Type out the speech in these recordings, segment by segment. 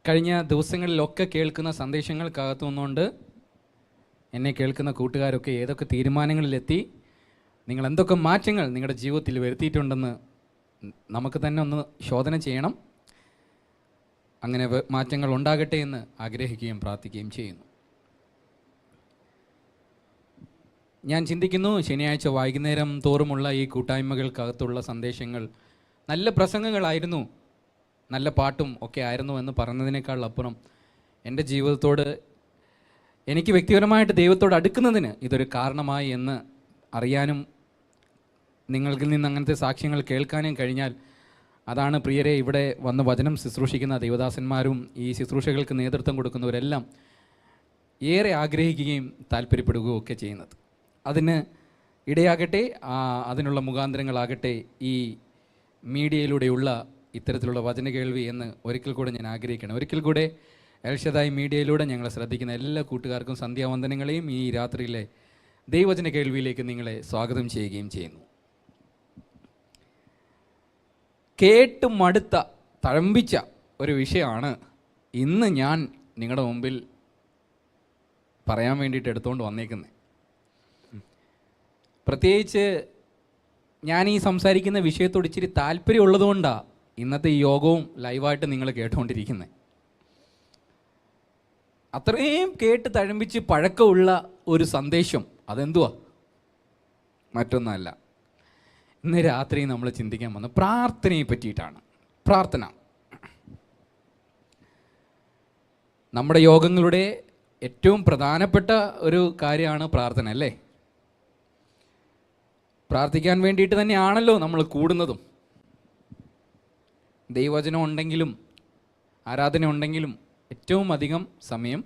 കഴിഞ്ഞ ദിവസങ്ങളിലൊക്കെ കേൾക്കുന്ന സന്ദേശങ്ങൾക്കകത്തു നിന്നുകൊണ്ട് എന്നെ കേൾക്കുന്ന കൂട്ടുകാരൊക്കെ ഏതൊക്കെ തീരുമാനങ്ങളിലെത്തി, നിങ്ങൾ എന്തൊക്കെ മാറ്റങ്ങൾ നിങ്ങളുടെ ജീവിതത്തിൽ വരുത്തിയിട്ടുണ്ടെന്ന് നമുക്ക് തന്നെ ഒന്ന് ശോധന ചെയ്യണം. അങ്ങനെ മാറ്റങ്ങൾ ഉണ്ടാകട്ടെ എന്ന് ആഗ്രഹിക്കുകയും പ്രാർത്ഥിക്കുകയും ചെയ്യുന്നു. ഞാൻ ചിന്തിക്കുന്നു, ശനിയാഴ്ച വൈകുന്നേരം തോറുമുള്ള ഈ കൂട്ടായ്മകൾക്കകത്തുള്ള സന്ദേശങ്ങൾ നല്ല പ്രസംഗങ്ങളായിരുന്നു, നല്ല പാട്ടും ഒക്കെ ആയിരുന്നു എന്ന് പറഞ്ഞതിനേക്കാൾ അപ്പുറം എൻ്റെ ജീവിതത്തോട്, എനിക്ക് വ്യക്തിപരമായിട്ട് ദൈവത്തോട് അടുക്കുന്നതിന് ഇതൊരു കാരണമായി എന്ന് അറിയാനും നിങ്ങൾക്ക് നിന്ന് അങ്ങനത്തെ സാക്ഷ്യങ്ങൾ കേൾക്കാനും കഴിഞ്ഞാൽ, അതാണ് പ്രിയരെ ഇവിടെ വന്ന് വചനം ശുശ്രൂഷിക്കുന്ന ദൈവദാസന്മാരും ഈ ശുശ്രൂഷകൾക്ക് നേതൃത്വം കൊടുക്കുന്നവരെല്ലാം ഏറെ ആഗ്രഹിക്കുകയും താല്പര്യപ്പെടുകയും ഒക്കെ ചെയ്യുന്നത്. അതിന് ഇടയാകട്ടെ, അതിനുള്ള മുഖാന്തരങ്ങളാകട്ടെ ഈ മീഡിയയിലൂടെയുള്ള ഇത്തരത്തിലുള്ള വചന കേൾവി എന്ന് ഒരിക്കൽ കൂടെ ഞാൻ ആഗ്രഹിക്കണം. ഒരിക്കൽ കൂടെ എൽഷദായ് മീഡിയയിലൂടെ ഞങ്ങളെ ശ്രദ്ധിക്കുന്ന എല്ലാ കൂട്ടുകാർക്കും സന്ധ്യാവന്ദനങ്ങളെയും ഈ രാത്രിയിലെ ദൈവവചന കേൾവിയിലേക്ക് നിങ്ങളെ സ്വാഗതം ചെയ്യുകയും ചെയ്യുന്നു. കേട്ട് മടുത്ത തഴമ്പിച്ച ഒരു വിഷയമാണ് ഇന്ന് ഞാൻ നിങ്ങളുടെ മുമ്പിൽ പറയാൻ വേണ്ടിയിട്ട് എടുത്തുകൊണ്ട് വന്നേക്കുന്നത്. പ്രത്യേകിച്ച് ഞാൻ ഈ സംസാരിക്കുന്ന വിഷയത്തോട് ഇച്ചിരി താല്പര്യമുള്ളതുകൊണ്ടാണ് ഇന്നത്തെ ഈ യോഗവും ലൈവായിട്ട് നിങ്ങൾ കേട്ടുകൊണ്ടിരിക്കുന്നത്. അത്രയും കേട്ട് തഴമ്പിച്ച് പഴക്കമുള്ള ഒരു സന്ദേശം, അതെന്തുവാ? മറ്റൊന്നല്ല, ഇന്ന് രാത്രി നമ്മൾ ചിന്തിക്കാൻ വന്ന പ്രാർത്ഥനയെ പറ്റിയിട്ടാണ്. പ്രാർത്ഥന നമ്മുടെ യോഗങ്ങളുടെ ഏറ്റവും പ്രധാനപ്പെട്ട ഒരു കാര്യമാണ് പ്രാർത്ഥന, അല്ലേ? പ്രാർത്ഥിക്കാൻ വേണ്ടിയിട്ട് തന്നെയാണല്ലോ നമ്മൾ കൂടുന്നതും. ദൈവവചനം ഉണ്ടെങ്കിലും ആരാധന ഉണ്ടെങ്കിലും ഏറ്റവും അധികം സമയം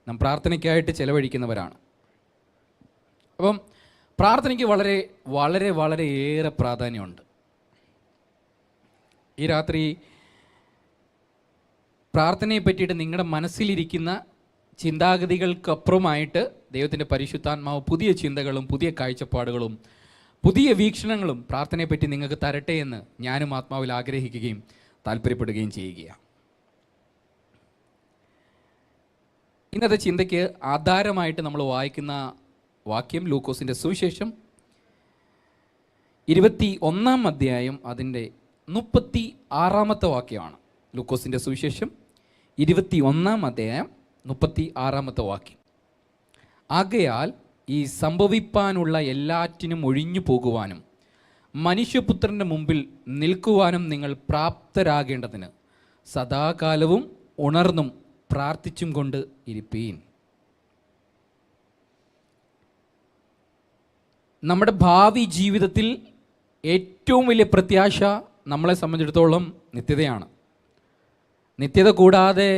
നാം പ്രാർത്ഥനയ്ക്കായിട്ട് ചെലവഴിക്കുന്നവരാണ്. അപ്പം പ്രാർത്ഥനയ്ക്ക് വളരെ വളരെ വളരെ ഏറെ പ്രാധാന്യമുണ്ട്. ഈ രാത്രി പ്രാർത്ഥനയെ പറ്റിയിട്ട് നിങ്ങളുടെ മനസ്സിലിരിക്കുന്ന ചിന്താഗതികൾക്കപ്പുറമായിട്ട് ദൈവത്തിൻ്റെ പരിശുദ്ധാത്മാവ് പുതിയ ചിന്തകളും പുതിയ കാഴ്ചപ്പാടുകളും പുതിയ വീക്ഷണങ്ങളും പ്രാർത്ഥനയെപ്പറ്റി നിങ്ങൾക്ക് തരട്ടെ എന്ന് ഞാനും ആത്മാവിൽ ആഗ്രഹിക്കുകയും താല്പര്യപ്പെടുകയും ചെയ്യുകയാണ്. ഇന്നത്തെ ചിന്തയ്ക്ക് ആധാരമായിട്ട് നമ്മൾ വായിക്കുന്ന വാക്യം ലൂക്കോസിൻ്റെ സുവിശേഷം 21 അധ്യായം അതിൻ്റെ 36 വാക്യമാണ്. ലൂക്കോസിൻ്റെ സുവിശേഷം 21 അധ്യായം 36 വാക്യം. ആകയാൽ ഈ സംഭവിപ്പാനുള്ള എല്ലാറ്റിനും ഒഴിഞ്ഞു പോകുവാനും മനുഷ്യപുത്രൻ്റെ മുമ്പിൽ നിൽക്കുവാനും നിങ്ങൾ പ്രാപ്തരാകേണ്ടതിന് സദാകാലവും ഉണർന്നും പ്രാർത്ഥിച്ചും കൊണ്ട് ഇരിപ്പീൻ. നമ്മുടെ ഭാവി ജീവിതത്തിൽ ഏറ്റവും വലിയ പ്രത്യാശ നമ്മളെ സംബന്ധിച്ചിടത്തോളം നിത്യതയാണ്. നിത്യത കൂടാതെ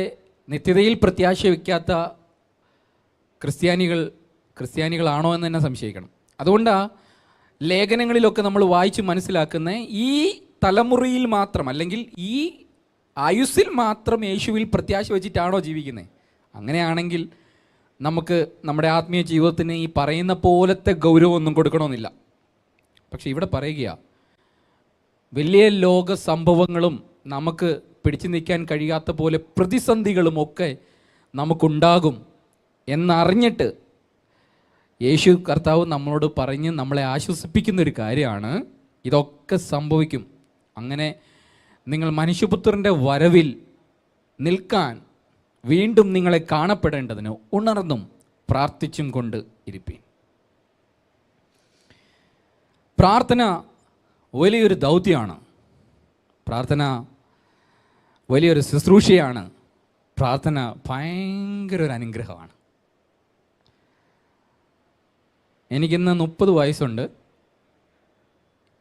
നിത്യതയിൽ പ്രത്യാശ വയ്ക്കാത്ത ക്രിസ്ത്യാനികളാണോ എന്ന് തന്നെ സംശയിക്കണം. അതുകൊണ്ടാണ് ലേഖനങ്ങളിലൊക്കെ നമ്മൾ വായിച്ച് മനസ്സിലാക്കുന്ന ഈ തലമുറയിൽ മാത്രം, അല്ലെങ്കിൽ ഈ ആയുസ്സിൽ മാത്രം യേശുവിൽ പ്രത്യാശ വെച്ചിട്ടാണോ ജീവിക്കുന്നത്? അങ്ങനെയാണെങ്കിൽ നമുക്ക് നമ്മുടെ ആത്മീയ ജീവിതത്തിന് ഈ പറയുന്ന പോലത്തെ ഗൗരവമൊന്നും കൊടുക്കണമെന്നില്ല. പക്ഷെ ഇവിടെ പറയുക, വലിയ ലോക സംഭവങ്ങളും നമുക്ക് പിടിച്ചു നിൽക്കാൻ കഴിയാത്ത പോലെ പ്രതിസന്ധികളും ഒക്കെ നമുക്കുണ്ടാകും എന്നറിഞ്ഞിട്ട് യേശു കർത്താവ് നമ്മളോട് പറഞ്ഞ് നമ്മളെ ആശ്വസിപ്പിക്കുന്നൊരു കാര്യമാണ്, ഇതൊക്കെ സംഭവിക്കും. അങ്ങനെ നിങ്ങൾ മനുഷ്യപുത്രൻ്റെ വരവിൽ നിൽക്കാൻ വീണ്ടും നിങ്ങളെ കാണപ്പെടേണ്ടതിന് ഉണർന്നും പ്രാർത്ഥിച്ചും കൊണ്ട് ഇരിപ്പീൻ. പ്രാർത്ഥന വലിയൊരു ദൗത്യമാണ്. പ്രാർത്ഥന വലിയൊരു ശുശ്രൂഷയാണ്. പ്രാർത്ഥന ഭയങ്കര ഒരു അനുഗ്രഹമാണ്. എനിക്കിന്ന് 30 വയസ്സുണ്ട്.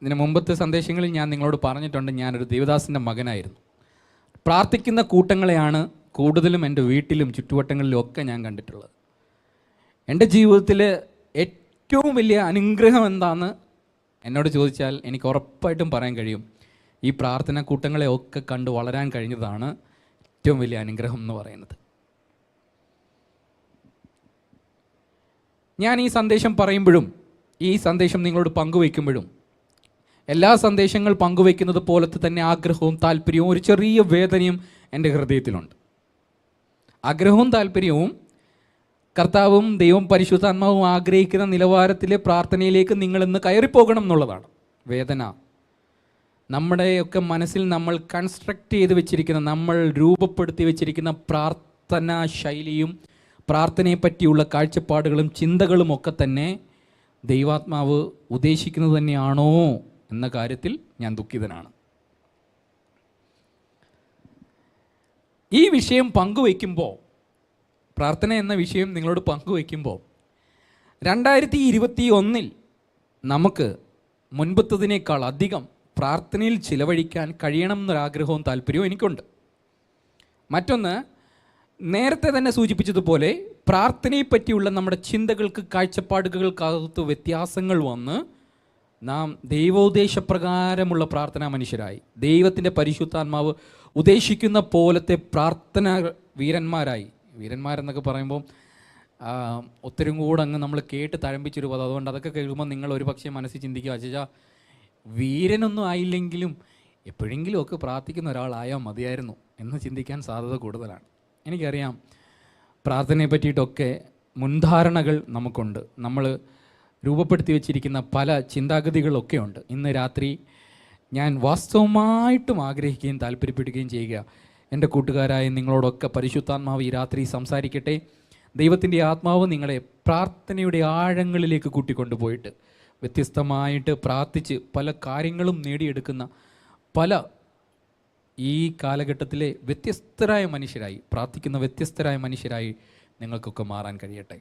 ഇതിന് മുമ്പത്തെ സന്ദേശങ്ങളിൽ ഞാൻ നിങ്ങളോട് പറഞ്ഞിട്ടുണ്ട്, ഞാനൊരു ദേവദാസിൻ്റെ മകനായിരുന്നു. പ്രാർത്ഥിക്കുന്ന കൂട്ടങ്ങളെയാണ് കൂടുതലും എൻ്റെ വീട്ടിലും ചുറ്റുവട്ടങ്ങളിലും ഒക്കെ ഞാൻ കണ്ടിട്ടുള്ളത്. എൻ്റെ ജീവിതത്തിൽ ഏറ്റവും വലിയ അനുഗ്രഹം എന്താണെന്ന് എന്നോട് ചോദിച്ചാൽ എനിക്ക് ഉറപ്പായിട്ടും പറയാൻ കഴിയും, ഈ പ്രാർത്ഥന കൂട്ടങ്ങളെ ഒക്കെ കണ്ട് വളരാൻ കഴിഞ്ഞതാണ് ഏറ്റവും വലിയ അനുഗ്രഹം എന്ന് പറയുന്നത്. ഞാൻ ഈ സന്ദേശം പറയുമ്പോഴും ഈ സന്ദേശം നിങ്ങളോട് പങ്കുവയ്ക്കുമ്പോഴും എല്ലാ സന്ദേശങ്ങൾ പങ്കുവയ്ക്കുന്നത് പോലത്തെ തന്നെ ആഗ്രഹവും താല്പര്യവും ഒരു ചെറിയ വേദനയും എൻ്റെ ഹൃദയത്തിലുണ്ട്. ആഗ്രഹവും താല്പര്യവും കർത്താവും ദൈവം പരിശുദ്ധാത്മാവും ആഗ്രഹിക്കുന്ന നിലവാരത്തിലെ പ്രാർത്ഥനയിലേക്ക് നിങ്ങളിന്ന് കയറിപ്പോകണം എന്നുള്ളതാണ്. വേദന നമ്മുടെയൊക്കെ മനസ്സിൽ നമ്മൾ കൺസ്ട്രക്റ്റ് ചെയ്ത് വെച്ചിരിക്കുന്ന, നമ്മൾ രൂപപ്പെടുത്തി വെച്ചിരിക്കുന്ന പ്രാർത്ഥനാ ശൈലിയും പ്രാർത്ഥനയെ പറ്റിയുള്ള കാഴ്ചപ്പാടുകളും ചിന്തകളും ഒക്കെ തന്നെ ദൈവാത്മാവ് ഉദ്ദേശിക്കുന്നത് തന്നെയാണോ എന്ന കാര്യത്തിൽ ഞാൻ ദുഃഖിതനാണ്. ഈ വിഷയം പങ്കുവയ്ക്കുമ്പോൾ, പ്രാർത്ഥന എന്ന വിഷയം നിങ്ങളോട് പങ്കുവയ്ക്കുമ്പോൾ 2021 നമുക്ക് മുൻപത്തതിനേക്കാൾ അധികം പ്രാർത്ഥനയിൽ ചിലവഴിക്കാൻ കഴിയണം എന്നൊരാഗ്രഹവും താല്പര്യവും എനിക്കുണ്ട്. മറ്റൊന്ന്, നേരത്തെ തന്നെ സൂചിപ്പിച്ചതുപോലെ പ്രാർത്ഥനയെ പറ്റിയുള്ള നമ്മുടെ ചിന്തകൾക്ക്, കാഴ്ചപ്പാടുകൾക്കകത്ത് വ്യത്യാസങ്ങൾ വന്ന് നാം ദൈവോദ്ദേശപ്രകാരമുള്ള പ്രാർത്ഥനാ മനുഷ്യരായി, ദൈവത്തിൻ്റെ പരിശുദ്ധാത്മാവ് ഉദ്ദേശിക്കുന്ന പോലത്തെ പ്രാർത്ഥന വീരന്മാരായി. വീരന്മാരെന്നൊക്കെ പറയുമ്പോൾ ഒത്തിരി കൂടെ അങ്ങ് നമ്മൾ കേട്ട് തഴമ്പിച്ചൊരു പദം. അതുകൊണ്ട് അതൊക്കെ കേൾക്കുമ്പോൾ നിങ്ങൾ ഒരു പക്ഷേ മനസ്സിൽ ചിന്തിക്കുക, അച്ഛാ വീരനൊന്നും ആയില്ലെങ്കിലും എപ്പോഴെങ്കിലും ഒക്കെ പ്രാർത്ഥിക്കുന്ന ഒരാളായാൽ മതിയായിരുന്നു എന്ന് ചിന്തിക്കാൻ സാധ്യത കൂടുതലാണ്. എനിക്കറിയാം പ്രാർത്ഥനയെ പറ്റിയിട്ടൊക്കെ മുൻധാരണകൾ നമുക്കുണ്ട്, നമ്മൾ രൂപപ്പെടുത്തി വച്ചിരിക്കുന്ന പല ചിന്താഗതികളൊക്കെ ഉണ്ട്. ഇന്ന് രാത്രി ഞാൻ വാസ്തവമായിട്ടും ആഗ്രഹിക്കുകയും താല്പര്യപ്പെടുകയും ചെയ്യുക, എൻ്റെ കൂട്ടുകാരായ നിങ്ങളോടൊക്കെ പരിശുദ്ധാത്മാവ് ഈ രാത്രി സംസാരിക്കട്ടെ. ദൈവത്തിൻ്റെ ആത്മാവ് നിങ്ങളെ പ്രാർത്ഥനയുടെ ആഴങ്ങളിലേക്ക് കൂട്ടിക്കൊണ്ടുപോയിട്ട് വ്യത്യസ്തമായിട്ട് പ്രാർത്ഥിച്ച് പല കാര്യങ്ങളും നേടിയെടുക്കുന്ന പല ഈ കാലഘട്ടത്തിലെ വ്യത്യസ്തരായ മനുഷ്യരായി, പ്രാർത്ഥിക്കുന്ന വ്യത്യസ്തരായ മനുഷ്യരായി നിങ്ങൾക്കൊക്കെ മാറാൻ കഴിയട്ടെ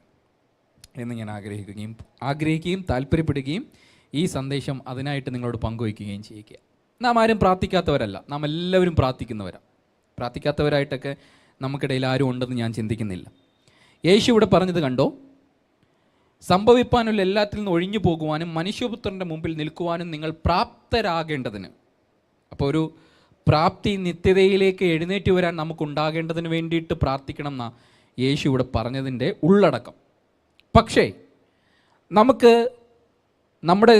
എന്ന് ഞാൻ ആഗ്രഹിക്കുകയും താല്പര്യപ്പെടുകയും ഈ സന്ദേശം അതിനായിട്ട് നിങ്ങളോട് പങ്കുവയ്ക്കുകയും ചെയ്യുക. നാം ആരും പ്രാർത്ഥിക്കാത്തവരല്ല, നാം എല്ലാവരും പ്രാർത്ഥിക്കുന്നവരാണ്. പ്രാർത്ഥിക്കാത്തവരായിട്ടൊക്കെ നമുക്കിടയിൽ ആരും ഉണ്ടെന്ന് ഞാൻ ചിന്തിക്കുന്നില്ല. യേശു ഇവിടെ പറഞ്ഞത് കണ്ടോ, സംഭവിപ്പാനുള്ള എല്ലാത്തിൽ നിന്ന് ഒഴിഞ്ഞു പോകുവാനും മനുഷ്യപുത്രൻ്റെ മുമ്പിൽ നിൽക്കുവാനും നിങ്ങൾ പ്രാപ്തരാകേണ്ടതിന്. അപ്പോൾ ഒരു പ്രാപ്തി, നിത്യതയിലേക്ക് എഴുന്നേറ്റ് വരാൻ നമുക്കുണ്ടാകേണ്ടതിന് വേണ്ടിയിട്ട് പ്രാർത്ഥിക്കണം എന്നാണ് യേശു ഇവിടെ പറഞ്ഞതിൻ്റെ ഉള്ളടക്കം. പക്ഷേ നമുക്ക് നമ്മുടെ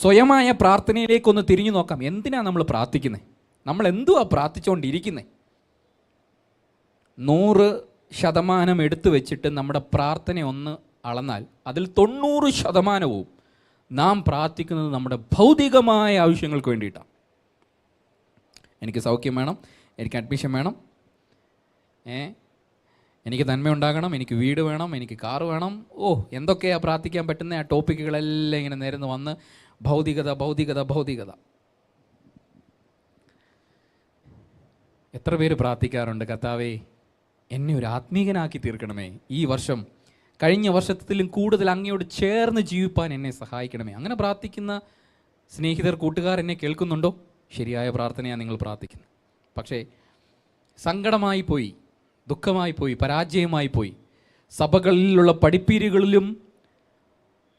സ്വയമായ പ്രാർത്ഥനയിലേക്കൊന്ന് തിരിഞ്ഞു നോക്കാം. എന്തിനാണ് നമ്മൾ പ്രാർത്ഥിക്കുന്നത്? നമ്മൾ എന്തുവാ പ്രാർത്ഥിച്ചുകൊണ്ടിരിക്കുന്നത്? 100% എടുത്തു വെച്ചിട്ട് നമ്മുടെ പ്രാർത്ഥന ഒന്ന് അളന്നാൽ അതിൽ 90% നാം പ്രാർത്ഥിക്കുന്നത് നമ്മുടെ ഭൗതികമായ ആവശ്യങ്ങൾക്ക് വേണ്ടിയിട്ടാണ്. എനിക്ക് സൗഖ്യം വേണം, എനിക്ക് അഡ്മിഷൻ വേണം, എനിക്ക് നന്മ ഉണ്ടാകണം, എനിക്ക് വീട് വേണം, എനിക്ക് കാറ് വേണം, എന്തൊക്കെയാണ് പ്രാർത്ഥിക്കാൻ പറ്റുന്ന ആ ടോപ്പിക്കുകളെല്ലാം ഇങ്ങനെ നേരുന്നു വന്ന് ഭൗതികത ഭൗതികത ഭൗതികത. എത്ര പേര് പ്രാർത്ഥിക്കാറുണ്ട്, കർത്താവേ എന്നെ ഒരു ആത്മീകനാക്കി തീർക്കണമേ, ഈ വർഷം കഴിഞ്ഞ വർഷത്തിലും കൂടുതൽ അങ്ങയോട് ചേർന്ന് ജീവിപ്പാൻ എന്നെ സഹായിക്കണമേ. അങ്ങനെ പ്രാർത്ഥിക്കുന്ന സ്നേഹിതർ, കൂട്ടുകാർ എന്നെ കേൾക്കുന്നുണ്ടോ? ശരിയായ പ്രാർത്ഥനയാണ് നിങ്ങൾ പ്രാർത്ഥിക്കുന്നത്. പക്ഷേ സങ്കടമായി പോയി, ദുഃഖമായി പോയി, പരാജയമായി പോയി, സഭകളിലുള്ള പഠിപ്പീരുകളിലും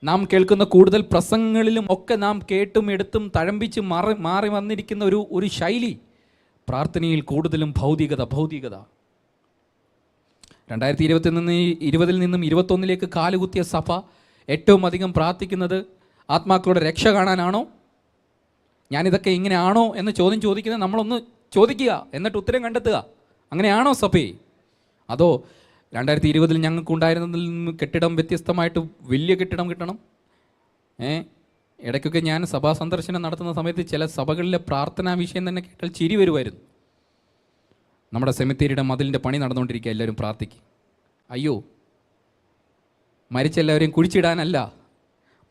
നാം കേൾക്കുന്ന കൂടുതൽ പ്രസംഗങ്ങളിലും ഒക്കെ നാം കേട്ടും എടുത്തും തഴമ്പിച്ച് മാറി വന്നിരിക്കുന്ന ഒരു ശൈലി, പ്രാർത്ഥനയിൽ കൂടുതലും ഭൗതികത ഭൗതികത. 2020 നിന്നും 2021 കാലുകുത്തിയ സഭ ഏറ്റവും അധികം പ്രാർത്ഥിക്കുന്നത് ആത്മാക്കളുടെ രക്ഷ കാണാനാണോ? ഞാനിതൊക്കെ ഇങ്ങനെയാണോ എന്ന് ചോദ്യം ചോദിക്കുന്നത് നമ്മളൊന്ന് ചോദിക്കുക, എന്നിട്ട് ഉത്തരം കണ്ടെത്തുക. അങ്ങനെയാണോ സഭയെ? അതോ 2020 ഞങ്ങൾക്കുണ്ടായിരുന്നതിൽ നിന്ന് കെട്ടിടം വ്യത്യസ്തമായിട്ട് വലിയ കെട്ടിടം കിട്ടണം? ഇടയ്ക്കൊക്കെ ഞാൻ സഭാ സന്ദർശനം നടത്തുന്ന സമയത്ത് ചില സഭകളിലെ പ്രാർത്ഥനാ വിഷയം തന്നെ കേട്ടാൽ ചിരി വരുമായിരുന്നു. നമ്മുടെ സെമിത്തേരിയുടെ മതിലിൻ്റെ പണി നടന്നുകൊണ്ടിരിക്കുക, എല്ലാവരും പ്രാർത്ഥിക്കും. അയ്യോ, മരിച്ചെല്ലാവരെയും കുഴിച്ചിടാനല്ല,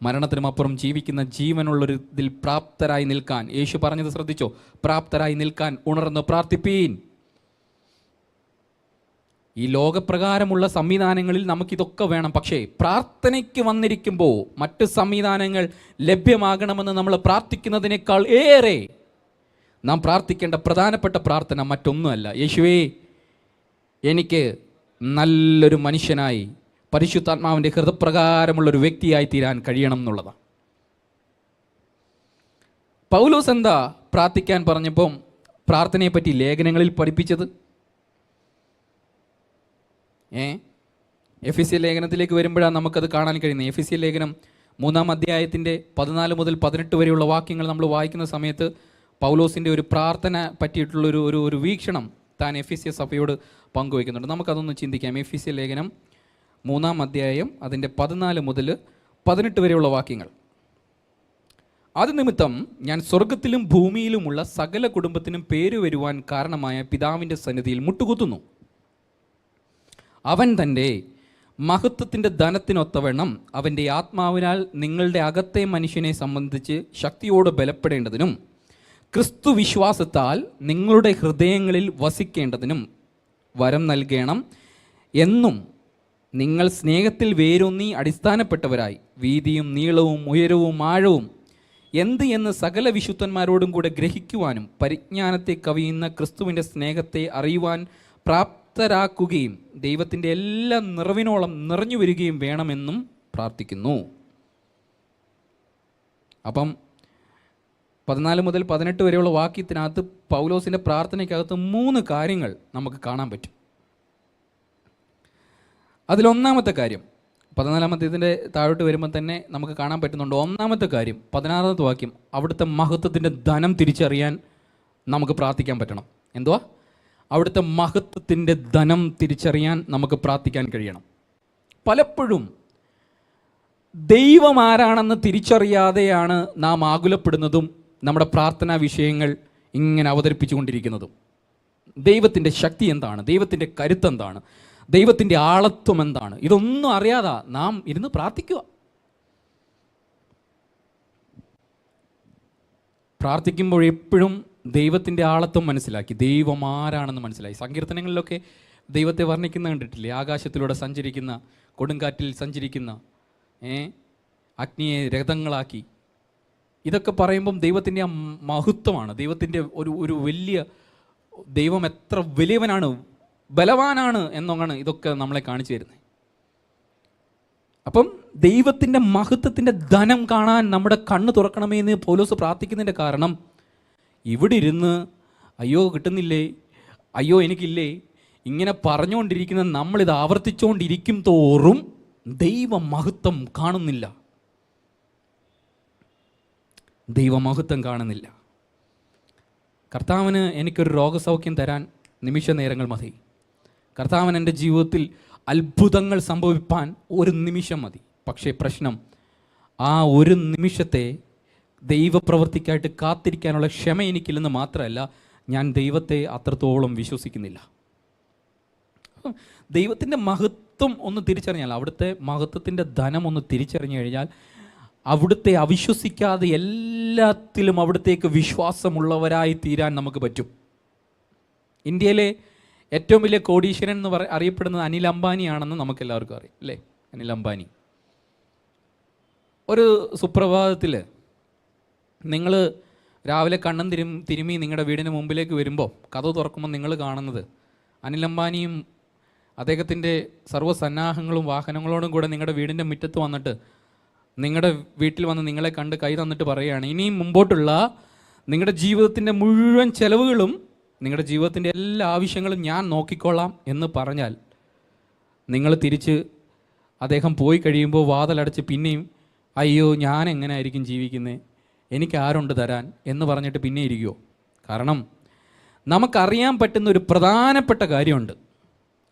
മരണത്തിനുമപ്പുറം ജീവിക്കുന്ന ജീവനുള്ളൊരു ഇതിൽ പ്രാപ്തരായി നിൽക്കാൻ യേശു പറഞ്ഞത് ശ്രദ്ധിച്ചോ? പ്രാപ്തരായി നിൽക്കാൻ ഉണർന്ന് പ്രാർത്ഥിപ്പീൻ. ഈ ലോകപ്രകാരമുള്ള സംവിധാനങ്ങളിൽ നമുക്കിതൊക്കെ വേണം. പക്ഷേ പ്രാർത്ഥനയ്ക്ക് വന്നിരിക്കുമ്പോൾ മറ്റ് സംവിധാനങ്ങൾ ലഭ്യമാകണമെന്ന് നമ്മൾ പ്രാർത്ഥിക്കുന്നതിനേക്കാൾ ഏറെ നാം പ്രാർത്ഥിക്കേണ്ട പ്രധാനപ്പെട്ട പ്രാർത്ഥന മറ്റൊന്നുമല്ല, യേശുവേ എനിക്ക് നല്ലൊരു മനുഷ്യനായി പരിശുദ്ധാത്മാവിൻ്റെ ഹൃദയപ്രകാരമുള്ളൊരു വ്യക്തിയായി തീരാൻ കഴിയണം എന്നുള്ളതാണ്. പൗലോസ് എന്താ പ്രാർത്ഥിക്കാൻ പറഞ്ഞപ്പം പ്രാർത്ഥനയെപ്പറ്റി ലേഖനങ്ങളിൽ പഠിപ്പിച്ചത്? എഫെസ്യ ലേഖനത്തിലേക്ക് വരുമ്പോഴാണ് നമുക്കത് കാണാൻ കഴിയുന്നത്. എഫെസ്യ ലേഖനം 3-ാം അധ്യായത്തിൻ്റെ 14 മുതൽ 18 വരെയുള്ള വാക്യങ്ങൾ നമ്മൾ വായിക്കുന്ന സമയത്ത് പൗലോസിൻ്റെ ഒരു പ്രാർത്ഥന പറ്റിയിട്ടുള്ളൊരു വീക്ഷണം താൻ എഫീസ്യ സഭയോട് പങ്കുവയ്ക്കുന്നുണ്ട്. നമുക്കതൊന്ന് ചിന്തിക്കാം. എഫീസ്യ ലേഖനം 3-ാം അധ്യായം അതിൻ്റെ 14 മുതൽ 18 വരെയുള്ള വാക്യങ്ങൾ. അത് നിമിത്തം ഞാൻ സ്വർഗത്തിലും ഭൂമിയിലുമുള്ള സകല കുടുംബത്തിനും പേര് വരുവാൻ കാരണമായ പിതാവിൻ്റെ സന്നിധിയിൽ മുട്ടുകുത്തുന്നു. അവൻ തൻ്റെ മഹത്വത്തിൻ്റെ ധനത്തിനൊത്തവണ്ണം അവൻ്റെ ആത്മാവിനാൽ നിങ്ങളുടെ അകത്തെ മനുഷ്യനെ സംബന്ധിച്ച് ശക്തിയോടെ ബലപ്പെടേണ്ടതിനും ക്രിസ്തു വിശ്വാസത്താൽ നിങ്ങളുടെ ഹൃദയങ്ങളിൽ വസിക്കേണ്ടതിനും വരം നൽകണം എന്നും നിങ്ങൾ സ്നേഹത്തിൽ വേരൂന്നി അടിസ്ഥാനപ്പെട്ടവരായി വീതിയും നീളവും ഉയരവും ആഴവും എന്ത് എന്ന് സകല വിശുദ്ധന്മാരോടും കൂടെ ഗ്രഹിക്കുവാനും പരിജ്ഞാനത്തെ കവിയുന്ന ക്രിസ്തുവിൻ്റെ സ്നേഹത്തെ അറിയുവാൻ പ്രാപ്തരാക്കുകയും ദൈവത്തിൻ്റെ എല്ലാ നിറവിനോളം നിറഞ്ഞു വരികയും വേണമെന്നും പ്രാർത്ഥിക്കുന്നു. അപ്പം 14 മുതൽ 18 വരെയുള്ള വാക്യത്തിനകത്ത് പൗലോസിൻ്റെ പ്രാർത്ഥനയ്ക്കകത്ത് 3 കാര്യങ്ങൾ നമുക്ക് കാണാൻ പറ്റും. അതിലൊന്നാമത്തെ കാര്യം 14-ാമത്തെ ഇതിൻ്റെ താഴോട്ട് വരുമ്പോൾ തന്നെ നമുക്ക് കാണാൻ പറ്റുന്നുണ്ട്. ഒന്നാമത്തെ കാര്യം 16-ാമത്തെ വാക്യം, അവിടുത്തെ മഹത്വത്തിൻ്റെ ധനം തിരിച്ചറിയാൻ നമുക്ക് പ്രാർത്ഥിക്കാൻ പറ്റണം. എന്തുവാ? അവിടുത്തെ മഹത്വത്തിൻ്റെ ധനം തിരിച്ചറിയാൻ നമുക്ക് പ്രാർത്ഥിക്കാൻ കഴിയണം. പലപ്പോഴും ദൈവം ആരാണെന്ന് തിരിച്ചറിയാതെയാണ് നാം ആകുലപ്പെടുന്നതും നമ്മുടെ പ്രാർത്ഥനാ വിഷയങ്ങൾ ഇങ്ങനെ അവതരിപ്പിച്ചുകൊണ്ടിരിക്കുന്നതും. ദൈവത്തിൻ്റെ ശക്തി എന്താണ്? ദൈവത്തിൻ്റെ കരുത്തെന്താണ്? ദൈവത്തിൻ്റെ ആളത്വം എന്താണ്? ഇതൊന്നും അറിയാതെ നാം ഇരുന്ന് പ്രാർത്ഥിക്കുക. പ്രാർത്ഥിക്കുമ്പോൾ എപ്പോഴും ദൈവത്തിൻ്റെ ആളത്വം മനസ്സിലാക്കി, ദൈവം ആരാണെന്ന് മനസ്സിലായി. സങ്കീർത്തനങ്ങളിലൊക്കെ ദൈവത്തെ വർണ്ണിക്കുന്ന കണ്ടിട്ടില്ലേ? ആകാശത്തിലൂടെ സഞ്ചരിക്കുന്ന, കൊടുങ്കാറ്റിൽ സഞ്ചരിക്കുന്ന, അഗ്നിയെ രഥങ്ങളാക്കി. ഇതൊക്കെ പറയുമ്പം ദൈവത്തിൻ്റെ ആ മഹത്വമാണ്. ദൈവത്തിൻ്റെ ഒരു വലിയ ദൈവം എത്ര വലിയവനാണ്, ബലവാനാണ് എന്നൊന്നാണ് ഇതൊക്കെ നമ്മളെ കാണിച്ചു തരുന്നത്. അപ്പം ദൈവത്തിൻ്റെ മഹത്വത്തിൻ്റെ ധനം കാണാൻ നമ്മുടെ കണ്ണ് തുറക്കണമേ എന്ന് പൗലോസ് പ്രാർത്ഥിക്കുന്നതിൻ്റെ കാരണം, ഇവിടെ ഇരുന്ന് അയ്യോ കിട്ടുന്നില്ലേ, അയ്യോ എനിക്കില്ലേ, ഇങ്ങനെ പറഞ്ഞുകൊണ്ടിരിക്കുന്ന നമ്മളിത് ആവർത്തിച്ചുകൊണ്ടിരിക്കും തോറും ദൈവമഹത്വം കാണുന്നില്ല. ദൈവമഹത്വം കാണുന്നില്ല. കർത്താവിന് എനിക്കൊരു രോഗസൗഖ്യം തരാൻ നിമിഷ നേരങ്ങൾ മതി. കർത്താവിന് എൻ്റെ ജീവിതത്തിൽ അത്ഭുതങ്ങൾ സംഭവിപ്പാൻ ഒരു നിമിഷം മതി. പക്ഷേ പ്രശ്നം, ആ ഒരു നിമിഷത്തെ ദൈവപ്രവൃത്തിക്കായിട്ട് കാത്തിരിക്കാനുള്ള ക്ഷമ എനിക്കില്ലെന്ന് മാത്രമല്ല, ഞാൻ ദൈവത്തെ അത്രത്തോളം വിശ്വസിക്കുന്നില്ല. ദൈവത്തിൻ്റെ മഹത്വം ഒന്ന് തിരിച്ചറിഞ്ഞാൽ, അവിടുത്തെ മഹത്വത്തിൻ്റെ ധനം ഒന്ന് തിരിച്ചറിഞ്ഞു കഴിഞ്ഞാൽ അവിടുത്തെ അവിശ്വസിക്കാതെ എല്ലാത്തിലും അവിടുത്തേക്ക് വിശ്വാസമുള്ളവരായി തീരാൻ നമുക്ക് പറ്റും. ഇന്ത്യയിലെ ഏറ്റവും വലിയ കോടീശ്വരൻ എന്ന് അറിയപ്പെടുന്നത് അനിൽ അംബാനിയാണെന്ന് നമുക്കെല്ലാവർക്കും അറിയാം അല്ലേ? അനിൽ അംബാനി. ഒരു സുപ്രഭാതത്തിൽ നിങ്ങൾ രാവിലെ കണ്ണും തിരുമ്മി നിങ്ങളുടെ വീടിന് മുമ്പിലേക്ക് വരുമ്പോൾ കതവ് തുറക്കുമ്പോൾ നിങ്ങൾ കാണുന്നത് അനിൽ അംബാനിയും അദ്ദേഹത്തിൻ്റെ സർവ്വസന്നാഹങ്ങളും വാഹനങ്ങളോടും കൂടെ നിങ്ങളുടെ വീടിൻ്റെ മുറ്റത്ത് വന്നിട്ട് നിങ്ങളുടെ വീട്ടിൽ വന്ന് നിങ്ങളെ കണ്ട് കൈ തന്നിട്ട് പറയുകയാണ്, ഇനിയും മുമ്പോട്ടുള്ള നിങ്ങളുടെ ജീവിതത്തിൻ്റെ മുഴുവൻ ചെലവുകളും നിങ്ങളുടെ ജീവിതത്തിൻ്റെ എല്ലാ ആവശ്യങ്ങളും ഞാൻ നോക്കിക്കൊള്ളാം എന്ന് പറഞ്ഞാൽ, നിങ്ങൾ തിരിച്ച് അദ്ദേഹം പോയി കഴിയുമ്പോൾ വാതിലടച്ച് പിന്നെയും അയ്യോ ഞാൻ എങ്ങനെ ആയിരിക്കും ജീവിക്കുന്നത്, എനിക്ക് ആരുണ്ട് തരാൻ എന്ന് പറഞ്ഞിട്ട് പിന്നെ ഇരിക്കുമോ? കാരണം നമുക്കറിയാൻ പറ്റുന്ന ഒരു പ്രധാനപ്പെട്ട കാര്യമുണ്ട്.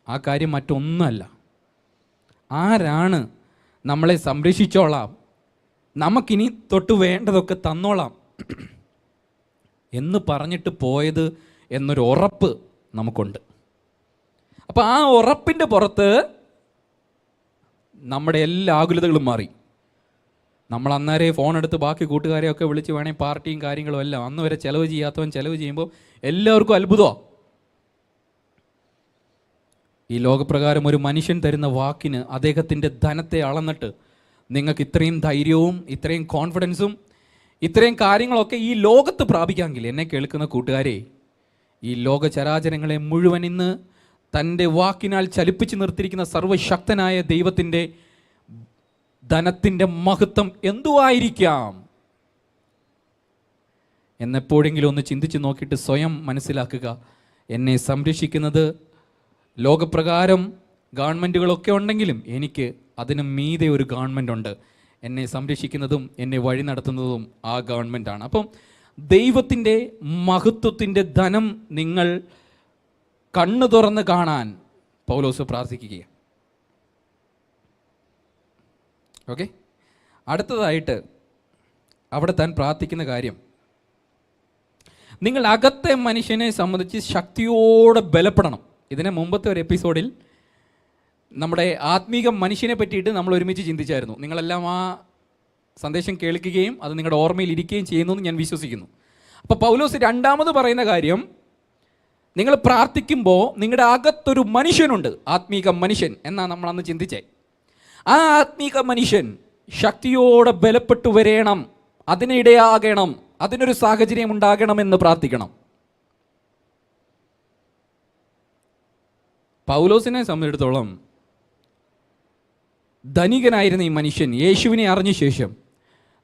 ആ കാര്യം മറ്റൊന്നുമല്ല, ആരാണ് നമ്മളെ സംരക്ഷിച്ചോളാം, നമുക്കിനി തൊട്ട് വേണ്ടതൊക്കെ തന്നോളാം എന്ന് പറഞ്ഞിട്ട് പോയത് എന്നൊരു ഉറപ്പ് നമുക്കുണ്ട്. അപ്പോൾ ആ ഉറപ്പിൻ്റെ പുറത്ത് നമ്മുടെ എല്ലാ ആകുലതകളും മാറി. നമ്മൾ അന്നേരം ഫോൺ എടുത്ത് ബാക്കി കൂട്ടുകാരെയൊക്കെ വിളിച്ച് വേണമെങ്കിൽ പാർട്ടിയും കാര്യങ്ങളും എല്ലാം, അന്ന് വരെ ചിലവ് ചെയ്യാത്തവൻ ചിലവ് ചെയ്യുമ്പോൾ എല്ലാവർക്കും അത്ഭുതമാണ്. ഈ ലോകപ്രകാരം ഒരു മനുഷ്യൻ തരുന്ന വാക്കിന് അദ്ദേഹത്തിൻ്റെ ധനത്തെ അളന്നിട്ട് നിങ്ങൾക്ക് ഇത്രയും ധൈര്യവും ഇത്രയും കോൺഫിഡൻസും ഇത്രയും കാര്യങ്ങളൊക്കെ ഈ ലോകത്ത് പ്രാപിക്കാമെങ്കിൽ, എന്നെ കേൾക്കുന്ന കൂട്ടുകാരെ, ഈ ലോക ചരാചരങ്ങളെ മുഴുവൻ ഇന്ന് തൻ്റെ വാക്കിനാൽ ചലിപ്പിച്ച് നിർത്തിയിരിക്കുന്ന സർവശക്തനായ ദൈവത്തിൻ്റെ ധനത്തിൻ്റെ മഹത്വം എന്തുവായിരിക്കാം എന്നെപ്പോഴെങ്കിലും ഒന്ന് ചിന്തിച്ച് നോക്കിയിട്ട് സ്വയം മനസ്സിലാക്കുക. എന്നെ സംരക്ഷിക്കുന്നത് ലോകപ്രകാരം ഗവൺമെൻറ്റുകളൊക്കെ ഉണ്ടെങ്കിലും എനിക്ക് അതിന് മീതെ ഒരു ഗവൺമെൻറ് ഉണ്ട്. എന്നെ സംരക്ഷിക്കുന്നതും എന്നെ വഴി നടത്തുന്നതും ആ ഗവൺമെൻറ്റാണ്. അപ്പം ദൈവത്തിൻ്റെ മഹത്വത്തിൻ്റെ ധനം നിങ്ങൾ കണ്ണു തുറന്ന് കാണാൻ പൗലോസ് പ്രാർത്ഥിക്കുകയാണ്. ഓക്കെ, അടുത്തതായിട്ട് അവിടെ താൻ പ്രാർത്ഥിക്കുന്ന കാര്യം, നിങ്ങൾ അകത്തെ മനുഷ്യനെ സംബന്ധിച്ച് ശക്തിയോടെ ബലപ്പെടണം. ഇതിന് മുമ്പത്തെ ഒരു എപ്പിസോഡിൽ നമ്മുടെ ആത്മീക മനുഷ്യനെ പറ്റിയിട്ട് നമ്മൾ ഒരുമിച്ച് ചിന്തിച്ചായിരുന്നു. നിങ്ങളെല്ലാം ആ സന്ദേശം കേൾക്കുകയും അത് നിങ്ങളുടെ ഓർമ്മയിൽ ഇരിക്കുകയും ചെയ്യുന്നു എന്ന് ഞാൻ വിശ്വസിക്കുന്നു. അപ്പോൾ പൗലോസ് രണ്ടാമത് പറയുന്ന കാര്യം, നിങ്ങൾ പ്രാർത്ഥിക്കുമ്പോൾ നിങ്ങളുടെ അകത്തൊരു മനുഷ്യനുണ്ട്, ആത്മീക മനുഷ്യൻ എന്നാണ് നമ്മൾ അന്ന് ചിന്തിച്ചേ. ആ ആത്മീക മനുഷ്യൻ ശക്തിയോടെ ബലപ്പെട്ടു വരേണം, അതിനിടയാകണം, അതിനൊരു സാഹചര്യം ഉണ്ടാകണമെന്ന് പ്രാർത്ഥിക്കണം. പൗലോസിനെ സംബന്ധിച്ചിടത്തോളം ധനികനായിരുന്ന ഈ മനുഷ്യൻ യേശുവിനെ അറിഞ്ഞ ശേഷം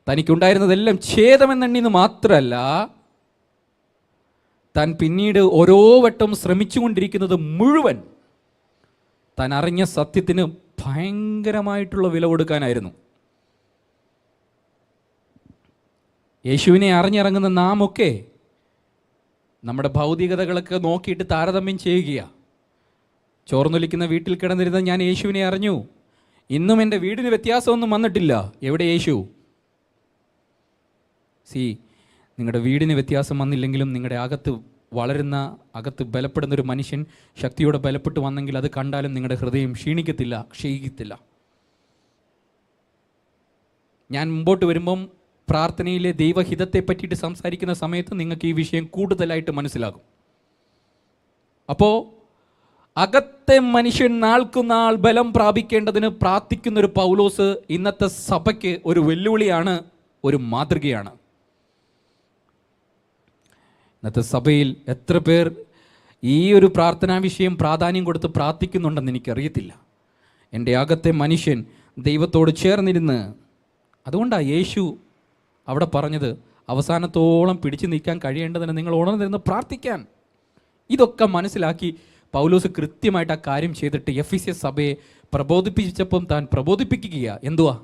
തനിക്കുണ്ടായിരുന്നതെല്ലാം ഛേദമെന്നെണ്ണിന്ന് മാത്രമല്ല, താൻ പിന്നീട് ഓരോ വട്ടം ശ്രമിച്ചുകൊണ്ടിരിക്കുന്നത് മുഴുവൻ താൻ അറിഞ്ഞ സത്യത്തിന് ഭയങ്കരമായിട്ടുള്ള വില കൊടുക്കാനായിരുന്നു. യേശുവിനെ അറിഞ്ഞിറങ്ങുന്ന നാം ഒക്കെ നമ്മുടെ ഭൗതികതകളൊക്കെ നോക്കിയിട്ട് താരതമ്യം ചെയ്യുകയാണ്. ചോർന്നൊലിക്കുന്ന വീട്ടിൽ കിടന്നിരുന്ന ഞാൻ യേശുവിനെ അറിഞ്ഞു, ഇന്നും എൻ്റെ വീടിന് വ്യത്യാസമൊന്നും വന്നിട്ടില്ല. എവിടെ യേശു? നിങ്ങളുടെ വീടിന് വ്യത്യാസം വന്നില്ലെങ്കിലും നിങ്ങളുടെ അകത്ത് വളരുന്ന, അകത്ത് ബലപ്പെടുന്ന ഒരു മനുഷ്യൻ ശക്തിയോടെ ബലപ്പെട്ട് വന്നെങ്കിൽ അത് കണ്ടാലും നിങ്ങളുടെ ഹൃദയം ക്ഷീണിക്കത്തില്ല, ക്ഷയിക്കത്തില്ല. ഞാൻ മുമ്പോട്ട് വരുമ്പം പ്രാർത്ഥനയിലെ ദൈവഹിതത്തെ പറ്റിയിട്ട് സംസാരിക്കുന്ന സമയത്ത് നിങ്ങൾക്ക് ഈ വിഷയം കൂടുതലായിട്ട് മനസ്സിലാകും. അപ്പോൾ അകത്തെ മനുഷ്യൻ നാൾക്കുനാൾ ബലം പ്രാപിക്കേണ്ടതിന് പ്രാർത്ഥിക്കുന്നൊരു പൗലോസ് ഇന്നത്തെ സഭയ്ക്ക് ഒരു വെല്ലുവിളിയാണ്, ഒരു മാതൃകയാണ്. ഇന്നത്തെ സഭയിൽ എത്ര പേർ ഈ ഒരു പ്രാർത്ഥനാ വിഷയം പ്രാധാന്യം കൊടുത്ത് പ്രാർത്ഥിക്കുന്നുണ്ടെന്ന് എനിക്കറിയത്തില്ല. എൻ്റെ അകത്തെ മനുഷ്യൻ ദൈവത്തോട് ചേർന്നിരുന്ന്, അതുകൊണ്ടാണ് യേശു അവിടെ പറഞ്ഞത് അവസാനത്തോളം പിടിച്ചു നിൽക്കാൻ കഴിയേണ്ടതിന് നിങ്ങൾ ഉണർന്നിരുന്ന് പ്രാർത്ഥിക്കാൻ. ഇതൊക്കെ മനസ്സിലാക്കി പൗലോസ് കൃത്യമായിട്ട് ആ കാര്യം ചെയ്തിട്ട് എഫെസ്യ സഭയെ പ്രബോധിപ്പിച്ചപ്പം താൻ പ്രബോധിപ്പിക്കുകയാണ്. എന്തുവാ?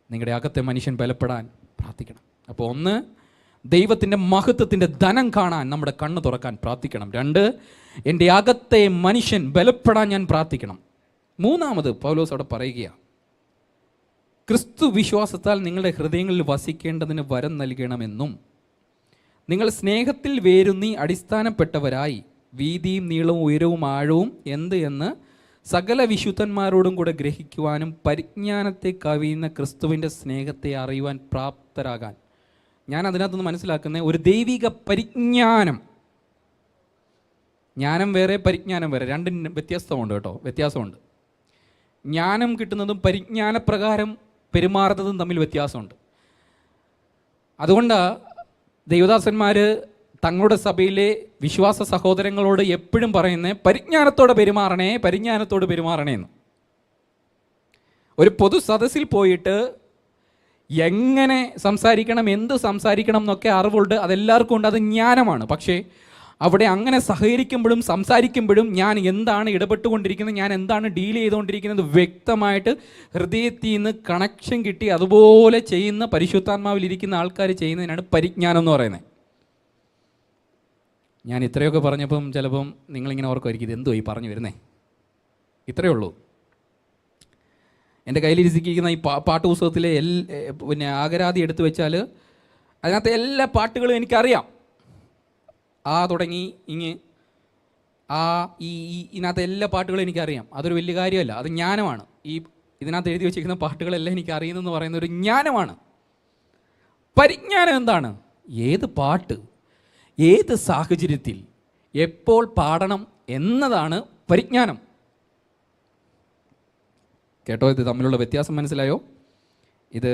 നിങ്ങളുടെ അകത്തെ മനുഷ്യൻ ബലപ്പെടാൻ പ്രാർത്ഥിക്കണം. അപ്പോൾ ഒന്ന്, ദൈവത്തിൻ്റെ മഹത്വത്തിൻ്റെ ധനം കാണാൻ നമ്മുടെ കണ്ണ് തുറക്കാൻ പ്രാർത്ഥിക്കണം. രണ്ട്, എൻ്റെ അകത്തെ മനുഷ്യൻ ബലപ്പെടാൻ ഞാൻ പ്രാർത്ഥിക്കണം. മൂന്നാമത് പൗലോസ് അവിടെ പറയുകയാണ്, ക്രിസ്തു വിശ്വാസത്താൽ നിങ്ങളുടെ ഹൃദയങ്ങളിൽ വസിക്കേണ്ടതിന് വരം നൽകണമെന്നും നിങ്ങൾ സ്നേഹത്തിൽ വേരുന്നി അടിസ്ഥാനപ്പെട്ടവരായി വീതിയും നീളവും ഉയരവും ആഴവും എന്ത് എന്ന് സകല വിശുദ്ധന്മാരോടും കൂടെ ഗ്രഹിക്കുവാനും പരിജ്ഞാനത്തെ കവിയുന്ന ക്രിസ്തുവിൻ്റെ സ്നേഹത്തെ അറിയുവാൻ പ്രാപ്തരാകാൻ. ഞാൻ അതിനകത്തുനിന്ന് മനസ്സിലാക്കുന്നത് ഒരു ദൈവിക പരിജ്ഞാനം. ജ്ഞാനം വേറെ, പരിജ്ഞാനം വേറെ, രണ്ടും വ്യത്യസ്തമുണ്ട് കേട്ടോ, വ്യത്യാസമുണ്ട്. ജ്ഞാനം കിട്ടുന്നതും പരിജ്ഞാനപ്രകാരം പെരുമാറുന്നതും തമ്മിൽ വ്യത്യാസമുണ്ട്. അതുകൊണ്ടാണ് ദൈവദാസന്മാർ തങ്ങളുടെ സഭയിലെ വിശ്വാസ സഹോദരങ്ങളോട് എപ്പോഴും പറയുന്നത് പരിജ്ഞാനത്തോടെ പെരുമാറണേ, പരിജ്ഞാനത്തോട് പെരുമാറണേ എന്ന്. ഒരു പൊതു സദസ്സിൽ പോയിട്ട് എങ്ങനെ സംസാരിക്കണം, എന്ത് സംസാരിക്കണം എന്നൊക്കെ അറിവുണ്ട്, അതെല്ലാവർക്കും ഉണ്ട്, അത് ജ്ഞാനമാണ്. പക്ഷേ അവിടെ അങ്ങനെ സഹകരിക്കുമ്പോഴും സംസാരിക്കുമ്പോഴും ഞാൻ എന്താണ് ഇടപെട്ടുകൊണ്ടിരിക്കുന്നത്, ഞാൻ എന്താണ് ഡീൽ ചെയ്തുകൊണ്ടിരിക്കുന്നത് വ്യക്തമായിട്ട് ഹൃദയത്തിൽ നിന്ന് കണക്ഷൻ കിട്ടി അതുപോലെ ചെയ്യുന്ന പരിശുദ്ധാത്മാവിലിരിക്കുന്ന ആൾക്കാർ ചെയ്യുന്നതിനാണ് പരിജ്ഞാനം എന്ന് പറയുന്നത്. ഞാൻ ഇത്രയൊക്കെ പറഞ്ഞപ്പം ചിലപ്പം നിങ്ങളിങ്ങനെ ഓർക്കുമായിരിക്കും, ഇത് എന്തോ ഈ പറഞ്ഞു വരുന്നേ, ഇത്രയേ ഉള്ളൂ. എൻ്റെ കയ്യിലിരിക്കുന്ന ഈ പാട്ട് പുസ്തകത്തിലെ പിന്നെ ആകരാതി എടുത്തു വെച്ചാൽ അതിനകത്തെ എല്ലാ പാട്ടുകളും എനിക്കറിയാം. ആ തുടങ്ങി ഇങ്ങ് ആ ഈ ഇതിനകത്തെ എല്ലാ പാട്ടുകളും എനിക്കറിയാം. അതൊരു വലിയ കാര്യമല്ല, അത് ജ്ഞാനമാണ്. ഇതിനകത്ത് എഴുതി വെച്ചിരിക്കുന്ന പാട്ടുകളെല്ലാം എനിക്ക് അറിയുന്നെന്ന് പറയുന്ന ഒരു ജ്ഞാനമാണ്. പരിജ്ഞാനം എന്താണ്? ഏത് പാട്ട് ഏത് സാഹചര്യത്തിൽ എപ്പോൾ പാടണം എന്നതാണ് പരിജ്ഞാനം. കേട്ടോ? ഇത് തമ്മിലുള്ള വ്യത്യാസം മനസ്സിലായോ? ഇത്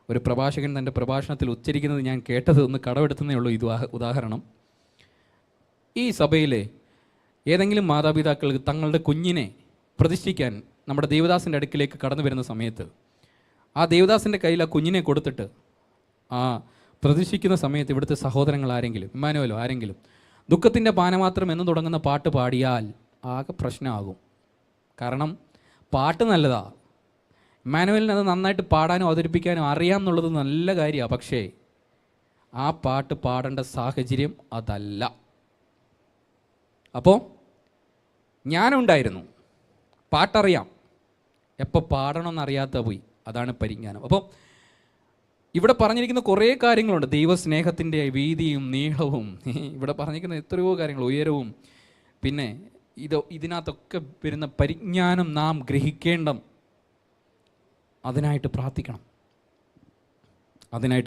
ഒരു പ്രഭാഷകൻ തൻ്റെ പ്രഭാഷണത്തിൽ ഉച്ചരിക്കുന്നത് ഞാൻ കേട്ടത് ഒന്ന് കടമെടുത്തുന്നേ ഉള്ളൂ. ഇത് ഉദാഹരണം. ഈ സഭയിലെ ഏതെങ്കിലും മാതാപിതാക്കൾ തങ്ങളുടെ കുഞ്ഞിനെ പ്രതിഷ്ഠിക്കാൻ നമ്മുടെ ദേവദാസിൻ്റെ അടുക്കിലേക്ക് കടന്നു വരുന്ന സമയത്ത് ആ ദേവദാസിൻ്റെ കയ്യിൽ ആ കുഞ്ഞിനെ കൊടുത്തിട്ട് ആ പ്രതിഷ്ഠിക്കുന്ന സമയത്ത് ഇവിടുത്തെ സഹോദരങ്ങൾ ആരെങ്കിലും, ഇമ്മാനുവലോ ആരെങ്കിലും ദുഃഖത്തിൻ്റെ പാനമാത്രം എന്ന് തുടങ്ങുന്ന പാട്ട് പാടിയാൽ ആകെ പ്രശ്നമാകും. കാരണം പാട്ട് നല്ലതാണ്, ഇമ്മാനുവലിന് അത് നന്നായിട്ട് പാടാനും അവതരിപ്പിക്കാനും അറിയാം എന്നുള്ളത് നല്ല കാര്യമാണ്. പക്ഷേ ആ പാട്ട് പാടേണ്ട സാഹചര്യം അതല്ല. അപ്പോൾ ജ്ഞാനമുണ്ടായിരുന്നു, പാട്ടറിയാം, എപ്പോൾ പാടണമെന്നറിയാത്ത പോയി. അതാണ് പരിജ്ഞാനം. അപ്പോൾ ഇവിടെ പറഞ്ഞിരിക്കുന്ന കുറേ കാര്യങ്ങളുണ്ട്. ദൈവസ്നേഹത്തിൻ്റെ വീതിയും നീളവും, ഇവിടെ പറഞ്ഞിരിക്കുന്ന എത്രയോ കാര്യങ്ങൾ, ഉയരവും, പിന്നെ ഇതിനകത്തൊക്കെ വരുന്ന പരിജ്ഞാനം നാം ഗ്രഹിക്കേണ്ട. അതിനായിട്ട്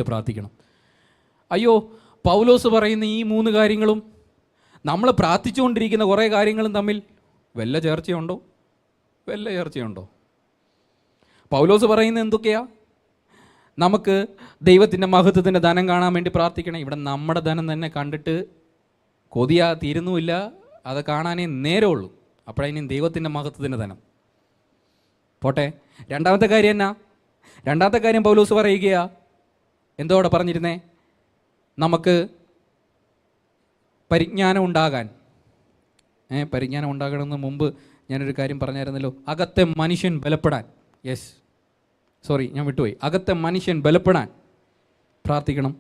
പ്രാർത്ഥിക്കണം. അയ്യോ, പൗലോസ് പറയുന്ന ഈ 3 കാര്യങ്ങളും നമ്മൾ പ്രാർത്ഥിച്ചുകൊണ്ടിരിക്കുന്ന കുറേ കാര്യങ്ങളും തമ്മിൽ വല്ല ചേർച്ചയുണ്ടോ? പൗലോസ് പറയുന്നത് എന്തൊക്കെയാ? നമുക്ക് ദൈവത്തിൻ്റെ മഹത്വത്തിൻ്റെ ധനം കാണാൻ വേണ്ടി പ്രാർത്ഥിക്കണം. ഇവിടെ നമ്മുടെ ധനം തന്നെ കണ്ടിട്ട് കൊതിയാ തീരുന്നുമില്ല, അത് കാണാനേ നേരമുള്ളൂ. അപ്പോഴതിനും ദൈവത്തിൻ്റെ മഹത്വത്തിൻ്റെ ധനം പോട്ടെ. രണ്ടാമത്തെ കാര്യം എന്നാ? രണ്ടാമത്തെ കാര്യം പൗലോസ് പറയുകയാ, എന്തോ അവിടെ പറഞ്ഞിരുന്നേ, നമുക്ക് പരിജ്ഞാനം ഉണ്ടാകാൻ. പരിജ്ഞാനം ഉണ്ടാകണമെന്ന് മുമ്പ് ഞാനൊരു കാര്യം പറഞ്ഞായിരുന്നല്ലോ, അകത്തെ മനുഷ്യൻ ബലപ്പെടാൻ. ഞാൻ വിട്ടുപോയി. അകത്തെ മനുഷ്യൻ ബലപ്പെടാൻ പ്രാർത്ഥിക്കണം.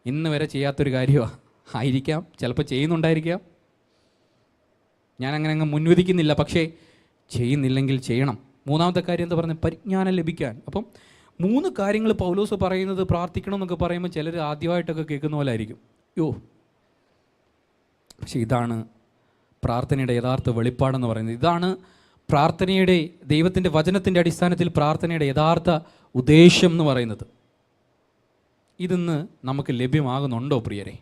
ഇന്ന് വരെ ചെയ്യാത്തൊരു കാര്യമാണ് ആയിരിക്കാം, ചിലപ്പോൾ ചെയ്യുന്നുണ്ടായിരിക്കാം. ഞാനങ്ങനെ മുൻവിധിക്കുന്നില്ല, പക്ഷേ ചെയ്യുന്നില്ലെങ്കിൽ ചെയ്യണം. മൂന്നാമത്തെ കാര്യം എന്താ പറഞ്ഞത്? പരിജ്ഞാനം ലഭിക്കാൻ. അപ്പം 3 കാര്യങ്ങൾ പൗലോസ് പറയുന്നത് പ്രാർത്ഥിക്കണം എന്നൊക്കെ പറയുമ്പോൾ ചിലർ ആദ്യമായിട്ടൊക്കെ കേൾക്കുന്ന പോലെ ആയിരിക്കും, പക്ഷേ ഇതാണ് പ്രാർത്ഥനയുടെ യഥാർത്ഥ വെളിപ്പാടെന്ന് പറയുന്നത്. ഇതാണ് പ്രാർത്ഥനയുടെ, ദൈവത്തിൻ്റെ വചനത്തിൻ്റെ അടിസ്ഥാനത്തിൽ പ്രാർത്ഥനയുടെ യഥാർത്ഥ ഉദ്ദേശം എന്ന് പറയുന്നത്. ഇതിന്ന് നമുക്ക് ലഭ്യമാകുന്നുണ്ടോ പ്രിയരെ?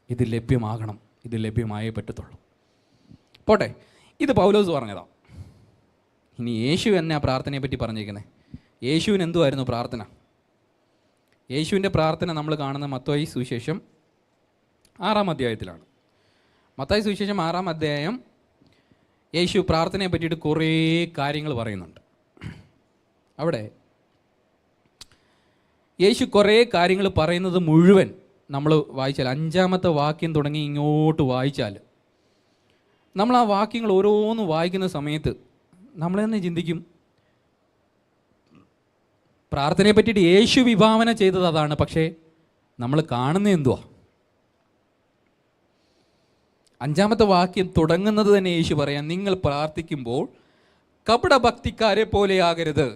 ഇത് ലഭ്യമാകണം. ഇത് ലഭ്യമായേ പറ്റത്തുള്ളൂ. പോട്ടെ, ഇത് പൗലോസ് പറഞ്ഞതാണ്. ഇനി യേശു എന്നാ പ്രാർത്ഥനയെ പറ്റി പറഞ്ഞിരിക്കുന്നത്? യേശുവിന് എന്തുമായിരുന്നു പ്രാർത്ഥന? യേശുവിൻ്റെ പ്രാർത്ഥന നമ്മൾ കാണുന്ന മത്തായി സുവിശേഷം 6-ാം അധ്യായത്തിലാണ്. മത്തായി സുവിശേഷം 6-ാം അധ്യായം യേശു പ്രാർത്ഥനയെ പറ്റിയിട്ട് കുറേ കാര്യങ്ങൾ പറയുന്നുണ്ട്. അവിടെ യേശു കുറേ കാര്യങ്ങൾ പറയുന്നത് മുഴുവൻ നമ്മൾ വായിച്ചാൽ, 5-ാമത്തെ വാക്യം തുടങ്ങി ഇങ്ങോട്ട് വായിച്ചാൽ, നമ്മൾ ആ വാക്യങ്ങൾ ഓരോന്ന് വായിക്കുന്ന സമയത്ത് നമ്മൾ തന്നെ ചിന്തിക്കും, പ്രാർത്ഥനയെ പറ്റിയിട്ട് യേശു വിഭാവന ചെയ്തത് അതാണ്, പക്ഷേ നമ്മൾ കാണുന്നത് എന്തുവാ? 5-ാമത്തെ വാക്യം തുടങ്ങുന്നത് തന്നെ യേശു പറയാം, നിങ്ങൾ പ്രാർത്ഥിക്കുമ്പോൾ കപടഭക്തിക്കാരെ പോലെ ആകരുത്.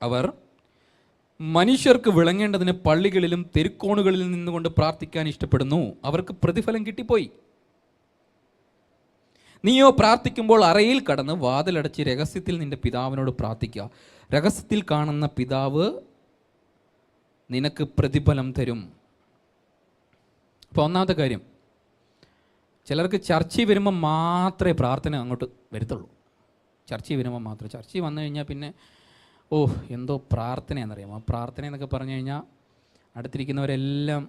അവർ മനുഷ്യർക്ക് വിളങ്ങേണ്ടതിന് പള്ളികളിലും തെരുക്കോണുകളിൽ നിന്നുകൊണ്ട് പ്രാർത്ഥിക്കാൻ ഇഷ്ടപ്പെടുന്നു. അവർക്ക് പ്രതിഫലം കിട്ടിപ്പോയി. നീയോ പ്രാർത്ഥിക്കുമ്പോൾ അറയിൽ കടന്ന് വാതിലടച്ച് രഹസ്യത്തിൽ നിന്റെ പിതാവിനോട് പ്രാർത്ഥിക്കുക. രഹസ്യത്തിൽ കാണുന്ന പിതാവ് നിനക്ക് പ്രതിഫലം തരും. അപ്പോൾ ഒന്നാമത്തെ കാര്യം, ചിലർക്ക് ചർച്ചയിൽ വരുമ്പോൾ മാത്രമേ പ്രാർത്ഥന അങ്ങോട്ട് വരത്തുള്ളൂ. ചർച്ചയിൽ വരുമ്പോൾ മാത്രം. ചർച്ചയിൽ വന്നു കഴിഞ്ഞാൽ പിന്നെ എന്തോ പ്രാർത്ഥനയാണെന്നറിയാമോ? ആ പ്രാർത്ഥന എന്നൊക്കെ പറഞ്ഞു കഴിഞ്ഞാൽ അടുത്തിരിക്കുന്നവരെല്ലാം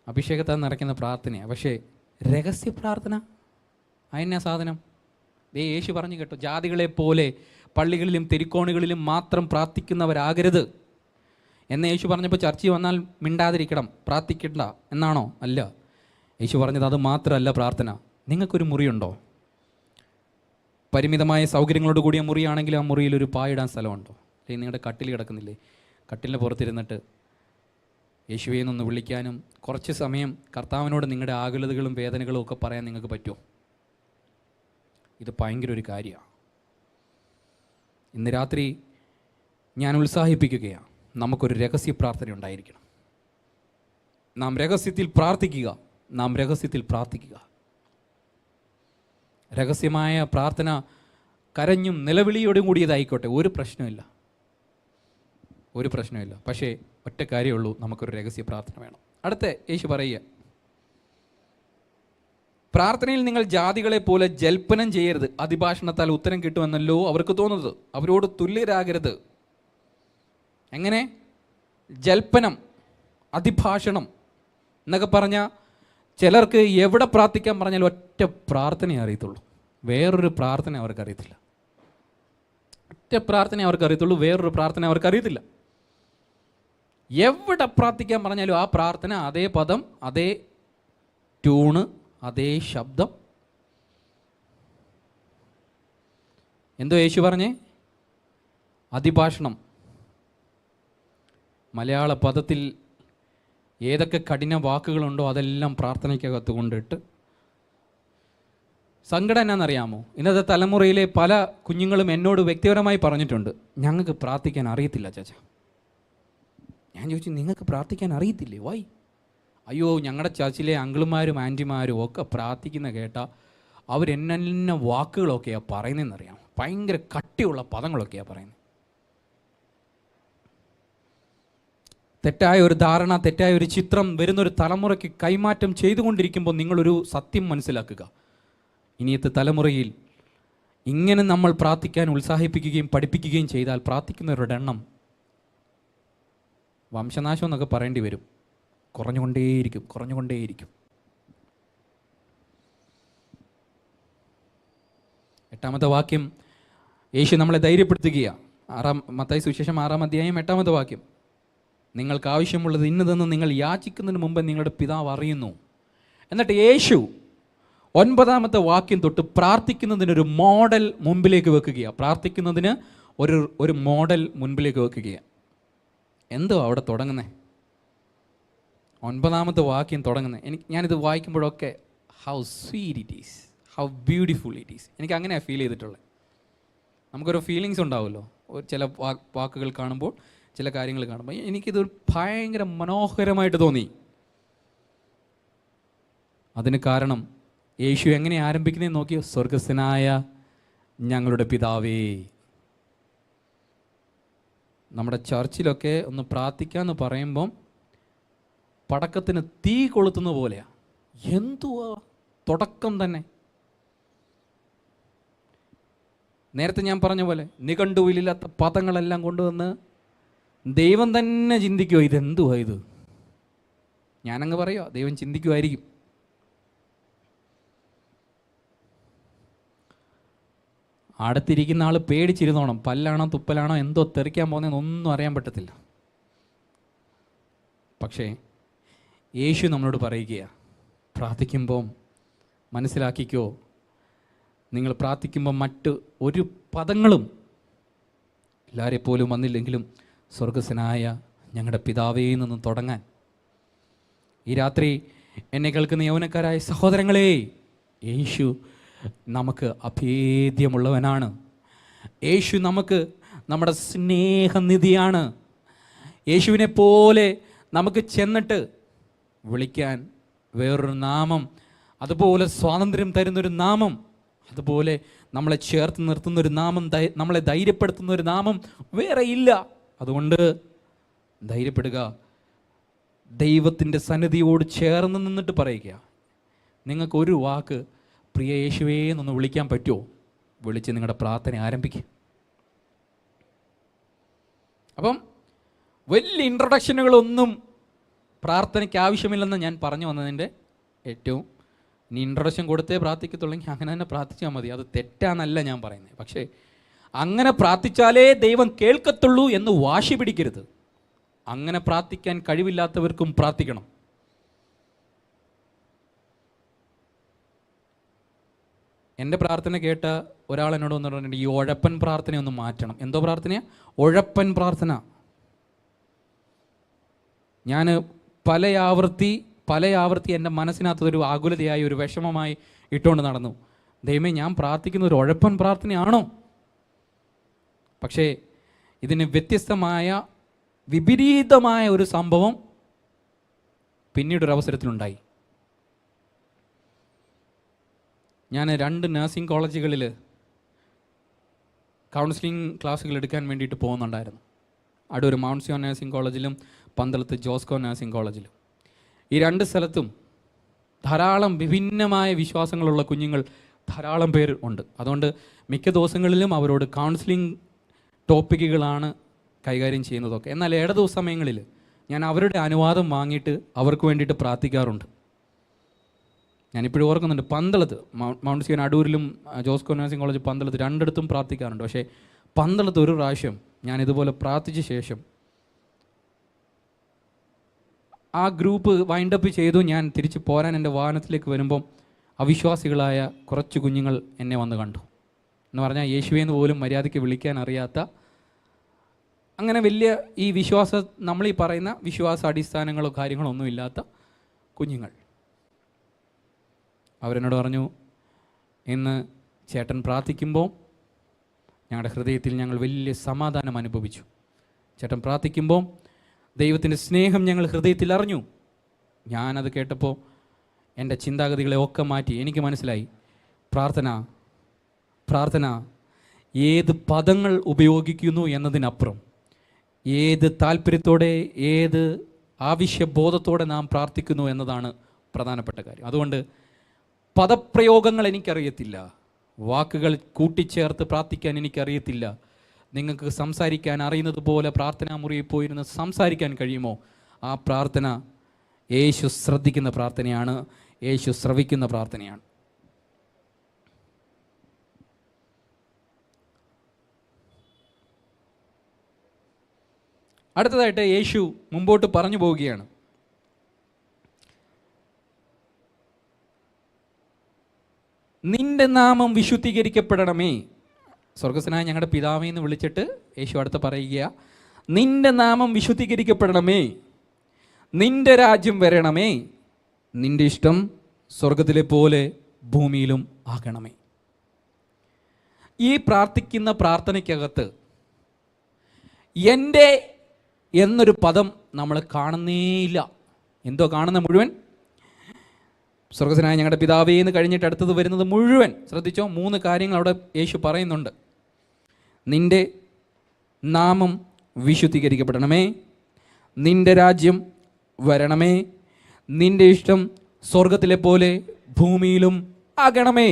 അഭിഷേകത്താൽ നിറയ്ക്കുന്ന പ്രാർത്ഥനയാണ്. പക്ഷേ രഹസ്യ പ്രാർത്ഥന അതിനാ സാധനം. യേശു പറഞ്ഞു കേട്ടോ, ജാതികളെ പോലെ പള്ളികളിലും തെരുക്കോണുകളിലും മാത്രം പ്രാർത്ഥിക്കുന്നവരാകരുത് എന്ന് യേശു പറഞ്ഞപ്പോൾ ചർച്ചയിൽ വന്നാൽ മിണ്ടാതിരിക്കണം, പ്രാർത്ഥിക്കണ്ട എന്നാണോ? അല്ല. യേശു പറഞ്ഞത് അത് മാത്രമല്ല പ്രാർത്ഥന. നിങ്ങൾക്കൊരു മുറിയുണ്ടോ? പരിമിതമായ സൗകര്യങ്ങളോട് കൂടിയ മുറിയാണെങ്കിൽ ആ മുറിയിൽ ഒരു പായിടാൻ സ്ഥലമുണ്ടോ? അല്ലെങ്കിൽ നിങ്ങളുടെ കട്ടിൽ കിടക്കുന്നില്ലേ? കട്ടിലിൻ്റെ പുറത്തിരുന്നിട്ട് യേശുവെ എന്നൊന്ന് വിളിക്കാനും കുറച്ച് സമയം കർത്താവിനോട് നിങ്ങളുടെ ആകുലതകളും വേദനകളും ഒക്കെ പറയാൻ നിങ്ങൾക്ക് പറ്റുമോ? ഇത് ഭയങ്കര ഒരു കാര്യമാണ്. ഇന്ന് രാത്രി ഞാൻ ഉത്സാഹിപ്പിക്കുകയാണ്, നമുക്കൊരു രഹസ്യ പ്രാർത്ഥന ഉണ്ടായിരിക്കണം. നാം രഹസ്യത്തിൽ പ്രാർത്ഥിക്കുക. രഹസ്യമായ പ്രാർത്ഥന കരഞ്ഞും നിലവിളിയോടും കൂടിയതായിക്കോട്ടെ, ഒരു പ്രശ്നമില്ല. പക്ഷേ ഒറ്റ കാര്യമുള്ളൂ, നമുക്കൊരു രഹസ്യ പ്രാർത്ഥന വേണം. അടുത്ത യേശു പറയുക, പ്രാർത്ഥനയിൽ നിങ്ങൾ ജാതികളെ പോലെ ജൽപ്പനം ചെയ്യരുത്, അതിഭാഷണത്താൽ ഉത്തരം കിട്ടുമെന്നല്ലോ അവർക്ക് തോന്നുന്നത്. അവരോട് തുല്യരാകരുത്. എങ്ങനെ? ജൽപ്പനം, അതിഭാഷണം എന്നൊക്കെ പറഞ്ഞാൽ ചിലർക്ക് എവിടെ പ്രാർത്ഥിക്കാൻ പറഞ്ഞാലും ഒറ്റ പ്രാർത്ഥനയെ അറിയത്തുള്ളൂ, വേറൊരു പ്രാർത്ഥന അവർക്കറിയത്തില്ല. വേറൊരു പ്രാർത്ഥന അവർക്കറിയത്തില്ല. എവിടെ പ്രാർത്ഥിക്കാൻ പറഞ്ഞാലും ആ പ്രാർത്ഥന അതേ പദം, അതേ ട്യൂണ്, അതേ ശബ്ദം. എന്തോ യേശു പറഞ്ഞേ? അതിഭാഷണം. മലയാള പദത്തിൽ ഏതൊക്കെ കഠിന വാക്കുകളുണ്ടോ അതെല്ലാം പ്രാർത്ഥനയ്ക്കകത്ത് കൊണ്ടിട്ട് സങ്കടം എന്നാണെന്നറിയാമോ? ഇന്നത്തെ തലമുറയിലെ പല കുഞ്ഞുങ്ങളും എന്നോട് വ്യക്തിപരമായി പറഞ്ഞിട്ടുണ്ട്, ഞങ്ങൾക്ക് പ്രാർത്ഥിക്കാൻ അറിയത്തില്ല ചാച്ച. ഞാൻ ചോദിച്ചു, നിങ്ങൾക്ക് പ്രാർത്ഥിക്കാൻ അറിയത്തില്ലേ? വൈ? അയ്യോ, ഞങ്ങളുടെ ചർച്ചിലെ അങ്കിളുമാരും ആൻറ്റിമാരും ഒക്കെ പ്രാർത്ഥിക്കുന്ന കേട്ടാൽ അവരെന്നെ വാക്കുകളൊക്കെയാണ് പറയുന്നതെന്നറിയാം. ഭയങ്കര കട്ടിയുള്ള പദങ്ങളൊക്കെയാണ് പറയുന്നത്. തെറ്റായ ഒരു ധാരണ, തെറ്റായ ഒരു ചിത്രം വരുന്നൊരു തലമുറയ്ക്ക് കൈമാറ്റം ചെയ്തുകൊണ്ടിരിക്കുമ്പോൾ നിങ്ങളൊരു സത്യം മനസ്സിലാക്കുക. ഇനിയത്തെ തലമുറയിൽ ഇങ്ങനെ നമ്മൾ പ്രാർത്ഥിക്കാൻ ഉത്സാഹിപ്പിക്കുകയും പഠിപ്പിക്കുകയും ചെയ്താൽ പ്രാർത്ഥിക്കുന്നവരുടെ എണ്ണം വംശനാശം എന്നൊക്കെ പറയേണ്ടി വരും. കുറഞ്ഞുകൊണ്ടേയിരിക്കും. 8-ാമത്തെ വാക്യം യേശു നമ്മളെ ധൈര്യപ്പെടുത്തുകയാണ്. മത്തായി സുവിശേഷം 6-ാം അധ്യായം 8-ാമത്തെ വാക്യം, നിങ്ങൾക്ക് ആവശ്യമുള്ളത് ഇന്നതെന്ന് നിങ്ങൾ യാചിക്കുന്നതിന് മുമ്പ് നിങ്ങളുടെ പിതാവ് അറിയുന്നു. എന്നിട്ട് യേശു 9-ാമത്തെ വാക്യം തൊട്ട് പ്രാർത്ഥിക്കുന്നതിനൊരു മോഡൽ മുൻപിലേക്ക് വെക്കുകയാണ്. പ്രാർത്ഥിക്കുന്നതിന് ഒരു മോഡൽ മുൻപിലേക്ക് വെക്കുകയാണ്. എന്തോ അവിടെ തുടങ്ങുന്നത്? 9-ാമത്തെ വാക്യം തുടങ്ങുന്നത്. ഞാനിത് വായിക്കുമ്പോഴൊക്കെ how sweet it is, how beautiful it is. എനിക്ക് അങ്ങനെയാണ് ഫീൽ ചെയ്തിട്ടുള്ളത്. നമുക്കൊരു ഫീലിങ്സ് ഉണ്ടാവുമല്ലോ ചില വാക്കുകൾ കാണുമ്പോൾ, ചില കാര്യങ്ങൾ കാണുമ്പോൾ. എനിക്കിത് ഭയങ്കര മനോഹരമായിട്ട് തോന്നി. അതിന് കാരണം യേശു എങ്ങനെ ആരംഭിക്കുന്നതെന്ന് നോക്കിയോ? സ്വർഗസ്ഥനായ ഞങ്ങളുടെ പിതാവേ. നമ്മുടെ ചർച്ചിലൊക്കെ ഒന്ന് പ്രാർത്ഥിക്കാമെന്ന് പറയുമ്പം പടക്കത്തിന് തീ കൊളുത്തുന്ന പോലെയാണ്. എന്തുവാ തുടക്കം തന്നെ. നേരത്തെ ഞാൻ പറഞ്ഞ പോലെ നിഘണ്ടുവിലില്ലാത്ത പദങ്ങളെല്ലാം കൊണ്ടുവന്ന് ദൈവം തന്നെ ചിന്തിക്കുമോ ഇതെന്തുവാ ഇത്? ഞാനങ്ങ് പറയുമോ, ദൈവം ചിന്തിക്കുമായിരിക്കും. അടുത്തിരിക്കുന്ന ആൾ പേടിച്ചിരുന്നോണം. പല്ലാണോ തുപ്പലാണോ എന്തോ തെറിക്കാൻ പോകുന്നതെന്നൊന്നും അറിയാൻ പറ്റത്തില്ല. പക്ഷേ യേശു നമ്മളോട് പറയുകയാണ്, പ്രാർത്ഥിക്കുമ്പം മനസ്സിലാക്കിക്കോ, നിങ്ങൾ പ്രാർത്ഥിക്കുമ്പോൾ മറ്റ് ഒരു പദങ്ങളും എല്ലാവരെ പോലും വന്നില്ലെങ്കിലും സ്വർഗസ്ഥനായ ഞങ്ങളുടെ പിതാവേ നിന്ന് തുടങ്ങാൻ. ഈ രാത്രി എന്നെ കേൾക്കുന്ന യൗവനക്കാരായ സഹോദരങ്ങളെ, യേശു നമുക്ക് അഭേദ്യമുള്ളവനാണ്. യേശു നമുക്ക് നമ്മുടെ സ്നേഹനിധിയാണ്. യേശുവിനെ പോലെ നമുക്ക് ചെന്നിട്ട് വിളിക്കാൻ വേറൊരു നാമം, അതുപോലെ സ്വാതന്ത്ര്യം തരുന്നൊരു നാമം, അതുപോലെ നമ്മളെ ചേർത്ത് നിർത്തുന്നൊരു നാമം, നമ്മളെ ധൈര്യപ്പെടുത്തുന്നൊരു നാമം വേറെ ഇല്ല. അതുകൊണ്ട് ധൈര്യപ്പെടുക. ദൈവത്തിൻ്റെ സന്നിധിയോട് ചേർന്ന് നിന്നിട്ട് പറയുക, നിങ്ങൾക്കൊരു വാക്ക് പ്രിയ യേശുവേ എന്നൊന്ന് വിളിക്കാൻ പറ്റുമോ? വിളിച്ച് നിങ്ങളുടെ പ്രാർത്ഥന ആരംഭിക്കുക. അപ്പം വലിയ ഇൻട്രൊഡക്ഷനുകളൊന്നും പ്രാർത്ഥനയ്ക്ക് ആവശ്യമില്ലെന്ന് ഞാൻ പറഞ്ഞു വന്നതിൻ്റെ ഏറ്റവും, ഇനി ഇൻട്രൊഡക്ഷൻ കൊടുത്തേ പ്രാർത്ഥിക്കത്തുള്ളെങ്കിൽ അങ്ങനെ തന്നെ പ്രാർത്ഥിച്ചാൽ മതി. അത് തെറ്റാന്നല്ല ഞാൻ പറയുന്നത്. പക്ഷേ അങ്ങനെ പ്രാർത്ഥിച്ചാലേ ദൈവം കേൾക്കത്തുള്ളൂ എന്ന് വാശി പിടിക്കരുത്. അങ്ങനെ പ്രാർത്ഥിക്കാൻ കഴിവില്ലാത്തവർക്കും പ്രാർത്ഥിക്കണം. എൻ്റെ പ്രാർത്ഥന കേട്ട ഒരാൾ എന്നോട് വന്ന് പറഞ്ഞിട്ടുണ്ട്, ഈ ഉഴപ്പൻ പ്രാർത്ഥനയൊന്ന് മാറ്റണം. എന്തോ പ്രാർത്ഥനയാണ്? ഉഴപ്പൻ പ്രാർത്ഥന. ഞാൻ പല ആവർത്തി എൻ്റെ മനസ്സിനകത്തൊരു ആകുലതയായി, ഒരു വിഷമമായി ഇട്ടുകൊണ്ട് നടന്നു. ദൈവമേ, ഞാൻ പ്രാർത്ഥിക്കുന്ന ഒരു ഉഴപ്പൻ പ്രാർത്ഥനയാണോ? പക്ഷേ ഇതിന് വ്യത്യസ്തമായ വിപരീതമായ ഒരു സംഭവം പിന്നീടൊരവസരത്തിലുണ്ടായി. ഞാൻ 2 നഴ്സിംഗ് കോളേജുകളിൽ കൗൺസിലിംഗ് ക്ലാസ്സുകൾ എടുക്കാൻ വേണ്ടിയിട്ട് പോകുന്നുണ്ടായിരുന്നു. അടൂർ മൗണ്ട് സിയോൺ നഴ്സിംഗ് കോളേജിലും പന്തളത്ത് ജോസ്കോ നഴ്സിംഗ് കോളേജിലും. ഈ 2 സ്ഥലത്തും ധാരാളം വിഭിന്നമായ വിശ്വാസങ്ങളുള്ള കുഞ്ഞുങ്ങൾ ധാരാളം പേർ ഉണ്ട്. അതുകൊണ്ട് മിക്ക ദിവസങ്ങളിലും അവരോട് കൗൺസിലിംഗ് ടോപ്പിക്കുകളാണ് കൈകാര്യം ചെയ്യുന്നതൊക്കെ. എന്നാൽ ഇടദിവസ സമയങ്ങളിൽ ഞാൻ അവരുടെ അനുവാദം വാങ്ങിയിട്ട് അവർക്ക് വേണ്ടിയിട്ട് പ്രാർത്ഥിക്കാറുണ്ട്. ഞാനിപ്പോഴും ഓർക്കുന്നുണ്ട്, പന്തളത്ത് മൗണ്ട് സിയോൺ അടൂരിലും ജോസ്കോ നഴ്സിംഗ് കോളേജ് പന്തളത്ത് 2ഇടത്തും പ്രാർത്ഥിക്കാറുണ്ട്. പക്ഷേ പന്തളത്ത് ഒരു പ്രാവശ്യം ഞാൻ ഇതുപോലെ പ്രാർത്ഥിച്ച ശേഷം ആ ഗ്രൂപ്പ് വൈൻഡപ്പ് ചെയ്തു. ഞാൻ തിരിച്ച് പോരാൻ എൻ്റെ വാഹനത്തിലേക്ക് വരുമ്പം അവിശ്വാസികളായ കുറച്ച് കുഞ്ഞുങ്ങൾ എന്നെ വന്ന് കണ്ടു. എന്ന് പറഞ്ഞാൽ യേശുവെന്ന് പോലും മര്യാദയ്ക്ക് വിളിക്കാൻ അറിയാത്ത, അങ്ങനെ വലിയ ഈ നമ്മളീ പറയുന്ന വിശ്വാസ അടിസ്ഥാനങ്ങളോ കാര്യങ്ങളോ ഒന്നും ഇല്ലാത്ത കുഞ്ഞുങ്ങൾ. അവരെന്നോട് പറഞ്ഞു, ഇന്ന് ചേട്ടൻ പ്രാർത്ഥിക്കുമ്പോൾ ഞങ്ങളുടെ ഹൃദയത്തിൽ ഞങ്ങൾ വലിയ സമാധാനം അനുഭവിച്ചു. ചേട്ടൻ പ്രാർത്ഥിക്കുമ്പോൾ ദൈവത്തിൻ്റെ സ്നേഹം ഞങ്ങൾ ഹൃദയത്തിൽ അറിഞ്ഞു. ഞാനത് കേട്ടപ്പോൾ എൻ്റെ ചിന്താഗതികളെ ഒക്കെ മാറ്റി. എനിക്ക് മനസ്സിലായി, പ്രാർത്ഥന ഏത് പദങ്ങൾ ഉപയോഗിക്കുന്നു എന്നതിനപ്പുറം ഏത് താല്പര്യത്തോടെ, ഏത് ആവശ്യബോധത്തോടെ നാം പ്രാർത്ഥിക്കുന്നു എന്നതാണ് പ്രധാനപ്പെട്ട കാര്യം. അതുകൊണ്ട് പദപ്രയോഗങ്ങൾ എനിക്കറിയത്തില്ല, വാക്കുകൾ കൂട്ടിച്ചേർത്ത് പ്രാർത്ഥിക്കാൻ എനിക്കറിയത്തില്ല. നിങ്ങൾക്ക് സംസാരിക്കാൻ അറിയുന്നത് പോലെ പ്രാർത്ഥനാ മുറിയിൽ പോയിരുന്ന് സംസാരിക്കാൻ കഴിയുമോ? ആ പ്രാർത്ഥന യേശു ശ്രദ്ധിക്കുന്ന പ്രാർത്ഥനയാണ്, യേശു ശ്രവിക്കുന്ന പ്രാർത്ഥനയാണ്. അടുത്തതായിട്ട് യേശു മുമ്പോട്ട് പറഞ്ഞു പോവുകയാണ്. നിന്റെ നാമം വിശുദ്ധീകരിക്കപ്പെടണമേ. സ്വർഗസ്വനായ ഞങ്ങളുടെ പിതാവേ എന്ന് വിളിച്ചിട്ട് യേശു അടുത്ത് പറയുക, നിന്റെ നാമം വിശുദ്ധീകരിക്കപ്പെടണമേ, നിന്റെ രാജ്യം വരണമേ, നിന്റെ ഇഷ്ടം സ്വർഗത്തിലെ പോലെ ഭൂമിയിലും ആകണമേ. ഈ പ്രാർത്ഥിക്കുന്ന പ്രാർത്ഥനയ്ക്കകത്ത് എൻ്റെ എന്നൊരു പദം നമ്മൾ കാണുന്നേയില്ല. എന്തോ കാണുന്ന മുഴുവൻ സ്വർഗസ്വനായ ഞങ്ങളുടെ പിതാവേ എന്ന് കഴിഞ്ഞിട്ട് അടുത്തത് വരുന്നത് മുഴുവൻ ശ്രദ്ധിച്ചോ, 3 കാര്യങ്ങൾ അവിടെ യേശു പറയുന്നുണ്ട്. നിന്റെ നാമം വിശുദ്ധീകരിക്കപ്പെടണമേ, നിന്റെ രാജ്യം വരണമേ, നിന്റെ ഇഷ്ടം സ്വർഗത്തിലെ പോലെ ഭൂമിയിലും ആകണമേ.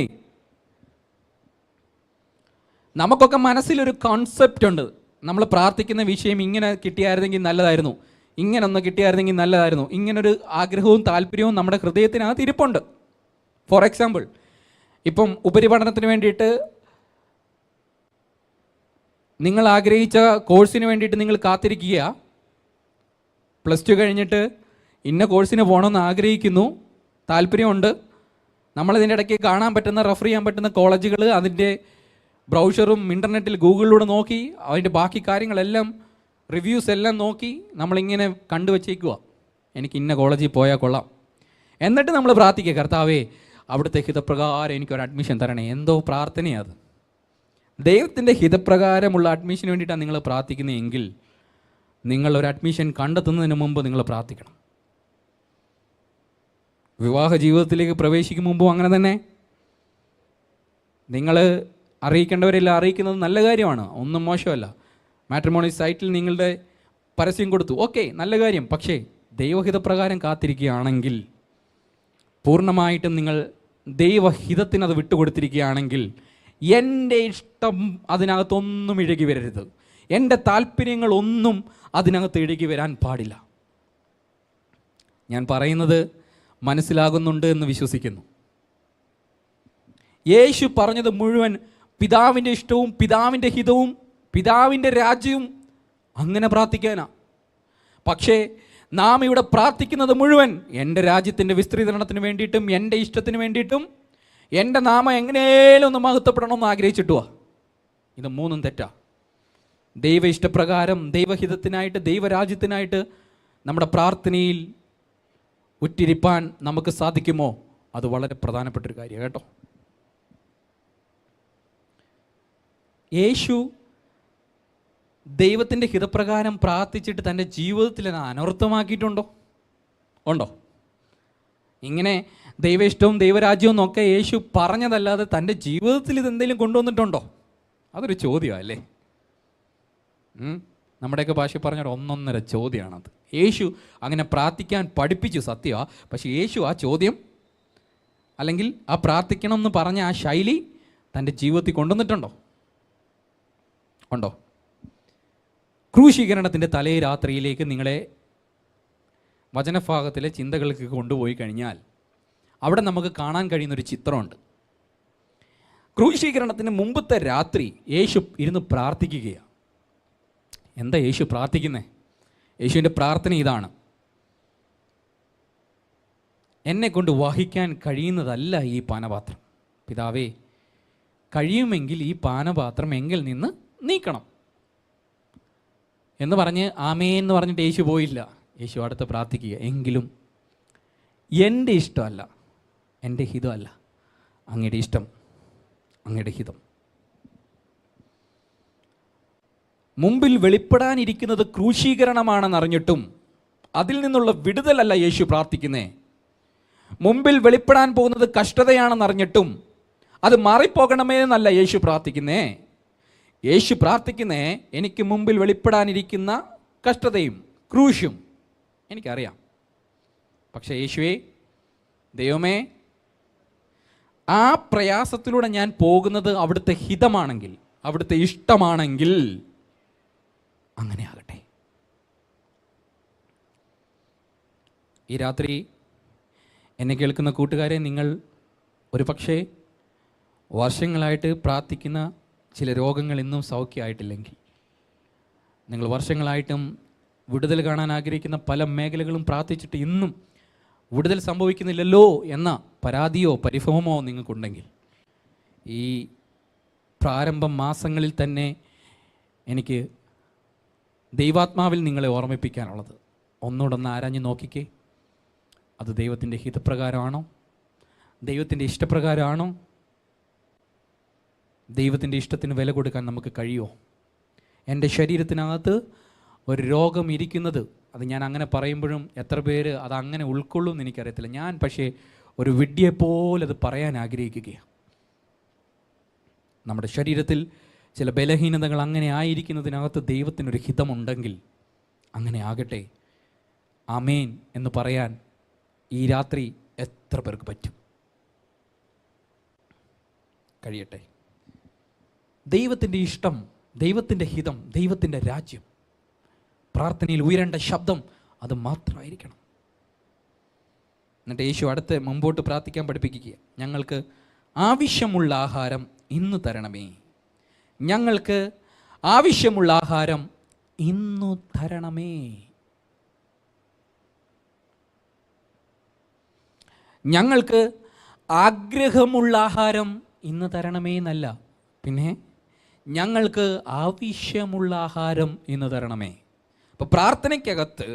നമുക്കൊക്കെ മനസ്സിലൊരു കോൺസെപ്റ്റ് ഉണ്ട്. നമ്മൾ പ്രാർത്ഥിക്കുന്ന വിഷയം ഇങ്ങനെ കിട്ടിയായിരുന്നെങ്കിൽ നല്ലതായിരുന്നു, ഇങ്ങനൊന്ന് കിട്ടിയായിരുന്നെങ്കിൽ നല്ലതായിരുന്നു, ഇങ്ങനൊരു ആഗ്രഹവും താല്പര്യവും നമ്മുടെ ഹൃദയത്തിനകത്ത് ഇരിപ്പുണ്ട്. ഫോർ എക്സാമ്പിൾ, ഇപ്പം ഉപരിപഠനത്തിന് വേണ്ടിയിട്ട് നിങ്ങൾ ആഗ്രഹിച്ച കോഴ്സിന് വേണ്ടിയിട്ട് നിങ്ങൾ കാത്തിരിക്കുക. +2 കഴിഞ്ഞിട്ട് ഇന്ന കോഴ്സിന് പോകണമെന്ന് ആഗ്രഹിക്കുന്നു, താല്പര്യമുണ്ട്. നമ്മളിതിൻ്റെ ഇടയ്ക്ക് കാണാൻ പറ്റുന്ന, റെഫർ ചെയ്യാൻ പറ്റുന്ന കോളേജുകൾ, അതിൻ്റെ ബ്രൗഷറും ഇൻ്റർനെറ്റിൽ ഗൂഗിളിലൂടെ നോക്കി അതിൻ്റെ ബാക്കി കാര്യങ്ങളെല്ലാം, റിവ്യൂസ് എല്ലാം നോക്കി നമ്മളിങ്ങനെ കണ്ടുവച്ചേക്കുക, എനിക്ക് ഇന്ന കോളേജിൽ പോയാൽ കൊള്ളാം. എന്നിട്ട് നമ്മൾ പ്രാർത്ഥിക്കുക, കർത്താവേ അവിടുത്തെ ഹിതപ്രകാരം എനിക്കൊരു അഡ്മിഷൻ തരണേ. എന്തോ പ്രാർത്ഥനയാണ് അത്. ദൈവത്തിൻ്റെ ഹിതപ്രകാരമുള്ള അഡ്മിഷന് വേണ്ടിയിട്ടാണ് നിങ്ങൾ പ്രാർത്ഥിക്കുന്നതെങ്കിൽ നിങ്ങളൊരു അഡ്മിഷൻ കണ്ടെത്തുന്നതിന് മുമ്പ് നിങ്ങൾ പ്രാർത്ഥിക്കണം. വിവാഹ ജീവിതത്തിലേക്ക് പ്രവേശിക്കും മുമ്പും അങ്ങനെ തന്നെ. നിങ്ങൾ അറിയിക്കേണ്ടവരെല്ലാം അറിയിക്കുന്നത് നല്ല കാര്യമാണ്, ഒന്നും മോശമല്ല. മാട്രിമോണി സൈറ്റിൽ നിങ്ങളുടെ പരസ്യം കൊടുത്തു, ഓക്കെ, നല്ല കാര്യം. പക്ഷേ ദൈവഹിതപ്രകാരം കാത്തിരിക്കുകയാണെങ്കിൽ, പൂർണ്ണമായിട്ടും നിങ്ങൾ ദൈവഹിതത്തിനത് വിട്ടുകൊടുത്തിരിക്കുകയാണെങ്കിൽ, എൻ്റെ ഇഷ്ടം അതിനകത്തൊന്നും ഇഴകി വരരുത്, എൻ്റെ താല്പര്യങ്ങളൊന്നും അതിനകത്ത് ഇഴകി വരാൻ പാടില്ല. ഞാൻ പറയുന്നത് മനസ്സിലാകുന്നുണ്ട് എന്ന് വിശ്വസിക്കുന്നു. യേശു പറഞ്ഞത് മുഴുവൻ പിതാവിൻ്റെ ഇഷ്ടവും പിതാവിൻ്റെ ഹിതവും പിതാവിൻ്റെ രാജ്യവും അങ്ങനെ പ്രാർത്ഥിക്കാനാ. പക്ഷേ നാം ഇവിടെ പ്രാർത്ഥിക്കുന്നത് മുഴുവൻ എൻ്റെ രാജ്യത്തിൻ്റെ വിസ്തൃതീകരണത്തിന് വേണ്ടിയിട്ടും എൻ്റെ ഇഷ്ടത്തിന് വേണ്ടിയിട്ടും എൻ്റെ നാമം എങ്ങനെയും ഒന്ന് മഹത്വപ്പെടണമെന്ന് ആഗ്രഹിച്ചിട്ടുവാ. ഇത് 3 തെറ്റാ. ദൈവ ഇഷ്ടപ്രകാരം ദൈവഹിതത്തിനായിട്ട് ദൈവരാജ്യത്തിനായിട്ട് നമ്മുടെ പ്രാർത്ഥനയിൽ ഉറ്റിരിപ്പാൻ നമുക്ക് സാധിക്കുമോ? അത് വളരെ പ്രധാനപ്പെട്ടൊരു കാര്യമാണ് കേട്ടോ. യേശു ദൈവത്തിൻ്റെ ഹിതപ്രകാരം പ്രാർത്ഥിച്ചിട്ട് തൻ്റെ ജീവിതത്തിൽ അത് അനർത്ഥമാക്കിയിട്ടുണ്ടോ? ഉണ്ടോ? ഇങ്ങനെ ദൈവ ഇഷ്ടവും ദൈവരാജ്യവും എന്നൊക്കെ യേശു പറഞ്ഞതല്ലാതെ തൻ്റെ ജീവിതത്തിൽ ഇതെന്തെങ്കിലും കൊണ്ടുവന്നിട്ടുണ്ടോ? അതൊരു ചോദ്യമാണ് അല്ലേ? നമ്മുടെയൊക്കെ ഭാഷ പറഞ്ഞൊരു 1.5 ചോദ്യമാണത്. യേശു അങ്ങനെ പ്രാർത്ഥിക്കാൻ പഠിപ്പിച്ചു, സത്യമാണ്. പക്ഷേ യേശു ആ ചോദ്യം അല്ലെങ്കിൽ ആ പ്രാർത്ഥിക്കണം എന്ന് പറഞ്ഞ ആ ശൈലി തൻ്റെ ജീവിതത്തിൽ കൊണ്ടുവന്നിട്ടുണ്ടോ? ഉണ്ടോ? ക്രൂശീകരണത്തിൻ്റെ തലേ രാത്രിയിലേക്ക് നിങ്ങളെ വചനഭാഗത്തിലെ ചിന്തകൾക്ക് കൊണ്ടുപോയി കഴിഞ്ഞാൽ അവിടെ നമുക്ക് കാണാൻ കഴിയുന്നൊരു ചിത്രമുണ്ട്. ക്രൂശീകരണത്തിന് മുമ്പത്തെ രാത്രി യേശു ഇരുന്ന് പ്രാർത്ഥിക്കുകയാണ്. എന്താ യേശു പ്രാർത്ഥിക്കുന്നത്? യേശുവിൻ്റെ പ്രാർത്ഥന ഇതാണ്: എന്നെ കൊണ്ട് വഹിക്കാൻ കഴിയുന്നതല്ല ഈ പാനപാത്രം. പിതാവേ, കഴിയുമെങ്കിൽ ഈ പാനപാത്രം എങ്കിൽ നിന്ന് നീക്കണം എന്ന് പറഞ്ഞ് ആമേൻ എന്ന് പറഞ്ഞിട്ട് യേശു പോയില്ല. യേശു അടുത്ത് പ്രാർത്ഥിക്കുക, എങ്കിലും എൻ്റെ ഇഷ്ടമല്ല, എൻ്റെ ഹിതമല്ല, അങ്ങയുടെ ഇഷ്ടം അങ്ങയുടെ ഹിതം. മുമ്പിൽ വെളിപ്പെടാനിരിക്കുന്നത് ക്രൂശീകരണമാണെന്നറിഞ്ഞിട്ടും അതിൽ നിന്നുള്ള വിടുതലല്ല യേശു പ്രാർത്ഥിക്കുന്നേ. മുമ്പിൽ വെളിപ്പെടാൻ പോകുന്നത് കഷ്ടതയാണെന്നറിഞ്ഞിട്ടും അത് മാറിപ്പോകണമേ എന്നല്ല യേശു പ്രാർത്ഥിക്കുന്നേ. യേശു പ്രാർത്ഥിക്കുന്നേ, എനിക്ക് മുമ്പിൽ വെളിപ്പെടാനിരിക്കുന്ന കഷ്ടതയും ക്രൂശും എനിക്കറിയാം. പക്ഷേ യേശുവേ, ദൈവമേ, ആ പ്രയാസത്തിലൂടെ ഞാൻ പോകുന്നത് അവിടുത്തെ ഹിതമാണെങ്കിൽ, അവിടുത്തെ ഇഷ്ടമാണെങ്കിൽ അങ്ങനെ ആകട്ടെ. ഈ രാത്രി എന്നെ കേൾക്കുന്ന കൂട്ടുകാരെ, നിങ്ങൾ ഒരു പക്ഷേ വർഷങ്ങളായിട്ട് പ്രാർത്ഥിക്കുന്ന ചില രോഗങ്ങൾ ഇന്നും സൗഖ്യമായിട്ടില്ലെങ്കിൽ, നിങ്ങൾ വർഷങ്ങളായിട്ടും വിടുതൽ കാണാൻ ആഗ്രഹിക്കുന്ന പല മേഖലകളും പ്രാർത്ഥിച്ചിട്ട് ഇന്നും വിടുതൽ സംഭവിക്കുന്നില്ലല്ലോ എന്ന പരാതിയോ പരിഭവമോ നിങ്ങൾക്കുണ്ടെങ്കിൽ, ഈ പ്രാരംഭ മാസങ്ങളിൽ തന്നെ എനിക്ക് ദൈവാത്മാവിൽ നിങ്ങളെ ഓർമ്മിപ്പിക്കാനുള്ളത്, ഒന്നുകൂടൊന്ന് ആരാഞ്ഞ് നോക്കിക്കേ. അത് ദൈവത്തിൻ്റെ ഹിതപ്രകാരമാണോ? ദൈവത്തിൻ്റെ ഇഷ്ടപ്രകാരമാണോ? ദൈവത്തിൻ്റെ ഇഷ്ടത്തിന് വില കൊടുക്കാൻ നമുക്ക് കഴിയുമോ? എൻ്റെ ശരീരത്തിനകത്ത് ഒരു രോഗം ഇരിക്കുന്നത്, അത് ഞാൻ അങ്ങനെ പറയുമ്പോഴും എത്ര പേര് അതങ്ങനെ ഉൾക്കൊള്ളും എന്ന് എനിക്കറിയത്തില്ല. ഞാൻ പക്ഷേ ഒരു വിഡ്ഢിയെപ്പോലെ അത് പറയാൻ ആഗ്രഹിക്കുകയാണ്. നമ്മുടെ ശരീരത്തിൽ ചില ബലഹീനതകൾ അങ്ങനെ ആയിരിക്കുന്നതിനകത്ത് ദൈവത്തിനൊരു ഹിതമുണ്ടെങ്കിൽ അങ്ങനെ ആകട്ടെ, ആമേൻ എന്ന് പറയാൻ ഈ രാത്രി എത്ര പേർക്ക് പറ്റും? കഴിയട്ടെ. ദൈവത്തിൻ്റെ ഇഷ്ടം, ദൈവത്തിൻ്റെ ഹിതം, ദൈവത്തിൻ്റെ രാജ്യം, പ്രാർത്ഥനയിൽ ഉയരേണ്ട ശബ്ദം അത് മാത്രമായിരിക്കണം. എന്നിട്ട് യേശു അടുത്ത് മുമ്പോട്ട് പ്രാർത്ഥിക്കാൻ പഠിപ്പിക്കുക. ഞങ്ങൾക്ക് ആവശ്യമുള്ള ആഹാരം ഇന്ന് തരണമേ. ഞങ്ങൾക്ക് ആവശ്യമുള്ള ആഹാരം ഇന്നു തരണമേ. ഞങ്ങൾക്ക് ആഗ്രഹമുള്ള ആഹാരം ഇന്ന് തരണമേ എന്നല്ല, പിന്നെ ഞങ്ങൾക്ക് ആവശ്യമുള്ള ആഹാരം ഇന്ന് തരണമേ. അപ്പോൾ പ്രാർത്ഥനയ്ക്കകത്ത്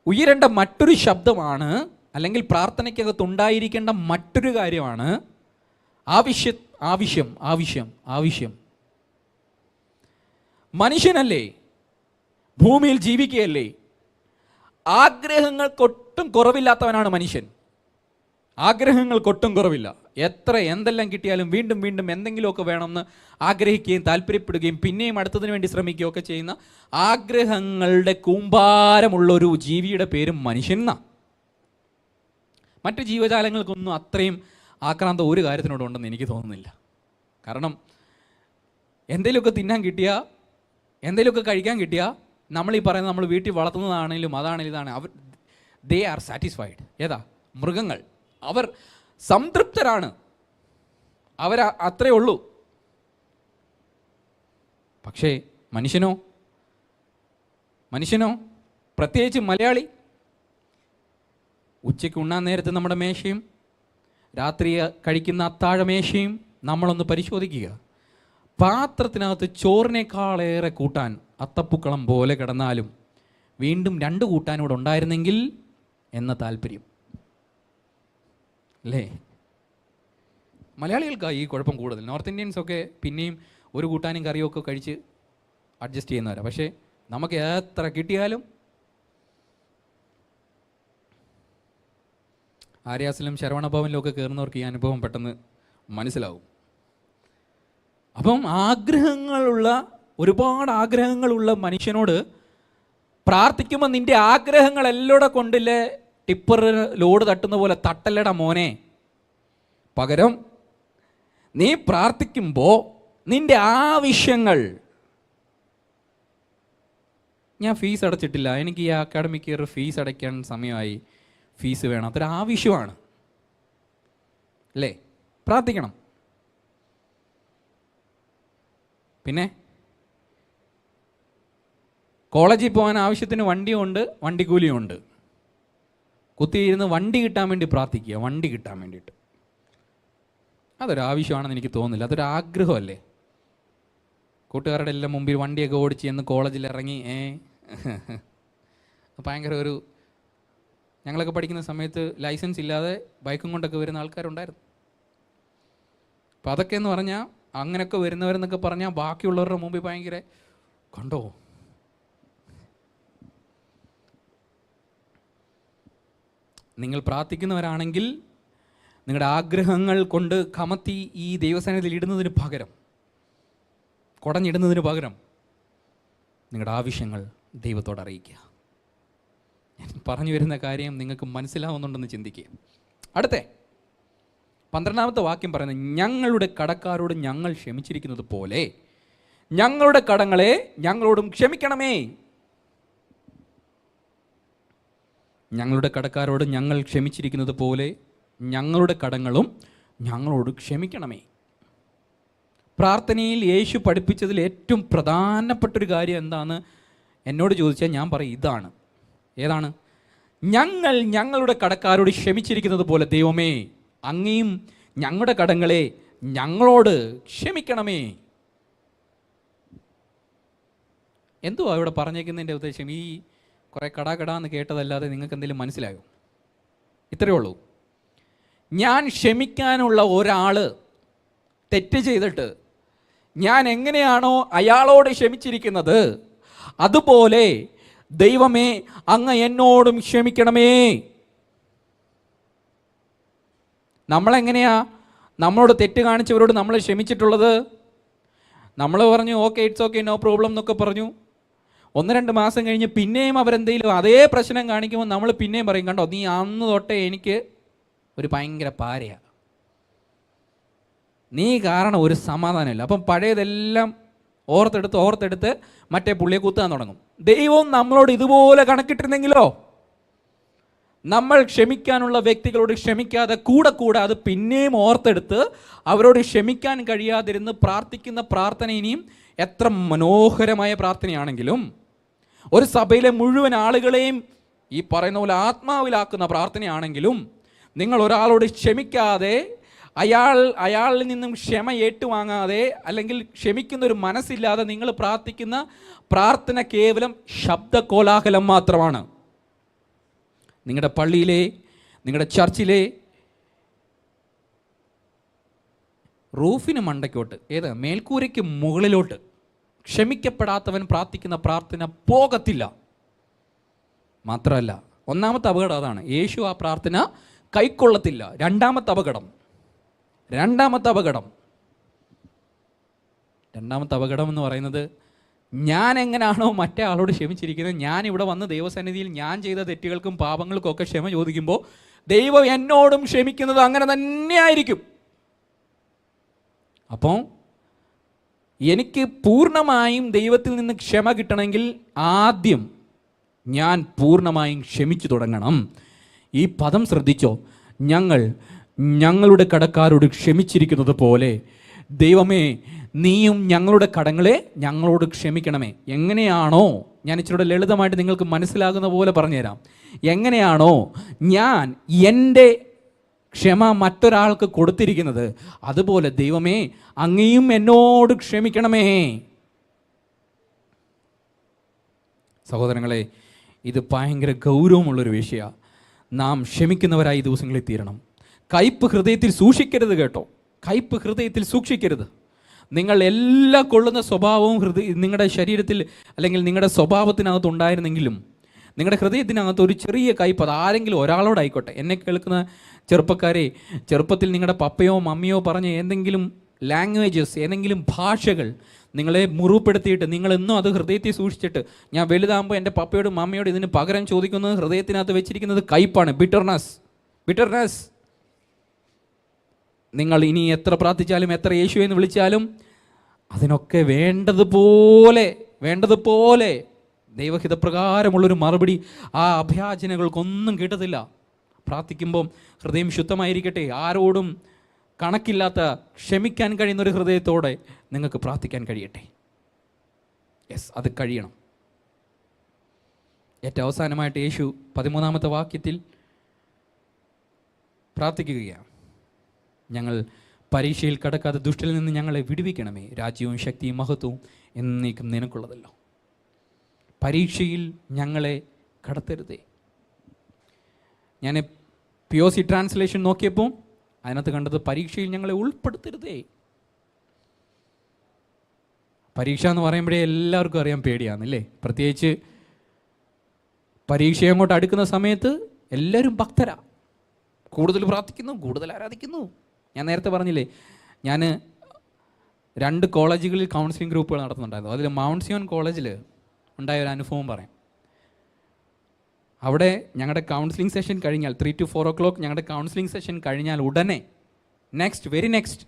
ഉയരേണ്ട മറ്റൊരു ശബ്ദമാണ്, അല്ലെങ്കിൽ പ്രാർത്ഥനയ്ക്കകത്ത് ഉണ്ടായിരിക്കേണ്ട മറ്റൊരു കാര്യമാണ് ആവശ്യം, ആവശ്യം, ആവശ്യം, ആവശ്യം. മനുഷ്യനല്ലേ, ഭൂമിയിൽ ജീവിക്കുകയല്ലേ, ആഗ്രഹങ്ങൾക്കൊട്ടും കുറവില്ലാത്തവനാണ് മനുഷ്യൻ. ആഗ്രഹങ്ങൾക്കൊട്ടും കുറവില്ല. എന്തെല്ലാം കിട്ടിയാലും വീണ്ടും വീണ്ടും എന്തെങ്കിലുമൊക്കെ വേണമെന്ന് ആഗ്രഹിക്കുകയും താല്പര്യപ്പെടുകയും പിന്നെയും അടുത്തതിന് വേണ്ടി ശ്രമിക്കുകയൊക്കെ ചെയ്യുന്ന ആഗ്രഹങ്ങളുടെ കൂമ്പാരമുള്ളൊരു ജീവിയുടെ പേരും മനുഷ്യൻ എന്നാണ്. മറ്റു ജീവജാലങ്ങൾക്കൊന്നും അത്രയും ആക്രാന്തം ഒരു കാര്യത്തിനോടുണ്ടെന്ന് എനിക്ക് തോന്നുന്നില്ല. കാരണം എന്തെങ്കിലുമൊക്കെ തിന്നാൻ കിട്ടിയാൽ, എന്തെങ്കിലുമൊക്കെ കഴിക്കാൻ കിട്ടിയാൽ, നമ്മളീ പറയുന്നത് നമ്മൾ വീട്ടിൽ വളർത്തുന്നതാണെങ്കിലും അതാണെങ്കിലും ഇതാണ്, അവർ ദേ ആർ സാറ്റിസ്ഫൈഡ്. ഏതാ? മൃഗങ്ങൾ. അവർ സംതൃപ്തരാണ്, അത്രേ ഉള്ളൂ. പക്ഷേ മനുഷ്യനോ പ്രത്യേകിച്ച് മലയാളി, ഉച്ചയ്ക്ക് ഉണ്ണാൻ നേരത്ത് നമ്മുടെ മേശയും രാത്രി കഴിക്കുന്ന അത്താഴമേശയും നമ്മളൊന്ന് പരിശോധിക്കുക. പാത്രത്തിനകത്ത് ചോറിനേക്കാളേറെ കൂട്ടാൻ അത്തപ്പൂക്കളം പോലെ കിടന്നാലും വീണ്ടും 2 കൂട്ടാനൂടെ ഉണ്ടായിരുന്നെങ്കിൽ എന്ന താല്പര്യം അല്ലേ? മലയാളികൾക്കാണ് ഈ കുഴപ്പം കൂടുതൽ. നോർത്ത് ഇന്ത്യൻസൊക്കെ പിന്നെയും ഒരു കൂട്ടാനും കറിയൊക്കെ കഴിച്ച് അഡ്ജസ്റ്റ് ചെയ്യുന്നവരാണ്. പക്ഷേ നമുക്ക് എത്ര കിട്ടിയാലും ആര്യാസിലും ശരവണഭവനിലും ഒക്കെ കയറുന്നവർക്ക് ഈ അനുഭവം പെട്ടെന്ന് മനസ്സിലാവും. അപ്പം ഒരുപാട് ആഗ്രഹങ്ങളുള്ള മനുഷ്യനോട് പ്രാർത്ഥിക്കുമ്പോൾ നിൻ്റെ ആഗ്രഹങ്ങളെല്ലാം കൊണ്ടില്ലേ ടിപ്പർ ലോഡ് തട്ടുന്ന പോലെ തട്ടല്ലട മോനെ. പകരം നീ പ്രാർത്ഥിക്കുമ്പോൾ നിൻ്റെ ആവശ്യങ്ങൾ, ഞാൻ ഫീസ് അടച്ചിട്ടില്ല, എനിക്ക് ഈ അക്കാഡമിക് ഇയർ ഫീസ് അടയ്ക്കാൻ സമയമായി, ഫീസ് വേണം, അതൊരു ആവശ്യമാണ് അല്ലേ? പ്രാർത്ഥിക്കണം. പിന്നെ കോളേജിൽ പോകാൻ ആവശ്യത്തിന് വണ്ടിയുണ്ട്, വണ്ടിക്കൂലിയുണ്ട്. കുത്തിയിരുന്ന് വണ്ടി കിട്ടാൻ വേണ്ടി പ്രാർത്ഥിക്കുക, വണ്ടി കിട്ടാൻ വേണ്ടിയിട്ട്. അതൊരാവശ്യമാണെന്ന് എനിക്ക് തോന്നുന്നില്ല, അതൊരു ആഗ്രഹമല്ലേ? കൂട്ടുകാരുടെ എല്ലാം മുമ്പിൽ വണ്ടിയൊക്കെ ഓടിച്ച് എന്ന് കോളേജിൽ ഇറങ്ങി ഭയങ്കര ഞങ്ങളൊക്കെ പഠിക്കുന്ന സമയത്ത് ലൈസൻസ് ഇല്ലാതെ ബൈക്കും കൊണ്ടൊക്കെ വരുന്ന ആൾക്കാരുണ്ടായിരുന്നു. അപ്പം അതൊക്കെ എന്ന് പറഞ്ഞാൽ അങ്ങനെയൊക്കെ വരുന്നവരെന്നൊക്കെ പറഞ്ഞാൽ ബാക്കിയുള്ളവരുടെ മുമ്പിൽ ഭയങ്കര കണ്ടോ. നിങ്ങൾ പ്രാർത്ഥിക്കുന്നവരാണെങ്കിൽ നിങ്ങളുടെ ആഗ്രഹങ്ങൾ കൊണ്ട് കമത്തി ഈ ദൈവസന്നിധിയിൽ ഇടുന്നതിന് പകരം, കുടഞ്ഞിടുന്നതിന് പകരം നിങ്ങളുടെ ആവശ്യങ്ങൾ ദൈവത്തോട് അറിയിക്കുക. ഞാൻ പറഞ്ഞു വരുന്ന കാര്യം നിങ്ങൾക്ക് മനസ്സിലാവുന്നുണ്ടെന്ന് ചിന്തിക്കുക. അടുത്ത 12ാമത്തെ വാക്യം പറയുന്നത്, ഞങ്ങളുടെ കടക്കാരോട് ഞങ്ങൾ ക്ഷമിച്ചിരിക്കുന്നത് പോലെ ഞങ്ങളുടെ കടങ്ങളെ ഞങ്ങളോടും ക്ഷമിക്കണമേ. ഞങ്ങളുടെ കടക്കാരോട് ഞങ്ങൾ ക്ഷമിച്ചിരിക്കുന്നത് പോലെ ഞങ്ങളുടെ കടങ്ങളും ഞങ്ങളോട് ക്ഷമിക്കണമേ. പ്രാർത്ഥനയിൽ യേശു പഠിപ്പിച്ചതിൽ ഏറ്റവും പ്രധാനപ്പെട്ടൊരു കാര്യം എന്താണെന്ന് എന്നോട് ചോദിച്ചാൽ ഞാൻ പറയും ഇതാണ്. ഏതാണ്? ഞങ്ങൾ ഞങ്ങളുടെ കടക്കാരോട് ക്ഷമിച്ചിരിക്കുന്നത് പോലെ ദൈവമേ അങ്ങയും ഞങ്ങളുടെ കടങ്ങളെ ഞങ്ങളോട് ക്ഷമിക്കണമേ. എന്തുവാ ഇവിടെ പറഞ്ഞേക്കുന്നതിൻ്റെ ഉദ്ദേശം? ഈ കുറേ കടാന്ന് കേട്ടതല്ലാതെ നിങ്ങൾക്ക് എന്തെങ്കിലും മനസ്സിലായോ? ഇത്രയേ ഉള്ളൂ. ഞാൻ ക്ഷമിക്കാനുള്ള ഒരാൾ തെറ്റ് ചെയ്തിട്ട് ഞാൻ എങ്ങനെയാണോ അയാളോട് ക്ഷമിച്ചിരിക്കുന്നത് അതുപോലെ ദൈവമേ അങ്ങ് എന്നോടും ക്ഷമിക്കണമേ. നമ്മളെങ്ങനെയാ നമ്മളോട് തെറ്റ് കാണിച്ചവരോട് നമ്മൾ ക്ഷമിച്ചിട്ടുള്ളത്? നമ്മൾ പറഞ്ഞു okay, it's okay, no problem എന്നൊക്കെ പറഞ്ഞു. 1-2 മാസം കഴിഞ്ഞ് പിന്നെയും അവരെന്തെങ്കിലും അതേ പ്രശ്നം കാണിക്കുമ്പോൾ നമ്മൾ പിന്നെയും പറയും, കണ്ടോ നീ അന്ന് തൊട്ടേ എനിക്ക് ഒരു ഭയങ്കര പാരയാണ്, നീ കാരണം ഒരു സമാധാനമില്ല. അപ്പം പഴയതെല്ലാം ഓർത്തെടുത്ത് മറ്റേ പുള്ളിയെ കുത്താൻ തുടങ്ങും. ദൈവം നമ്മളോട് ഇതുപോലെ കണക്കിട്ടിരുന്നെങ്കിലോ? നമ്മൾ ക്ഷമിക്കാനുള്ള വ്യക്തികളോട് ക്ഷമിക്കാതെ കൂടെ അത് പിന്നെയും ഓർത്തെടുത്ത് അവരോട് ക്ഷമിക്കാൻ കഴിയാതിരുന്ന് പ്രാർത്ഥിക്കുന്ന പ്രാർത്ഥന ഇനിയും എത്ര മനോഹരമായ പ്രാർത്ഥനയാണെങ്കിലും, ഒരു സഭയിലെ മുഴുവൻ ആളുകളെയും ഈ പറയുന്ന ആത്മാവിലാക്കുന്ന പ്രാർത്ഥനയാണെങ്കിലും, നിങ്ങൾ ഒരാളോട് ക്ഷമിക്കാതെ അയാളിൽ നിന്നും ക്ഷമ ഏറ്റുവാങ്ങാതെ അല്ലെങ്കിൽ ക്ഷമിക്കുന്നൊരു മനസ്സില്ലാതെ നിങ്ങൾ പ്രാർത്ഥിക്കുന്ന പ്രാർത്ഥന കേവലം ശബ്ദ കോലാഹലം മാത്രമാണ്. നിങ്ങളുടെ പള്ളിയിലെ, നിങ്ങളുടെ ചർച്ചിലെ റൂഫിന് മണ്ടയ്ക്കോട്ട്, മേൽക്കൂരയ്ക്ക് മുകളിലോട്ട് ക്ഷമിക്കപ്പെടാത്തവൻ പ്രാർത്ഥിക്കുന്ന പ്രാർത്ഥന പോകത്തില്ല. മാത്രമല്ല, ഒന്നാമത്തെ അപകടം അതാണ്, യേശു ആ പ്രാർത്ഥന കൈക്കൊള്ളത്തില്ല. രണ്ടാമത്തെ അപകടം എന്ന് പറയുന്നത്, ഞാൻ എങ്ങനെയാണോ മറ്റേ ആളോട് ക്ഷമിച്ചിരിക്കുന്നത്, ഞാൻ ഇവിടെ വന്ന് ദൈവസന്നിധിയിൽ ഞാൻ ചെയ്ത തെറ്റുകൾക്കും പാപങ്ങൾക്കും ഒക്കെ ക്ഷമ ചോദിക്കുമ്പോൾ ദൈവം എന്നോടും ക്ഷമിക്കുന്നത് അങ്ങനെ തന്നെയായിരിക്കും. അപ്പോൾ എനിക്ക് പൂർണ്ണമായും ദൈവത്തിൽ നിന്ന് ക്ഷമ കിട്ടണമെങ്കിൽ ആദ്യം ഞാൻ പൂർണ്ണമായും ക്ഷമിച്ചു തുടങ്ങണം. ഈ പദം ശ്രദ്ധിച്ചോ, ഞങ്ങളുടെ കടക്കാരോട് ക്ഷമിച്ചിരിക്കുന്നത് പോലെ ദൈവമേ നീയും ഞങ്ങളുടെ കടങ്ങളെ ഞങ്ങളോട് ക്ഷമിക്കണമേ. എങ്ങനെയാണോ, ഞാൻ ഇച്ചിരി ലളിതമായിട്ട് നിങ്ങൾക്ക് മനസ്സിലാകുന്ന പോലെ പറഞ്ഞുതരാം. എങ്ങനെയാണോ ഞാൻ എൻ്റെ ക്ഷമ മറ്റൊരാൾക്ക് കൊടുത്തിരിക്കുന്നത്, അതുപോലെ ദൈവമേ അങ്ങയും എന്നോട് ക്ഷമിക്കണമേ. സഹോദരങ്ങളെ, ഇത് ഭയങ്കര ഗൗരവമുള്ളൊരു വിഷയമാണ്. നാം ക്ഷമിക്കുന്നവരായി ദിവസങ്ങളിൽ തീരണം. കയ്പ് ഹൃദയത്തിൽ സൂക്ഷിക്കരുത് കേട്ടോ, കയ്പ് ഹൃദയത്തിൽ സൂക്ഷിക്കരുത്. നിങ്ങൾ എല്ലാ കൊള്ളുന്ന സ്വഭാവവും നിങ്ങളുടെ ശരീരത്തിൽ അല്ലെങ്കിൽ നിങ്ങളുടെ സ്വഭാവത്തിനകത്ത് ഉണ്ടായിരുന്നെങ്കിലും നിങ്ങളുടെ ഹൃദയത്തിനകത്ത് ഒരു ചെറിയ കയ്പ്, അത് ആരെങ്കിലും ഒരാളോടായിക്കോട്ടെ. എന്നെ കേൾക്കുന്ന ചെറുപ്പക്കാരെ, ചെറുപ്പത്തിൽ നിങ്ങളുടെ പപ്പയോ മമ്മിയോ പറഞ്ഞ എന്തെങ്കിലും ലാംഗ്വേജസ്, ഏതെങ്കിലും ഭാഷകൾ നിങ്ങളെ മുറിപ്പെടുത്തിയിട്ട് നിങ്ങളെന്നും അത് ഹൃദയത്തിൽ സൂക്ഷിച്ചിട്ട്, ഞാൻ വലുതാകുമ്പോൾ എൻ്റെ പപ്പയോടും മമ്മിയോടും ഇതിന് പകരം ചോദിക്കുന്നത് ഹൃദയത്തിനകത്ത് വെച്ചിരിക്കുന്നത് കയ്പാണ്, ബിറ്റർനെസ്. നിങ്ങൾ ഇനി എത്ര പ്രാർത്ഥിച്ചാലും എത്ര യേശു എന്ന് വിളിച്ചാലും അതിനൊക്കെ വേണ്ടതുപോലെ ദൈവഹിതപ്രകാരമുള്ളൊരു മറുപടി ആ അഭയാചനകൾക്കൊന്നും കിട്ടത്തില്ല. പ്രാർത്ഥിക്കുമ്പം ഹൃദയം ശുദ്ധമായിരിക്കട്ടെ. ആരോടും കണക്കില്ലാത്ത ക്ഷമിക്കാൻ കഴിയുന്നൊരു ഹൃദയത്തോടെ നിങ്ങൾക്ക് പ്രാർത്ഥിക്കാൻ കഴിയട്ടെ. അത് കഴിയണം. ഏറ്റവും അവസാനമായിട്ട് യേശു 13ാമത്തെ വാക്യത്തിൽ പ്രാർത്ഥിക്കുകയാണ്, ഞങ്ങൾ പരീക്ഷയിൽ കടക്കാതെ ദുഷ്ടനിൽ നിന്ന് ഞങ്ങളെ വിടുവിക്കണമേ. രാജ്യവും ശക്തിയും മഹത്വവും എന്നേക്കും നിനക്കുള്ളതല്ലോ. പരീക്ഷയിൽ ഞങ്ങളെ കടത്തരുതേ. ഞാൻ POC ട്രാൻസ്ലേഷൻ നോക്കിയപ്പോൾ അതിനകത്ത് കണ്ടത് പരീക്ഷയിൽ ഞങ്ങളെ ഉൾപ്പെടുത്തരുതേ. പരീക്ഷ എന്ന് പറയുമ്പോഴേ എല്ലാവർക്കും അറിയാൻ പേടിയാണല്ലേ. പ്രത്യേകിച്ച് പരീക്ഷ അങ്ങോട്ട് അടുക്കുന്ന സമയത്ത് എല്ലാവരും ഭക്തരാ, കൂടുതൽ പ്രാർത്ഥിക്കുന്നു, കൂടുതൽ ആരാധിക്കുന്നു. ഞാൻ നേരത്തെ പറഞ്ഞില്ലേ, ഞാൻ 2 കോളേജുകളിൽ കൗൺസിലിംഗ് ഗ്രൂപ്പുകൾ നടത്തുന്നുണ്ടായിരുന്നു. അതിൽ മൗണ്ട് സിയോൺ കോളേജിൽ ഉണ്ടായ ഒരു അനുഭവം പറയാം. അവിടെ ഞങ്ങളുടെ കൗൺസിലിംഗ് സെഷൻ കഴിഞ്ഞാൽ 3 to 4 o'clock ഞങ്ങളുടെ കൗൺസിലിംഗ് സെഷൻ കഴിഞ്ഞാൽ ഉടനെ വെരി നെക്സ്റ്റ്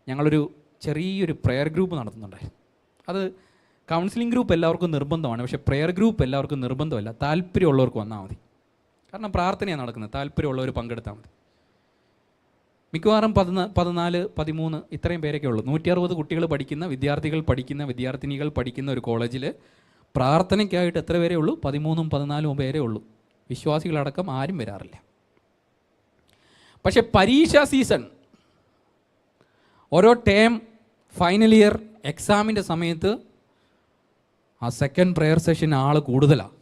ഞങ്ങളൊരു ചെറിയൊരു പ്രെയർ ഗ്രൂപ്പ് നടത്തുന്നുണ്ടായിരുന്നു. അത് കൗൺസിലിംഗ് ഗ്രൂപ്പ് എല്ലാവർക്കും നിർബന്ധമാണ്, പക്ഷേ പ്രെയർ ഗ്രൂപ്പ് എല്ലാവർക്കും നിർബന്ധമല്ല. താല്പര്യമുള്ളവർക്ക് വന്നാൽ മതി. കാരണം പ്രാർത്ഥനയാണ് നടക്കുന്നത്, താല്പര്യമുള്ളവർ പങ്കെടുത്താൽ മതി. മിക്കവാറും 14, 13 ഇത്രയും പേരൊക്കെ ഉള്ളൂ. 160 കുട്ടികൾ പഠിക്കുന്ന, വിദ്യാർത്ഥിനികൾ പഠിക്കുന്ന ഒരു കോളേജിൽ പ്രാർത്ഥനയ്ക്കായിട്ട് എത്ര പേരേ ഉള്ളൂ? 13, 14 പേരേ ഉള്ളൂ. വിശ്വാസികളടക്കം ആരും വരാറില്ല. പക്ഷെ പരീക്ഷാ സീസൺ, ഓരോ ടേം, ഫൈനൽ ഇയർ എക്സാമിൻ്റെ സമയത്ത് ആ സെക്കൻഡ് പ്രെയർ സെഷൻ ആൾ കൂടുതലാണ്.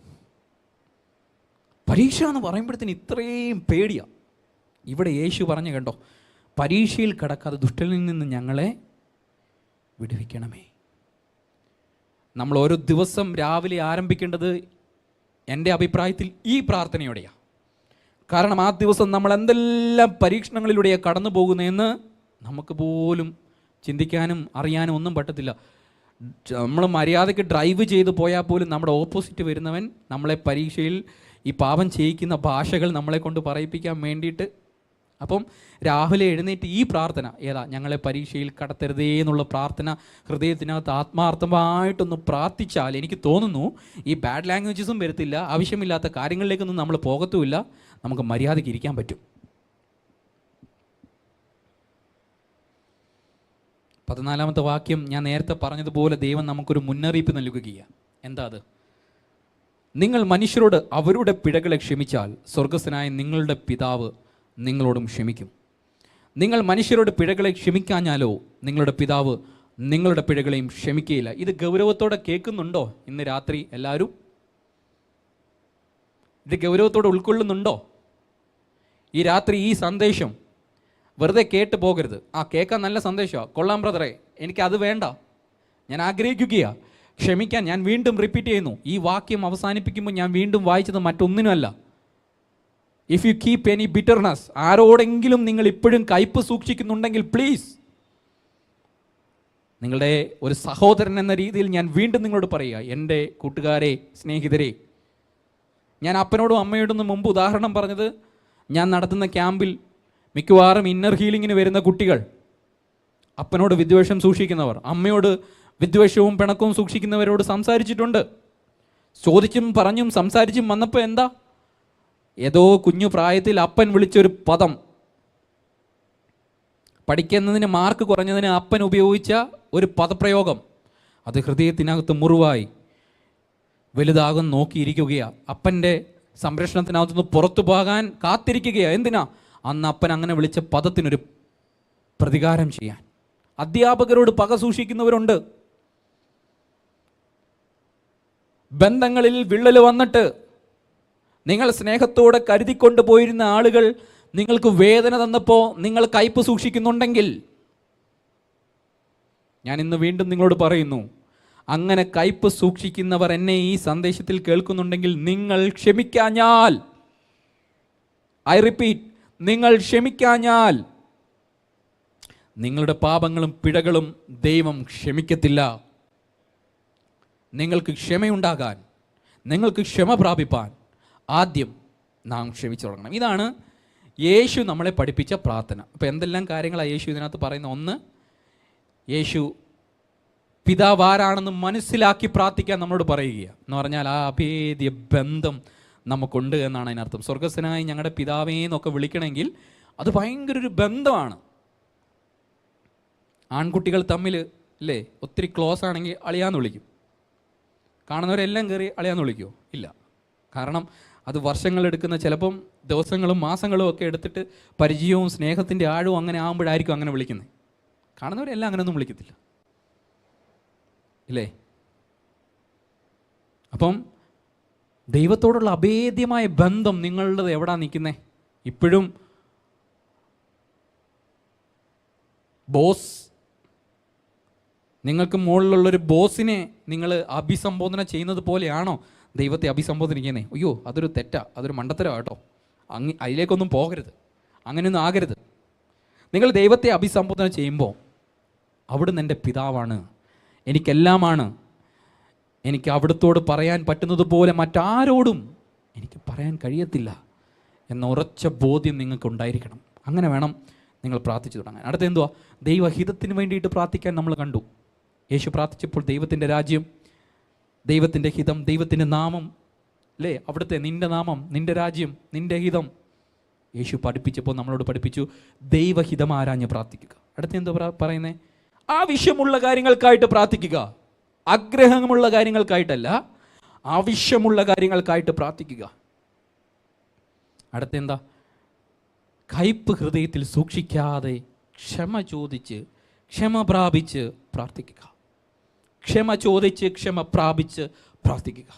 പരീക്ഷ എന്ന് പറയുമ്പോഴത്തേന് ഇത്രയും പേടിയാണ്. ഇവിടെ യേശു പറഞ്ഞു കണ്ടോ, പരീക്ഷയിൽ കിടക്കാതെ ദുഷ്ടനിൽ നിന്ന് ഞങ്ങളെ വിടുവിക്കണമേ. നമ്മൾ ഓരോ ദിവസം രാവിലെ ആരംഭിക്കേണ്ടത് എൻ്റെ അഭിപ്രായത്തിൽ ഈ പ്രാർത്ഥനയോടെയാണ്. കാരണം ആ ദിവസം നമ്മൾ എന്തെല്ലാം പരീക്ഷണങ്ങളിലൂടെയാണ് കടന്നു പോകുന്നതെന്ന് നമുക്ക് പോലും ചിന്തിക്കാനും അറിയാനും ഒന്നും പറ്റത്തില്ല. നമ്മൾ മര്യാദയ്ക്ക് ഡ്രൈവ് ചെയ്ത് പോയാൽ പോലും നമ്മുടെ ഓപ്പോസിറ്റ് വരുന്നവൻ നമ്മളെ പരീക്ഷയിൽ ഈ പാപം ചെയ്യിക്കുന്ന ഭാഷകൾ നമ്മളെ കൊണ്ട് പറയിപ്പിക്കാൻ വേണ്ടിയിട്ട്. അപ്പം രാവിലെ എഴുന്നേറ്റ് ഈ പ്രാർത്ഥന ഏതാ? ഞങ്ങളെ പരീക്ഷയിൽ കടത്തരുതേ എന്നുള്ള പ്രാർത്ഥന ഹൃദയത്തിനകത്ത് ആത്മാർത്ഥമായിട്ടൊന്ന് പ്രാർത്ഥിച്ചാൽ എനിക്ക് തോന്നുന്നു ഈ ബാഡ് ലാംഗ്വേജസും വരത്തില്ല, ആവശ്യമില്ലാത്ത കാര്യങ്ങളിലേക്കൊന്നും നമ്മൾ പോകത്തുമില്ല, നമുക്ക് മര്യാദയ്ക്ക് ഇരിക്കാൻ പറ്റും. 14-ാമത്തെ വാക്യം ഞാൻ നേരത്തെ പറഞ്ഞതുപോലെ ദൈവം നമുക്കൊരു മുന്നറിയിപ്പ് നൽകുകയാണ്. എന്താ അത്? നിങ്ങൾ മനുഷ്യരോട് അവരുടെ പിഴകളെ ക്ഷമിച്ചാൽ സ്വർഗസ്ഥനായ നിങ്ങളുടെ പിതാവ് നിങ്ങളോടും ക്ഷമിക്കും. നിങ്ങൾ മനുഷ്യരോട് പിഴകളെ ക്ഷമിക്കാഞ്ഞാലോ നിങ്ങളുടെ പിതാവ് നിങ്ങളുടെ പിഴകളെയും ക്ഷമിക്കുകയില്ല. ഇത് ഗൗരവത്തോടെ കേൾക്കുന്നുണ്ടോ ഇന്ന് രാത്രി എല്ലാവരും? ഇത് ഗൗരവത്തോടെ ഉൾക്കൊള്ളുന്നുണ്ടോ? ഈ രാത്രി ഈ സന്ദേശം വെറുതെ കേട്ട് പോകരുത്. കേൾക്കാൻ നല്ല സന്ദേശമാണ്, കൊള്ളാം ബ്രദറെ, എനിക്കത് വേണ്ട, ഞാൻ ആഗ്രഹിക്കുകയാണ് ക്ഷമിക്കാൻ. ഞാൻ വീണ്ടും റിപ്പീറ്റ് ചെയ്യുന്നു, ഈ വാക്യം അവസാനിപ്പിക്കുമ്പോൾ ഞാൻ വീണ്ടും വായിച്ചത് മറ്റൊന്നിനുമല്ല. If you keep any bitterness, ആരോടെങ്കിലും നിങ്ങൾ ഇപ്പോഴും കയ്പ് സൂക്ഷിക്കുന്നുണ്ടെങ്കിൽ പ്ലീസ്, നിങ്ങളുടെ ഒരു സഹോദരൻ എന്ന രീതിയിൽ ഞാൻ വീണ്ടും നിങ്ങളോട് പറയുക, എൻ്റെ കൂട്ടുകാരെ, സ്നേഹിതരെ, ഞാൻ അപ്പനോടും അമ്മയോടൊന്നും മുമ്പ് ഉദാഹരണം പറഞ്ഞത്, ഞാൻ നടത്തുന്ന ക്യാമ്പിൽ മിക്കവാറും ഇന്നർ ഹീലിങ്ങിന് വരുന്ന കുട്ടികൾ അപ്പനോട് വിദ്വേഷം സൂക്ഷിക്കുന്നവർ, അമ്മയോട് വിദ്വേഷവും പിണക്കവും സൂക്ഷിക്കുന്നവരോട് സംസാരിച്ചിട്ടുണ്ട്. ചോദിച്ചും പറഞ്ഞും സംസാരിച്ചും വന്നപ്പോൾ എന്താ, ഏതോ കുഞ്ഞു പ്രായത്തിൽ അപ്പൻ വിളിച്ചൊരു പദം, പഠിക്കുന്നതിന് മാർക്ക് കുറഞ്ഞതിന് അപ്പൻ ഉപയോഗിച്ച ഒരു പദപ്രയോഗം, അത് ഹൃദയത്തിനകത്ത് മുറിവായി വലുതാകും നോക്കിയിരിക്കുകയാണ്. അപ്പൻ്റെ സംരക്ഷണത്തിനകത്തുനിന്ന് പുറത്തു പോകാൻ കാത്തിരിക്കുകയാണ്. എന്തിനാ? അന്ന് അപ്പൻ അങ്ങനെ വിളിച്ച പദത്തിനൊരു പ്രതികാരം ചെയ്യാൻ. അധ്യാപകരോട് പക സൂക്ഷിക്കുന്നവരുണ്ട്. ബന്ധങ്ങളിൽ വിള്ളൽ വന്നിട്ട് നിങ്ങൾ സ്നേഹത്തോടെ കരുതിക്കൊണ്ട് പോയിരുന്ന ആളുകൾ നിങ്ങൾക്ക് വേദന തന്നപ്പോൾ നിങ്ങൾ കയ്പ് സൂക്ഷിക്കുന്നുണ്ടെങ്കിൽ, ഞാൻ ഇന്ന് വീണ്ടും നിങ്ങളോട് പറയുന്നു, അങ്ങനെ കയ്പ് സൂക്ഷിക്കുന്നവർ എന്നെ ഈ സന്ദേശത്തിൽ കേൾക്കുന്നുണ്ടെങ്കിൽ, നിങ്ങൾ ക്ഷമിക്കാഞ്ഞാൽ, ഐ റിപ്പീറ്റ്, നിങ്ങൾ ക്ഷമിക്കാഞ്ഞാൽ നിങ്ങളുടെ പാപങ്ങളും പിഴകളും ദൈവം ക്ഷമിക്കത്തില്ല. നിങ്ങൾക്ക് ക്ഷമയുണ്ടാകാൻ, നിങ്ങൾക്ക് ക്ഷമ പ്രാപിപ്പാൻ ആദ്യം നാം ക്ഷമിച്ചു തുടങ്ങണം. ഇതാണ് യേശു നമ്മളെ പഠിപ്പിച്ച പ്രാർത്ഥന. അപ്പോൾ എന്തെല്ലാം കാര്യങ്ങളാണ് യേശു ഇതിനകത്ത് പറയുന്നത്? ഒന്ന്, യേശു പിതാവ് ആരാണെന്ന് മനസ്സിലാക്കി പ്രാർത്ഥിക്കാൻ നമ്മളോട് പറയുകയാണ്. എന്ന് പറഞ്ഞാൽ ആ അഭേദ്യ ബന്ധം നമുക്കുണ്ട് എന്നാണ് അതിനർത്ഥം. സ്വർഗസ്ഥനായി ഞങ്ങളുടെ പിതാവേ എന്നൊക്കെ വിളിക്കണമെങ്കിൽ അത് ഭയങ്കര ഒരു ബന്ധമാണ്. ആൺകുട്ടികൾ തമ്മിൽ അല്ലേ ഒത്തിരി ക്ലോസ് ആണെങ്കിൽ അളിയാന്ന് വിളിക്കും. കാണുന്നവരെല്ലാം കയറി അളിയാന്ന് വിളിക്കുമോ? ഇല്ല. കാരണം അത് വർഷങ്ങളെടുക്കുന്ന, ചിലപ്പം ദിവസങ്ങളും മാസങ്ങളും ഒക്കെ എടുത്തിട്ട് പരിചയവും സ്നേഹത്തിൻ്റെ ആഴവും അങ്ങനെ ആകുമ്പോഴായിരിക്കും അങ്ങനെ വിളിക്കുന്നത്. കാണുന്നവരെല്ലാം അങ്ങനെയൊന്നും വിളിക്കത്തില്ല, ഇല്ലേ? അപ്പം ദൈവത്തോടുള്ള അഭേദ്യമായ ബന്ധം നിങ്ങളുടേത് എവിടാ നിൽക്കുന്നത്? ഇപ്പോഴും ബോസ്, നിങ്ങൾക്ക് മുകളിലുള്ളൊരു ബോസിനെ നിങ്ങൾ അഭിസംബോധന ചെയ്യുന്നത് പോലെയാണോ ദൈവത്തെ അഭിസംബോധന ചെയ്യുന്നത്? അയ്യോ, അതൊരു തെറ്റാ, അതൊരു മണ്ടത്തരമാണ് കേട്ടോ, അതിലേക്കൊന്നും പോകരുത്, അങ്ങനെയൊന്നും ആകരുത്. നിങ്ങൾ ദൈവത്തെ അഭിസംബോധന ചെയ്യുമ്പോൾ അവിടുന്ന് എൻ്റെ പിതാവാണ്, എനിക്കെല്ലാമാണ്, എനിക്ക് അവിടുത്തോട് പറയാൻ പറ്റുന്നത് പോലെ മറ്റാരോടും എനിക്ക് പറയാൻ കഴിയത്തില്ല എന്ന ഉറച്ച ബോധ്യം നിങ്ങൾക്ക് ഉണ്ടായിരിക്കണം. അങ്ങനെ വേണം നിങ്ങൾ പ്രാർത്ഥിച്ചു തുടങ്ങാൻ. അടുത്ത എന്തുവാ? ദൈവഹിതത്തിന് വേണ്ടിയിട്ട് പ്രാർത്ഥിക്കാൻ നമ്മൾ കണ്ടു. യേശു പ്രാർത്ഥിച്ചപ്പോൾ ദൈവത്തിൻ്റെ രാജ്യം, ദൈവത്തിൻ്റെ ഹിതം, ദൈവത്തിൻ്റെ നാമം, അല്ലേ? അവിടുത്തെ നിൻ്റെ നാമം, നിൻ്റെ രാജ്യം, നിൻ്റെ ഹിതം യേശു പഠിപ്പിച്ചപ്പോൾ നമ്മളോട് പഠിപ്പിച്ചു ദൈവഹിതം ആരാഞ്ഞ് പ്രാർത്ഥിക്കുക. അടുത്ത എന്തോ പറയുന്നത്? ആവശ്യമുള്ള കാര്യങ്ങൾക്കായിട്ട് പ്രാർത്ഥിക്കുക. ആഗ്രഹമുള്ള കാര്യങ്ങൾക്കായിട്ടല്ല, ആവശ്യമുള്ള കാര്യങ്ങൾക്കായിട്ട് പ്രാർത്ഥിക്കുക. അടുത്തെന്താ? കയ്പ് ഹൃദയത്തിൽ സൂക്ഷിക്കാതെ ക്ഷമ ചോദിച്ച് ക്ഷമ പ്രാപിച്ച് പ്രാർത്ഥിക്കുക. ക്ഷമ ചോദിച്ച് ക്ഷമ പ്രാപിച്ച് പ്രാർത്ഥിക്കുക.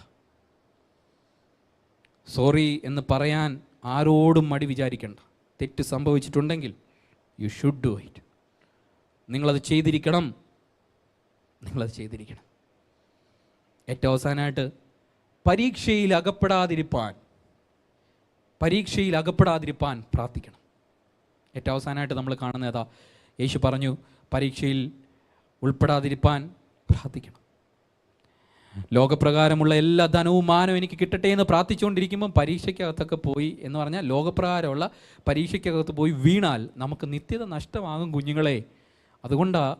സോറി എന്ന് പറയാൻ ആരോടും മടി വിചാരിക്കേണ്ട. തെറ്റ് സംഭവിച്ചിട്ടുണ്ടെങ്കിൽ യു ഷുഡ് ഡു ഇറ്റ്. നിങ്ങളത് ചെയ്തിരിക്കണം, നിങ്ങളത് ചെയ്തിരിക്കണം. ഏറ്റവും അവസാനമായിട്ട് പരീക്ഷയിൽ അകപ്പെടാതിരിപ്പാൻ പ്രാർത്ഥിക്കണം. ഏറ്റവും അവസാനമായിട്ട് നമ്മൾ കാണുന്ന ഏതാ? യേശു പറഞ്ഞു പരീക്ഷയിൽ ഉൾപ്പെടാതിരിപ്പാൻ പ്രാർത്ഥിക്കണം. ലോകപ്രകാരമുള്ള എല്ലാ ധനവും മാനവും എനിക്ക് കിട്ടട്ടെ എന്ന് പ്രാർത്ഥിച്ചുകൊണ്ടിരിക്കുമ്പം പരീക്ഷയ്ക്കകത്തൊക്കെ പോയി എന്ന് പറഞ്ഞാൽ ലോകപ്രകാരമുള്ള പരീക്ഷയ്ക്കകത്ത് പോയി വീണാൽ നമുക്ക് നിത്യത നഷ്ടമാകും കുഞ്ഞുങ്ങളെ. അതുകൊണ്ടാണ്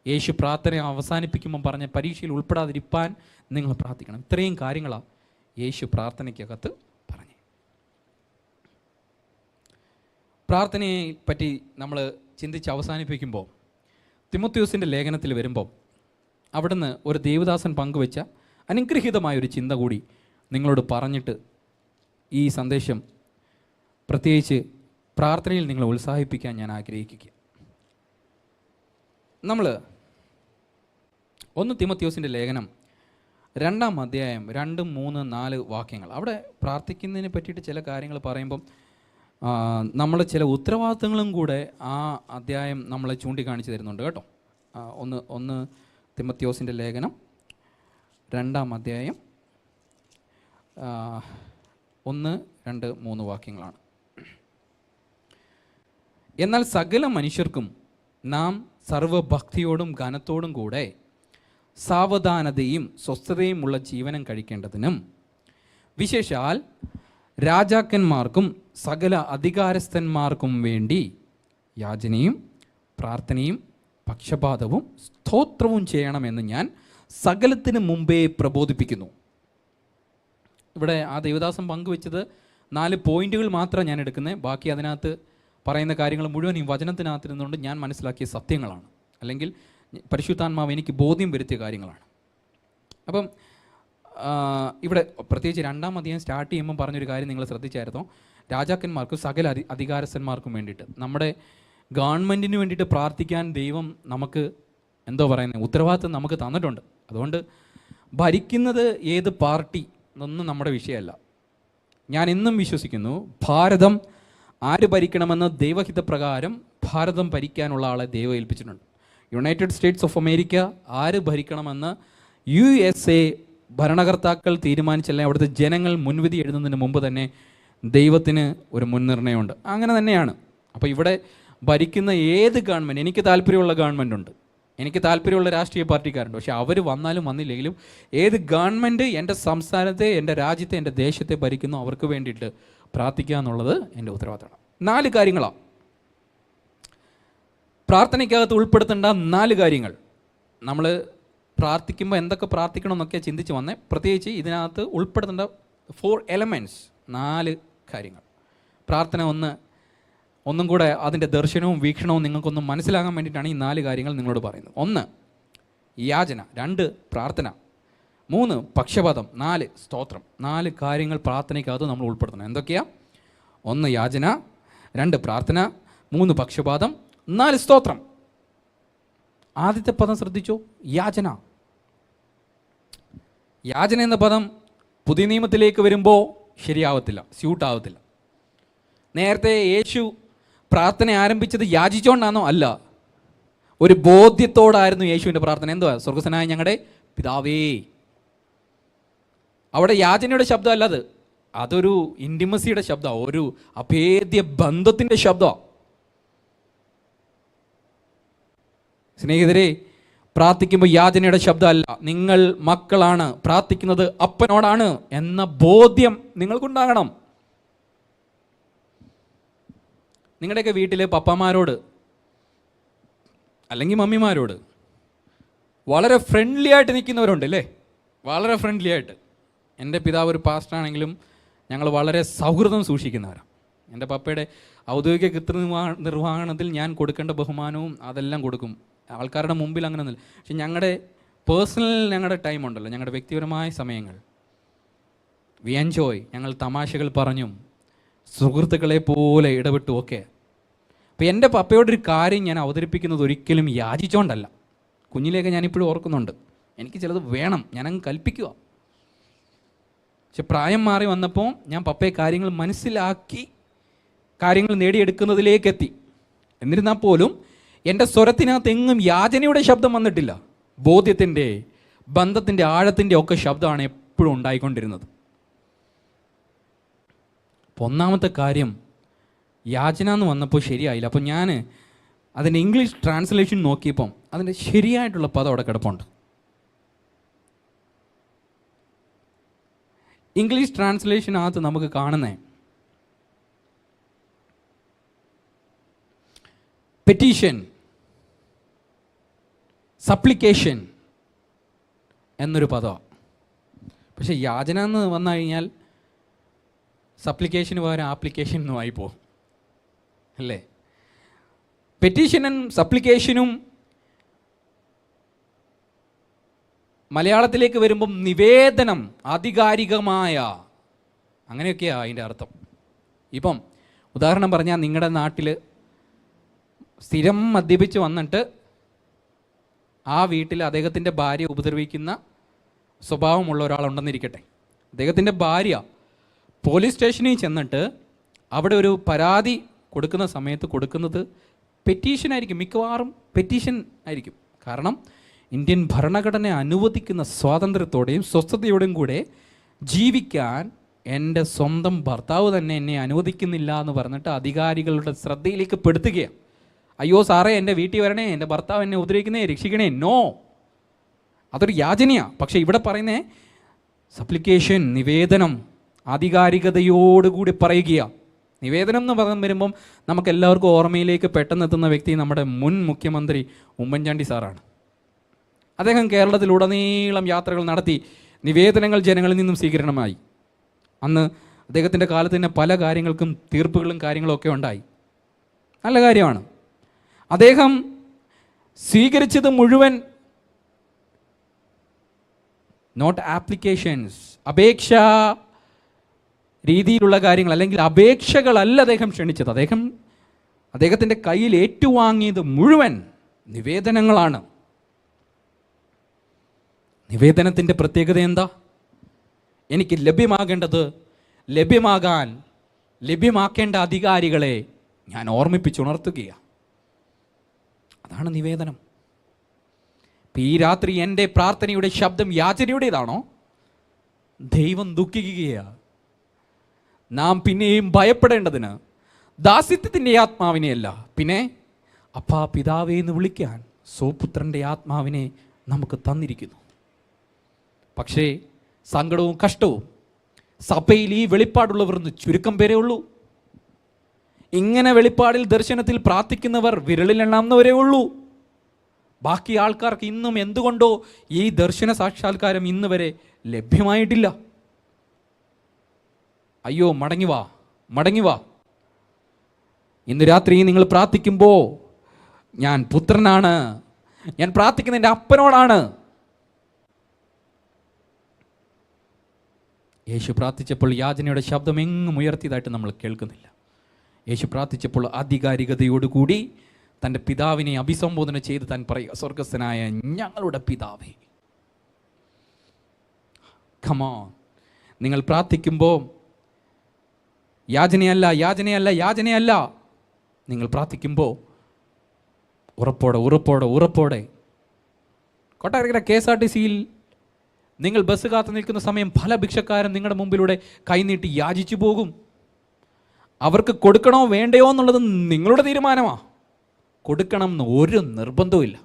യേശു പ്രാർത്ഥന അവസാനിപ്പിക്കുമ്പം പറഞ്ഞ പരീക്ഷയിൽ ഉൾപ്പെടാതിരിപ്പാൻ നിങ്ങൾ പ്രാർത്ഥിക്കണം. ഇത്രയും കാര്യങ്ങളാണ് യേശു പ്രാർത്ഥനയ്ക്കകത്ത് പറഞ്ഞു. പ്രാർത്ഥനയെ പറ്റി നമ്മൾ ചിന്തിച്ച് അവസാനിപ്പിക്കുമ്പോൾ തിമോത്തിയോസിൻ്റെ ലേഖനത്തിൽ വരുമ്പോൾ അവിടുന്ന് ഒരു ദേവദാസൻ പങ്കുവെച്ച അനുഗ്രഹീതമായൊരു ചിന്ത കൂടി നിങ്ങളോട് പറഞ്ഞിട്ട് ഈ സന്ദേശം പ്രത്യേകിച്ച് പ്രാർത്ഥനയിൽ നിങ്ങളെ ഉത്സാഹിപ്പിക്കാൻ ഞാൻ ആഗ്രഹിക്കുക. നമ്മൾ 1 തിമോത്തിയോസിൻ്റെ ലേഖനം 2-ാം അധ്യായം 2, 3, 4 വാക്യങ്ങൾ, അവിടെ പ്രാർത്ഥിക്കുന്നതിനെ പറ്റിയിട്ട് ചില കാര്യങ്ങൾ പറയുമ്പം നമ്മൾ ചില ഉത്തരവാദിത്തങ്ങളും കൂടെ ആ അധ്യായം നമ്മളെ ചൂണ്ടിക്കാണിച്ച് തരുന്നുണ്ട് കേട്ടോ. 1 തിമോത്തിയോസിൻ്റെ ലേഖനം 2-ാം അധ്യായം 1, 2, 3 വാക്യങ്ങളാണ്. എന്നാൽ സകല മനുഷ്യർക്കും നാം സർവഭക്തിയോടും ഘനത്തോടും കൂടെ സാവധാനതയും സ്വസ്ഥതയും ഉള്ള ജീവനം കഴിക്കേണ്ടതിനും വിശേഷാൽ രാജാക്കന്മാർക്കും സകല അധികാരസ്ഥന്മാർക്കും വേണ്ടി യാചനയും പ്രാർത്ഥനയും പക്ഷപാതവും സ്തോത്രവും ചെയ്യണമെന്ന് ഞാൻ സകലത്തിന് മുമ്പേ പ്രബോധിപ്പിക്കുന്നു. ഇവിടെ ആ ദേവദാസൻ പങ്കുവെച്ചത് 4 പോയിന്റുകൾ മാത്രം ഞാൻ എടുക്കുന്നത്. ബാക്കി അതിനകത്ത് പറയുന്ന കാര്യങ്ങൾ മുഴുവൻ ഈ വചനത്തിനകത്ത് നിന്നുകൊണ്ട് ഞാൻ മനസ്സിലാക്കിയ സത്യങ്ങളാണ്, അല്ലെങ്കിൽ പരിശുദ്ധാത്മാവ് എനിക്ക് ബോധ്യം വരുത്തിയ കാര്യങ്ങളാണ്. അപ്പം ഇവിടെ പ്രത്യേകിച്ച് 2-ാം അധ്യായം സ്റ്റാർട്ട് ചെയ്യുമ്പോൾ പറഞ്ഞൊരു കാര്യം നിങ്ങൾ ശ്രദ്ധിച്ചായിരുന്നോ? രാജാക്കന്മാർക്കും സകല അധികാരസ്ഥന്മാർക്കും വേണ്ടിയിട്ട്, നമ്മുടെ ഗവൺമെൻറ്റിന് വേണ്ടിയിട്ട് പ്രാർത്ഥിക്കാൻ ദൈവം നമുക്ക് ഉത്തരവാദിത്വം നമുക്ക് തന്നിട്ടുണ്ട്. അതുകൊണ്ട് ഭരിക്കുന്നത് ഏത് പാർട്ടി എന്നൊന്നും നമ്മുടെ വിഷയമല്ല. ഞാൻ ഇന്നും വിശ്വസിക്കുന്നു ഭാരതം ആര് ഭരിക്കണമെന്ന് ദൈവഹിതപ്രകാരം ഭാരതം ഭരിക്കാനുള്ള ആളെ ദൈവം ഏൽപ്പിച്ചിട്ടുണ്ട്. യുണൈറ്റഡ് സ്റ്റേറ്റ്സ് ഓഫ് അമേരിക്ക ആര് ഭരിക്കണമെന്ന് USA ഭരണകർത്താക്കൾ തീരുമാനിച്ചല്ലേ അവിടുത്തെ ജനങ്ങൾ മുൻവിധി എഴുതുന്നതിന് മുമ്പ് തന്നെ ദൈവത്തിന് ഒരു മുൻനിർണയമുണ്ട്. അങ്ങനെ തന്നെയാണ്. അപ്പോൾ ഇവിടെ ഭരിക്കുന്ന ഏത് ഗവൺമെൻറ്, എനിക്ക് താല്പര്യമുള്ള ഗവൺമെൻറ് ഉണ്ട്, എനിക്ക് താല്പര്യമുള്ള രാഷ്ട്രീയ പാർട്ടിക്കാരുണ്ട്. പക്ഷേ അവർ വന്നാലും വന്നില്ലെങ്കിലും ഏത് ഗവൺമെൻറ് എൻ്റെ സംസ്ഥാനത്തെ, എൻ്റെ രാജ്യത്തെ, എൻ്റെ ദേശത്തെ ഭരിക്കുന്നു അവർക്ക് വേണ്ടിയിട്ട് പ്രാർത്ഥിക്കുക എന്നുള്ളത് എൻ്റെ ഉത്തരവാദിത്തമാണ്. 4 കാര്യങ്ങളാണ് പ്രാർത്ഥനയ്ക്കകത്ത് ഉൾപ്പെടുത്തേണ്ട 4 കാര്യങ്ങൾ. നമ്മൾ പ്രാർത്ഥിക്കുമ്പോൾ എന്തൊക്കെ പ്രാർത്ഥിക്കണം എന്നൊക്കെ ചിന്തിച്ച് വന്നേ. പ്രത്യേകിച്ച് ഇതിനകത്ത് ഉൾപ്പെടുത്തേണ്ട 4 എലമെൻറ്റ്സ്, 4 കാര്യങ്ങൾ. പ്രാർത്ഥന ഒന്നും കൂടെ അതിൻ്റെ ദർശനവും വീക്ഷണവും നിങ്ങൾക്കൊന്നും മനസ്സിലാകാൻ വേണ്ടിയിട്ടാണ് ഈ 4 കാര്യങ്ങൾ നിങ്ങളോട് പറയുന്നത്. 1 യാചന, 2 പ്രാർത്ഥന, 3 പക്ഷപാതം, 4 സ്തോത്രം. 4 കാര്യങ്ങൾ പ്രാർത്ഥനയ്ക്കകത്ത് നമ്മൾ ഉൾപ്പെടുത്തണം. എന്തൊക്കെയാ? 1 യാചന, 2 പ്രാർത്ഥന, 3 പക്ഷപാതം, 4 സ്തോത്രം. ആദ്യത്തെ പദം ശ്രദ്ധിച്ചോ, യാചന. യാചന എന്ന പദം പുതിയ നിയമത്തിലേക്ക് വരുമ്പോൾ ശരിയാവത്തില്ല, സ്യൂട്ടാവത്തില്ല. നേരത്തെ യേശു പ്രാർത്ഥന ആരംഭിച്ചത് യാചിച്ചുകൊണ്ടാണോ? അല്ല, ഒരു ബോധ്യത്തോടായിരുന്നു യേശുവിൻ്റെ പ്രാർത്ഥന. എന്തുവാ? സ്വർഗസ്ഥനായ ഞങ്ങളുടെ പിതാവേ. അവിടെ യാചനയുടെ ശബ്ദമല്ല അത്, അതൊരു ഇൻറ്റിമസിയുടെ ശബ്ദമാണ്, ഒരു അഭേദ്യ ബന്ധത്തിൻ്റെ ശബ്ദമാണ്. സ്നേഹിതരെ, പ്രാർത്ഥിക്കുമ്പോൾ യാചനയുടെ ശബ്ദമല്ല, നിങ്ങൾ മക്കളാണ്, പ്രാർത്ഥിക്കുന്നത് അപ്പനോടാണ് എന്ന ബോധ്യം നിങ്ങൾക്കുണ്ടാകണം. നിങ്ങളുടെയൊക്കെ വീട്ടിലെ പപ്പമാരോട് അല്ലെങ്കിൽ മമ്മിമാരോട് വളരെ ഫ്രണ്ട്ലി ആയിട്ട് നിൽക്കുന്നവരുണ്ട് അല്ലേ? വളരെ ഫ്രണ്ട്ലി ആയിട്ട്. എൻ്റെ പിതാവ് ഒരു പാസ്റ്ററാണെങ്കിലും ഞങ്ങൾ വളരെ സൗഹൃദം സൂക്ഷിക്കുന്നവരാണ്. എൻ്റെ പപ്പയുടെ ഔദ്യോഗിക നിർവഹണത്തിൽ ഞാൻ കൊടുക്കേണ്ട ബഹുമാനവും അതെല്ലാം കൊടുക്കും. ആൾക്കാരുടെ മുമ്പിൽ അങ്ങനെ ഒന്നുമില്ല. പക്ഷെ ഞങ്ങളുടെ ടൈം ഉണ്ടല്ലോ, ഞങ്ങളുടെ വ്യക്തിപരമായ സമയങ്ങൾ, വി എൻജോയ്. ഞങ്ങൾ തമാശകൾ പറഞ്ഞും സുഹൃത്തുക്കളെ പോലെ ഇടപെട്ടും ഒക്കെ. അപ്പോൾ എൻ്റെ പപ്പയോടൊരു കാര്യം ഞാൻ അവതരിപ്പിക്കുന്നത് ഒരിക്കലും യാചിച്ചുകൊണ്ടല്ല. കുഞ്ഞിലേക്ക് ഞാനിപ്പോഴും ഓർക്കുന്നുണ്ട്, എനിക്ക് ചിലത് വേണം, ഞാനങ്ങ് കൽപ്പിക്കുക. പക്ഷെ പ്രായം മാറി വന്നപ്പോൾ ഞാൻ പപ്പയെ കാര്യങ്ങൾ മനസ്സിലാക്കി കാര്യങ്ങൾ നേടിയെടുക്കുന്നതിലേക്ക് എത്തി. എന്നിരുന്നാൽ പോലും എൻ്റെ സ്വരത്തിനകത്ത് എങ്ങും യാചനയുടെ ശബ്ദം വന്നിട്ടില്ല. ബോധ്യത്തിൻ്റെ, ബന്ധത്തിൻ്റെ, ആഴത്തിൻ്റെ ഒക്കെ ശബ്ദമാണ് എപ്പോഴും ഉണ്ടായിക്കൊണ്ടിരുന്നത്. അപ്പോൾ ഒന്നാമത്തെ കാര്യം, യാചന എന്ന് വന്നപ്പോൾ ശരിയായില്ല. അപ്പോൾ ഞാൻ അതിൻ്റെ ഇംഗ്ലീഷ് ട്രാൻസ്ലേഷൻ നോക്കിയപ്പം അതിൻ്റെ ശരിയായിട്ടുള്ള പദം അവിടെ കിടപ്പുണ്ട്. ഇംഗ്ലീഷ് ട്രാൻസ്ലേഷനകത്ത് നമുക്ക് കാണുന്നത് പെറ്റീഷൻ, സപ്ലിക്കേഷൻ എന്നൊരു പദമാണ്. പക്ഷെ യാചന എന്ന് വന്നു കഴിഞ്ഞാൽ സപ്ലിക്കേഷന് പകരം ആപ്ലിക്കേഷൻ എന്നും ആയിപ്പോവും അല്ലേ? പെറ്റീഷനും സപ്ലിക്കേഷനും മലയാളത്തിലേക്ക് വരുമ്പം നിവേദനം, ആധികാരികമായ, അങ്ങനെയൊക്കെയാണ് അതിൻ്റെ അർത്ഥം. ഇപ്പം ഉദാഹരണം പറഞ്ഞാൽ, നിങ്ങളുടെ നാട്ടിൽ സ്ഥിരം മദ്യപിച്ച് വന്നിട്ട് ആ വീട്ടിൽ അദ്ദേഹത്തിൻ്റെ ഭാര്യ ഉപദ്രവിക്കുന്ന സ്വഭാവമുള്ള ഒരാളുണ്ടെന്നിരിക്കട്ടെ. അദ്ദേഹത്തിൻ്റെ ഭാര്യ പോലീസ് സ്റ്റേഷനിൽ ചെന്നിട്ട് അവിടെ ഒരു പരാതി കൊടുക്കുന്ന സമയത്ത് കൊടുക്കുന്നത് പെറ്റീഷനായിരിക്കും, മിക്കവാറും പെറ്റീഷൻ ആയിരിക്കും. കാരണം ഇന്ത്യൻ ഭരണഘടന അനുവദിക്കുന്ന സ്വാതന്ത്ര്യത്തോടെയും സ്വസ്ഥതയോടെയും കൂടെ ജീവിക്കാൻ എൻ്റെ സ്വന്തം ഭർത്താവ് തന്നെ എന്നെ അനുവദിക്കുന്നില്ല എന്ന് പറഞ്ഞിട്ട് അധികാരികളുടെ ശ്രദ്ധയിലേക്ക് പെടുത്തുകയാണ്. അയ്യോ സാറേ, എൻ്റെ വീട്ടിൽ വരണേ, എൻ്റെ ഭർത്താവ് എന്നെ ഉപദ്രവിക്കുന്നേ, രക്ഷിക്കണേ. നോ, അതൊരു യാചനയാണ്. പക്ഷേ ഇവിടെ പറയുന്നേ സപ്ലിക്കേഷൻ, നിവേദനം, ആധികാരികതയോടുകൂടി പറയുകയാണ്. നിവേദനം എന്ന് വരുമ്പം നമുക്ക് എല്ലാവർക്കും ഓർമ്മയിലേക്ക് പെട്ടെന്ന് എത്തുന്ന വ്യക്തി നമ്മുടെ മുൻ മുഖ്യമന്ത്രി ഉമ്മൻചാണ്ടി സാറാണ്. അദ്ദേഹം കേരളത്തിലുടനീളം യാത്രകൾ നടത്തി നിവേദനങ്ങൾ ജനങ്ങളിൽ നിന്നും സ്വീകരണമായി. അന്ന് അദ്ദേഹത്തിൻ്റെ കാലത്ത് തന്നെ പല കാര്യങ്ങൾക്കും തീർപ്പുകളും കാര്യങ്ങളും ഒക്കെ ഉണ്ടായി. നല്ല കാര്യമാണ്. അദ്ദേഹം സ്വീകരിച്ചത് മുഴുവൻ നോട്ട് ആപ്ലിക്കേഷൻസ്, അപേക്ഷാ രീതിയിലുള്ള കാര്യങ്ങൾ അല്ലെങ്കിൽ അപേക്ഷകളല്ല അദ്ദേഹം ക്ഷണിച്ചത്. അദ്ദേഹത്തിൻ്റെ കയ്യിൽ ഏറ്റുവാങ്ങിയത് മുഴുവൻ നിവേദനങ്ങളാണ്. നിവേദനത്തിൻ്റെ പ്രത്യേകത എന്താ? എനിക്ക് ലഭ്യമാകേണ്ടത് ലഭ്യമാക്കേണ്ട അധികാരികളെ ഞാൻ ഓർമ്മിപ്പിച്ചുണർത്തുകയാണ്. അതാണ് നിവേദനം. ഈ രാത്രി എൻ്റെ പ്രാർത്ഥനയുടെ ശബ്ദം യാചനയുടേതാണോ? ദൈവം ദുഃഖിക്കുകയാണ്. നാം പിന്നെയും ഭയപ്പെടേണ്ടതിന് ദാസ്യത്വത്തിൻ്റെ ആത്മാവിനെയല്ല, പിന്നെ അപ്പാ പിതാവേ എന്ന് വിളിക്കാൻ സ്വപുത്രൻ്റെ ആത്മാവിനെ നമുക്ക് തന്നിരിക്കുന്നു. പക്ഷേ സങ്കടവും കഷ്ടവും സഭയിൽ ഈ വെളിപ്പാടുള്ളവർ ചുരുക്കം പേരേ ഉള്ളൂ. ഇങ്ങനെ വെളിപ്പാടിൽ, ദർശനത്തിൽ പ്രാർത്ഥിക്കുന്നവർ വിരലിലെണ്ണാവുന്നവരേ ഉള്ളൂ. ബാക്കി ആൾക്കാർക്ക് ഇന്നും എന്തുകൊണ്ടോ ഈ ദർശന സാക്ഷാത്കാരം ഇന്ന് വരെ ലഭ്യമായിട്ടില്ല. അയ്യോ, മടങ്ങി വാ. ഇന്ന് രാത്രി നിങ്ങൾ പ്രാർത്ഥിക്കുമ്പോൾ ഞാൻ പുത്രനാണ്, ഞാൻ പ്രാർത്ഥിക്കുന്ന എൻ്റെ അപ്പനോടാണ്. യേശു പ്രാർത്ഥിച്ചപ്പോൾ യാചനയുടെ ശബ്ദം എങ്ങും ഉയർത്തിയതായിട്ട് നമ്മൾ കേൾക്കുന്നില്ല. യേശു പ്രാർത്ഥിച്ചപ്പോൾ ആധികാരികതയോടുകൂടി തൻ്റെ പിതാവിനെ അഭിസംബോധന ചെയ്ത് താൻ പറയുക, സ്വർഗസ്ഥനായ ഞങ്ങളുടെ പിതാവേ. Come on. നിങ്ങൾ പ്രാർത്ഥിക്കുമ്പോൾ യാചനയല്ല. നിങ്ങൾ പ്രാർത്ഥിക്കുമ്പോൾ ഉറപ്പോടെ ഉറപ്പോടെ ഉറപ്പോടെ. കൊട്ടാരക്കര KSRTCയിൽ നിങ്ങൾ ബസ് കാത്തു നിൽക്കുന്ന സമയം പല ഭിക്ഷക്കാരും നിങ്ങളുടെ മുമ്പിലൂടെ കൈനീട്ടി യാചിച്ചു പോകും. അവർക്ക് കൊടുക്കണോ വേണ്ടയോ എന്നുള്ളത് നിങ്ങളുടെ തീരുമാനമാണ്. കൊടുക്കണം എന്ന് ഒരു നിർബന്ധവുമില്ല.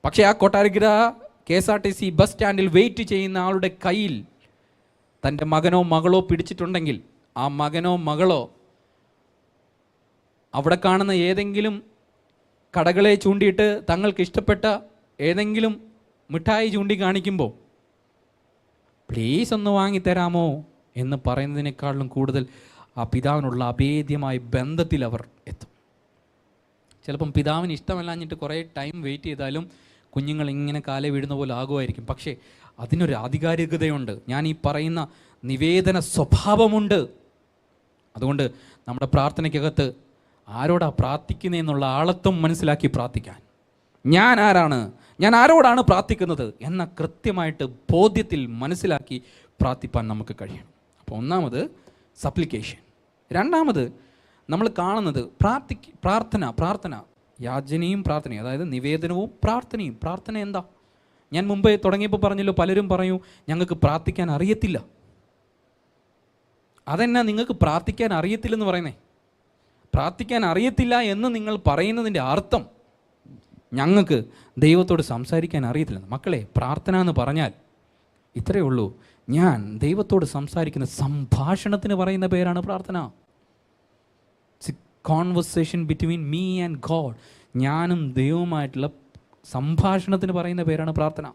പക്ഷേ ആ കൊട്ടാരക്കര KSRTC ബസ് സ്റ്റാൻഡിൽ വെയിറ്റ് ചെയ്യുന്ന ആളുടെ കയ്യിൽ തൻ്റെ മകനോ മകളോ പിടിച്ചിട്ടുണ്ടെങ്കിൽ ആ മകനോ മകളോ അവിടെ കാണുന്ന ഏതെങ്കിലും കടകളെ ചൂണ്ടിയിട്ട് തങ്ങൾക്ക് ഇഷ്ടപ്പെട്ട ഏതെങ്കിലും മിഠായി ചൂണ്ടി കാണിക്കുമ്പോൾ പ്ലീസ് ഒന്ന് വാങ്ങിത്തരാമോ എന്ന് പറയുന്നതിനേക്കാളും കൂടുതൽ ആ പിതാവിനുള്ള അഭേദ്യമായ ബന്ധത്തിൽ അവർ എത്തും. ചിലപ്പം പിതാവിന് ഇഷ്ടമല്ലാഞ്ഞിട്ട് കുറേ ടൈം വെയിറ്റ് ചെയ്താലും കുഞ്ഞുങ്ങൾ ഇങ്ങനെ കാലേ വീഴുന്ന പോലെ ആകുമായിരിക്കും. പക്ഷേ അതിനൊരു ആധികാരികതയുണ്ട്. ഞാൻ ഈ പറയുന്ന നിവേദന സ്വഭാവമുണ്ട്. അതുകൊണ്ട് നമ്മുടെ പ്രാർത്ഥനയ്ക്കകത്ത് ആരോടാ പ്രാർത്ഥിക്കുന്നതെന്നുള്ള ആളത്വം മനസ്സിലാക്കി പ്രാർത്ഥിക്കാൻ, ഞാൻ ആരാണ്, ഞാൻ ആരോടാണ് പ്രാർത്ഥിക്കുന്നത് എന്ന കൃത്യമായിട്ട് ബോധ്യത്തിൽ മനസ്സിലാക്കി പ്രാർത്ഥിപ്പാൻ നമുക്ക് കഴിയണം. അപ്പോൾ ഒന്നാമത് സപ്ലിക്കേഷൻ. രണ്ടാമത് നമ്മൾ കാണുന്നത് പ്രാർത്ഥന യാചനയും പ്രാർത്ഥനയും, അതായത് നിവേദനവും പ്രാർത്ഥനയും. പ്രാർത്ഥന എന്താ? ഞാൻ മുമ്പേ തുടങ്ങിയപ്പോൾ പറഞ്ഞല്ലോ, പലരും പറയൂ ഞങ്ങൾക്ക് പ്രാർത്ഥിക്കാൻ അറിയത്തില്ല. അതെന്നാ നിങ്ങൾക്ക് പ്രാർത്ഥിക്കാൻ അറിയത്തില്ലെന്ന് പറയുന്നേ? പ്രാർത്ഥിക്കാൻ അറിയത്തില്ല എന്ന് നിങ്ങൾ പറയുന്നതിൻ്റെ അർത്ഥം ഞങ്ങൾക്ക് ദൈവത്തോട് സംസാരിക്കാൻ അറിയത്തില്ല. മക്കളെ, പ്രാർത്ഥന എന്ന് പറഞ്ഞാൽ ഇത്രയേ ഉള്ളൂ. ഞാൻ ദൈവത്തോട് സംസാരിക്കുന്ന സംഭാഷണത്തിന് പറയുന്ന പേരാണ് പ്രാർത്ഥന. Conversation between me and God. ഞാനും ദൈവവുമായിട്ടുള്ള സംഭാഷണത്തിന് പറയുന്ന പേരാണ് പ്രാർത്ഥന.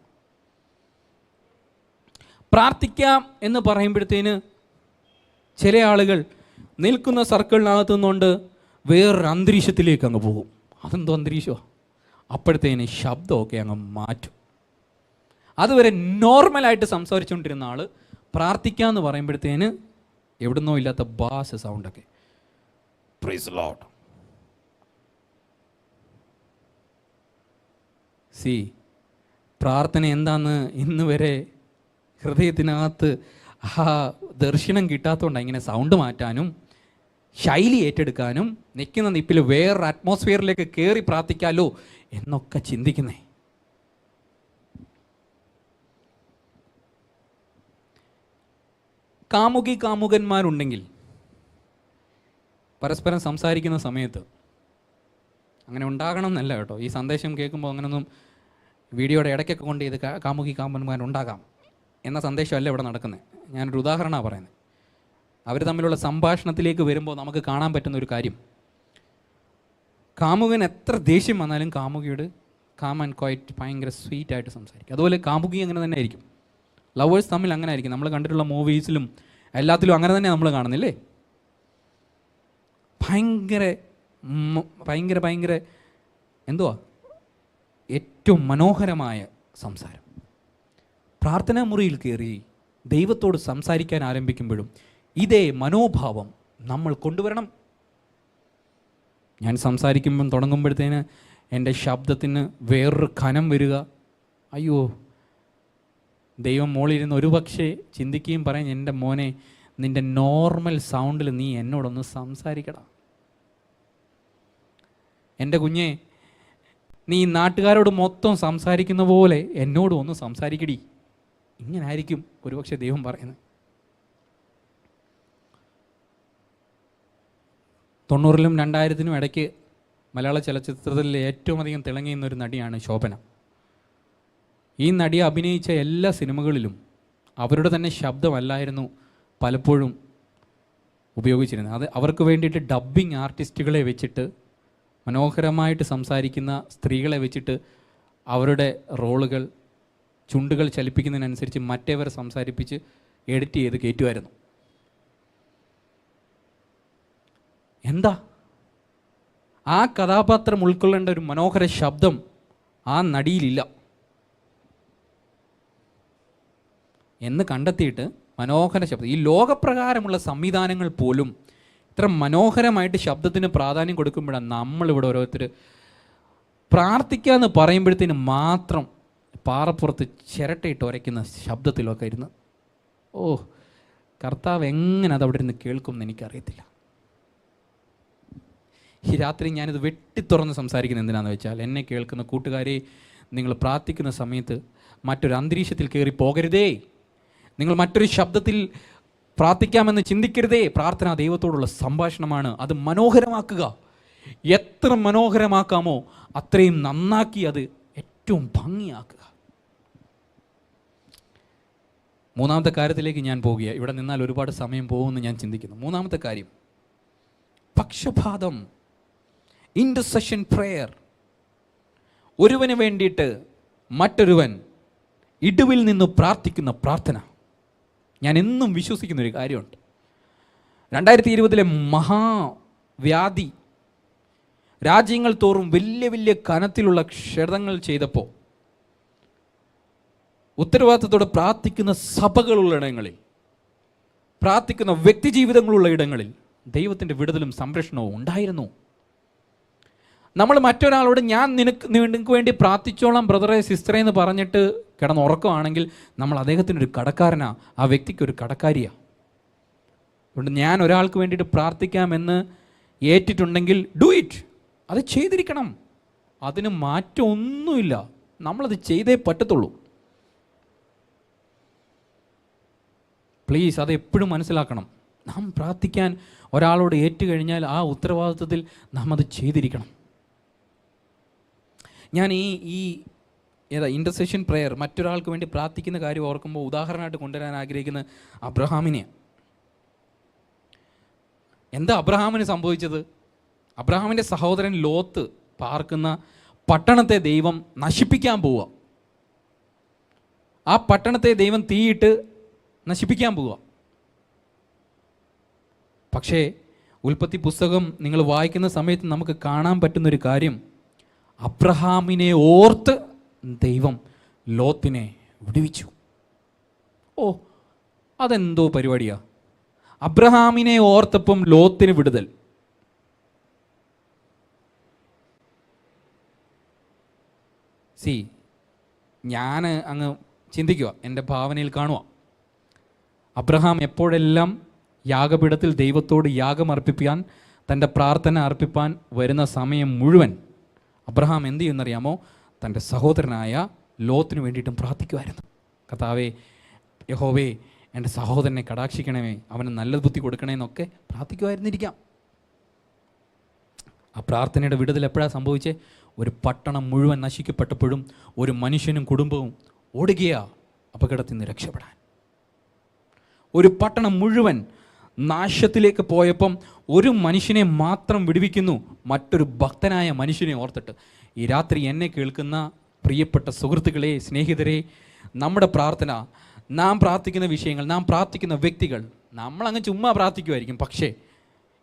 പ്രാർത്ഥിക്കാം എന്ന് പറയുമ്പോഴത്തേന് ചില ആളുകൾ നിൽക്കുന്ന സർക്കിളിനകത്തു നിന്നുകൊണ്ട് വേറൊരു അന്തരീക്ഷത്തിലേക്ക് അങ്ങ് പോകും. അതെന്തോ അന്തരീക്ഷമോ? അപ്പോഴത്തേന് ശബ്ദമൊക്കെ അങ്ങ് മാറ്റും. അതുവരെ നോർമലായിട്ട് സംസാരിച്ചുകൊണ്ടിരുന്ന ആൾ പ്രാർത്ഥിക്കാമെന്ന് പറയുമ്പോഴത്തേന് എവിടുന്നോ ഇല്ലാത്ത ബാസ് സൗണ്ടൊക്കെ. Praise lord. പ്രാർത്ഥന എന്താന്ന് ഇന്ന് വരെ ഹൃദയത്തിനകത്ത് ആ ദർശനം കിട്ടാത്തതുകൊണ്ടാണ് ഇങ്ങനെ സൗണ്ട് മാറ്റാനും ശൈലി ഏറ്റെടുക്കാനും നിൽക്കുന്ന നിപ്പിൽ വേറൊരു അറ്റ്മോസ്ഫിയറിലേക്ക് കയറി പ്രാർത്ഥിക്കാലോ എന്നൊക്കെ ചിന്തിക്കുന്നേ. കാമുകന്മാരുണ്ടെങ്കിൽ പരസ്പരം സംസാരിക്കുന്ന സമയത്ത് അങ്ങനെ ഉണ്ടാകണം എന്നല്ല കേട്ടോ. ഈ സന്ദേശം കേൾക്കുമ്പോൾ അങ്ങനൊന്നും വീഡിയോയുടെ ഇടയ്ക്കൊക്കെ കൊണ്ട് ഇത് കാമുകന്മാരുണ്ടാകാം എന്ന സന്ദേശമല്ല ഇവിടെ നടക്കുന്നത്. ഞാനൊരു ഉദാഹരണമാണ് പറയുന്നത്. അവർ തമ്മിലുള്ള സംഭാഷണത്തിലേക്ക് വരുമ്പോൾ നമുക്ക് കാണാൻ പറ്റുന്ന ഒരു കാര്യം, കാമുകൻ എത്ര ദേഷ്യം വന്നാലും കാമുകിയോട് കാം ആൻഡ് ക്വയറ്റ് ഭയങ്കര സ്വീറ്റായിട്ട് സംസാരിക്കും. അതുപോലെ കാമുകി അങ്ങനെ തന്നെ ആയിരിക്കും. ലവേഴ്സ് തമ്മിൽ അങ്ങനെ ആയിരിക്കും. നമ്മൾ കണ്ടിട്ടുള്ള മൂവീസിലും എല്ലാത്തിലും അങ്ങനെ തന്നെ നമ്മൾ കാണുന്നില്ലേ? ഭയങ്കര ഭയങ്കര ഭയങ്കര എന്തുവാ ഏറ്റവും മനോഹരമായ സംസാരം. പ്രാർത്ഥനാ മുറിയിൽ കയറി ദൈവത്തോട് സംസാരിക്കാൻ ആരംഭിക്കുമ്പോഴും ഇതേ മനോഭാവം നമ്മൾ കൊണ്ടുവരണം. ഞാൻ സംസാരിക്കുമ്പം തുടങ്ങുമ്പോഴത്തേന് എൻ്റെ ശബ്ദത്തിന് വേറൊരു ഖനം വരിക. അയ്യോ, ദൈവം മോളിരുന്ന് ഒരു പക്ഷേ ചിന്തിക്കുകയും പറയും, എൻ്റെ മോനെ നിൻ്റെ നോർമൽ സൗണ്ടിൽ നീ എന്നോടൊന്ന് സംസാരിക്കടാ. എൻ്റെ കുഞ്ഞെ, നീ നാട്ടുകാരോട് മൊത്തം സംസാരിക്കുന്ന പോലെ എന്നോടും ഒന്ന് സംസാരിക്കടി. ഇങ്ങനായിരിക്കും ഒരുപക്ഷെ ദൈവം പറയുന്നത്. 90-ലും 2000-നും ഇടയ്ക്ക് മലയാള ചലച്ചിത്രത്തിൽ ഏറ്റവും അധികം തിളങ്ങിയുന്നൊരു നടിയാണ് ശോഭന. ഈ നടി അഭിനയിച്ച എല്ലാ സിനിമകളിലും അവരുടെ തന്നെ ശബ്ദമല്ലായിരുന്നു പലപ്പോഴും ഉപയോഗിച്ചിരുന്നത്. അത് അവർക്ക് വേണ്ടിയിട്ട് ഡബ്ബിംഗ് ആർട്ടിസ്റ്റുകളെ വെച്ചിട്ട്, മനോഹരമായിട്ട് സംസാരിക്കുന്ന സ്ത്രീകളെ വെച്ചിട്ട് അവരുടെ റോളുകൾ ചുണ്ടുകൾ ചലിപ്പിക്കുന്നതിനനുസരിച്ച് മറ്റേവരെ സംസാരിപ്പിച്ച് എഡിറ്റ് ചെയ്ത് കയറ്റുമായിരുന്നു. എന്താ ആ കഥാപാത്രം ഉൾക്കൊള്ളേണ്ട ഒരു മനോഹര ശബ്ദം ആ നടിയിലില്ല എന്ന് കണ്ടെത്തിയിട്ട് മനോഹര ശബ്ദം, ഈ ലോകപ്രകാരമുള്ള സംവിധാനങ്ങൾ പോലും ഇത്ര മനോഹരമായിട്ട് ശബ്ദത്തിന് പ്രാധാന്യം കൊടുക്കുമ്പോഴാണ് നമ്മളിവിടെ ഓരോരുത്തർ പ്രാർത്ഥിക്കാമെന്ന് പറയുമ്പോഴത്തേന് മാത്രം പാറപ്പുറത്ത് ചിരട്ടയിട്ട് ഉരയ്ക്കുന്ന ശബ്ദത്തിലൊക്കെ ഇരുന്ന്, ഓ കർത്താവ് എങ്ങനെ അത് അവിടെ ഇരുന്ന് കേൾക്കുമെന്ന് എനിക്കറിയത്തില്ല. ഈ രാത്രി ഞാനിത് വെട്ടിത്തുറന്ന് സംസാരിക്കുന്നത് എന്തിനാണെന്ന് വെച്ചാൽ, എന്നെ കേൾക്കുന്ന കൂട്ടുകാരെ, നിങ്ങൾ പ്രാർത്ഥിക്കുന്ന സമയത്ത് മറ്റൊരു അന്തരീക്ഷത്തിൽ കയറി പോകരുതേ. നിങ്ങൾ മറ്റൊരു ശബ്ദത്തിൽ പ്രാർത്ഥിക്കാമെന്ന് ചിന്തിക്കരുതേ. പ്രാർത്ഥന ദൈവത്തോടുള്ള സംഭാഷണമാണ്. അത് മനോഹരമാക്കുക. എത്ര മനോഹരമാക്കാമോ അത്രയും നന്നാക്കി അത് ഏറ്റവും ഭംഗിയാക്കുക. മൂന്നാമത്തെ കാര്യത്തിലേക്ക് ഞാൻ പോകുക. ഇവിടെ നിന്നാൽ ഒരുപാട് സമയം പോകുമെന്ന് ഞാൻ ചിന്തിക്കുന്നു. മൂന്നാമത്തെ കാര്യം, പക്ഷപാതം, ഇൻ്റർസെഷൻ പ്രെയർ. ഒരുവന് വേണ്ടിയിട്ട് മറ്റൊരുവൻ ഇടിവിൽ നിന്ന് പ്രാർത്ഥിക്കുന്ന പ്രാർത്ഥന. ഞാൻ എന്നും വിശ്വസിക്കുന്നൊരു കാര്യമുണ്ട്. 2020 മഹാവ്യാധി രാജ്യങ്ങൾ തോറും വലിയ വലിയ കനത്തിലുള്ള ക്ഷതങ്ങൾ ചെയ്തപ്പോൾ ഉത്തരവാദിത്തത്തോടെ പ്രാർത്ഥിക്കുന്ന സഭകളുള്ള ഇടങ്ങളിൽ, പ്രാർത്ഥിക്കുന്ന വ്യക്തി ജീവിതങ്ങളുള്ള ഇടങ്ങളിൽ ദൈവത്തിൻ്റെ വിടുതലും സംരക്ഷണവും ഉണ്ടായിരുന്നു. നമ്മൾ മറ്റൊരാളോട് ഞാൻ നിങ്ങൾക്ക് വേണ്ടി പ്രാർത്ഥിച്ചോളാം ബ്രദറെ സിസ്റ്ററെ എന്ന് പറഞ്ഞിട്ട് കിടന്നുറക്കമാണെങ്കിൽ നമ്മൾ അദ്ദേഹത്തിനൊരു കടക്കാരനാ, ആ വ്യക്തിക്കൊരു കടക്കാരിയാണ്. അതുകൊണ്ട് ഞാൻ ഒരാൾക്ക് വേണ്ടിയിട്ട് പ്രാർത്ഥിക്കാമെന്ന് ഏറ്റിട്ടുണ്ടെങ്കിൽ ഡു ഇറ്റ്. അത് ചെയ്തിരിക്കണം. അതിന് മാറ്റമൊന്നുമില്ല. നമ്മളത് ചെയ്തേ പറ്റത്തുള്ളൂ. പ്ലീസ്, അത് എപ്പോഴും മനസ്സിലാക്കണം. നാം പ്രാർത്ഥിക്കാൻ ഒരാളോട് ഏറ്റുകഴിഞ്ഞാൽ ആ ഉത്തരവാദിത്വത്തിൽ നാം അത് ചെയ്തിരിക്കണം. ഞാൻ ഈ ഇൻ്റർസെഷൻ പ്രെയർ, മറ്റൊരാൾക്ക് വേണ്ടി പ്രാർത്ഥിക്കുന്ന കാര്യം ഓർക്കുമ്പോൾ ഉദാഹരണമായിട്ട് കൊണ്ടുവരാൻ ആഗ്രഹിക്കുന്ന അബ്രഹാമിനെയാണ്. എന്താ അബ്രഹാമിന് സംഭവിച്ചത്? അബ്രഹാമിൻ്റെ സഹോദരൻ ലോത്ത് പാർക്കുന്ന പട്ടണത്തെ ദൈവം നശിപ്പിക്കാൻ പോവുക. ആ പട്ടണത്തെ ദൈവം തീയിട്ട് നശിപ്പിക്കാൻ പോവുക. പക്ഷേ ഉൽപ്പത്തി പുസ്തകം നിങ്ങൾ വായിക്കുന്ന സമയത്ത് നമുക്ക് കാണാൻ പറ്റുന്നൊരു കാര്യം, അബ്രഹാമിനെ ഓർത്ത് ദൈവം ലോത്തിനെ വിടുവിച്ചു. ഓ, അതെന്തോ പരിപാടിയാ! അബ്രഹാമിനെ ഓർത്തപ്പം ലോത്തിന് വിടുതൽ. ഞാൻ അങ്ങ് ചിന്തിക്കുക, എൻ്റെ ഭാവനയിൽ കാണുക. അബ്രഹാം എപ്പോഴെല്ലാം യാഗപീഠത്തിൽ ദൈവത്തോട് യാഗം അർപ്പിക്കാൻ, തൻ്റെ പ്രാർത്ഥന അർപ്പിപ്പാൻ വരുന്ന സമയം മുഴുവൻ അബ്രഹാം എന്ത് ചെയ്യുമെന്നറിയാമോ? തൻ്റെ സഹോദരനായ ലോത്തിനു വേണ്ടിയിട്ടും പ്രാർത്ഥിക്കുമായിരുന്നു. കർത്താവേ, യഹോവേ, എൻ്റെ സഹോദരനെ കടാക്ഷിക്കണമേ, അവന് നല്ല ബുദ്ധി കൊടുക്കണേ എന്നൊക്കെ പ്രാർത്ഥിക്കുമായിരുന്നിരിക്കാം. ആ പ്രാർത്ഥനയുടെ വിടുതൽ എപ്പോഴാണ് സംഭവിച്ചേ? ഒരു പട്ടണം മുഴുവൻ നശിക്കപ്പെട്ടപ്പോഴും ഒരു മനുഷ്യനും കുടുംബവും ഓടുകയാ അപകടത്തിൽ നിന്ന് രക്ഷപ്പെടാൻ. ഒരു പട്ടണം മുഴുവൻ നാശത്തിലേക്ക് പോയപ്പം ഒരു മനുഷ്യനെ മാത്രം വിടുവിക്കുന്നു, മറ്റൊരു ഭക്തനായ മനുഷ്യനെ ഓർത്തിട്ട്. ഈ രാത്രി എന്നെ കേൾക്കുന്ന പ്രിയപ്പെട്ട സുഹൃത്തുക്കളെ, സ്നേഹിതരെ, നമ്മുടെ പ്രാർത്ഥന, നാം പ്രാർത്ഥിക്കുന്ന വിഷയങ്ങൾ, നാം പ്രാർത്ഥിക്കുന്ന വ്യക്തികൾ, നമ്മളങ്ങ് ചുമ്മാ പ്രാർത്ഥിക്കുമായിരിക്കും. പക്ഷേ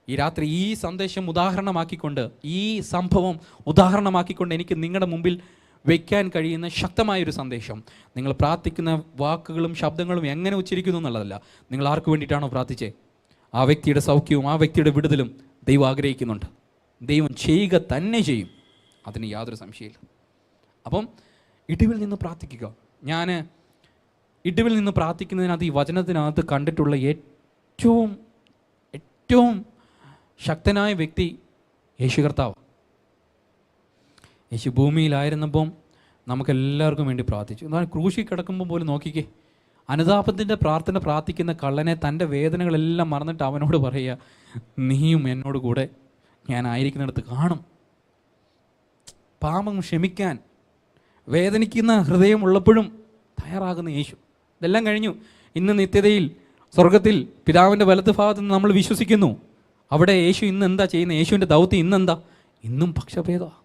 ഈ രാത്രി ഈ സന്ദേശം ഉദാഹരണമാക്കിക്കൊണ്ട്, ഈ സംഭവം ഉദാഹരണമാക്കിക്കൊണ്ട് എനിക്ക് നിങ്ങളുടെ മുമ്പിൽ വയ്ക്കാൻ കഴിയുന്ന ശക്തമായൊരു സന്ദേശം. നിങ്ങൾ പ്രാർത്ഥിക്കുന്ന വാക്കുകളും ശബ്ദങ്ങളും എങ്ങനെ ഉച്ചരിക്കുന്നു എന്നുള്ളതല്ല, നിങ്ങൾ ആർക്ക് വേണ്ടിയിട്ടാണോ പ്രാർത്ഥിച്ചേ ആ വ്യക്തിയുടെ സൗഖ്യവും ആ വ്യക്തിയുടെ വിടുതലും ദൈവം ആഗ്രഹിക്കുന്നുണ്ട്. ദൈവം ചെയ്യുക തന്നെ ചെയ്യും, അതിന് യാതൊരു സംശയമില്ല. അപ്പം ഇടിവിൽ നിന്ന് പ്രാർത്ഥിക്കുക. ഞാൻ ഇടിവിൽ നിന്ന് പ്രാർത്ഥിക്കുന്നതിനകത്ത്, ഈ വചനത്തിനകത്ത് കണ്ടിട്ടുള്ള ഏറ്റവും ശക്തനായ വ്യക്തി യേശു കർത്താവ്. യേശു ഭൂമിയിലായിരുന്നപ്പം നമുക്കെല്ലാവർക്കും വേണ്ടി പ്രാർത്ഥിച്ചു. എന്നാൽ ക്രൂശിൽ കിടക്കുമ്പോൾ പോലും നോക്കിക്കേ, അനുതാപത്തിൻ്റെ പ്രാർത്ഥന പ്രാർത്ഥിക്കുന്ന കള്ളനെ തൻ്റെ വേദനകളെല്ലാം മറന്നിട്ട് അവനോട് പറയുക, നീയും എന്നോട് കൂടെ ഞാനായിരിക്കുന്നിടത്ത് കാണും. പാപം ക്ഷമിക്കാൻ വേദനിക്കുന്ന ഹൃദയമുള്ളപ്പോഴും തയ്യാറാകുന്ന യേശു. ഇതെല്ലാം കഴിഞ്ഞു. ഇന്ന് നിത്യതയിൽ സ്വർഗത്തിൽ പിതാവിൻ്റെ വലത്ത് ഭാഗത്ത് നിന്ന് നമ്മൾ വിശ്വസിക്കുന്നു. അവിടെ യേശു ഇന്ന് എന്താ ചെയ്യുന്നത്? യേശുവിൻ്റെ ദൗത്യം ഇന്നെന്താ? ഇന്നും പക്ഷഭേദമാണ്.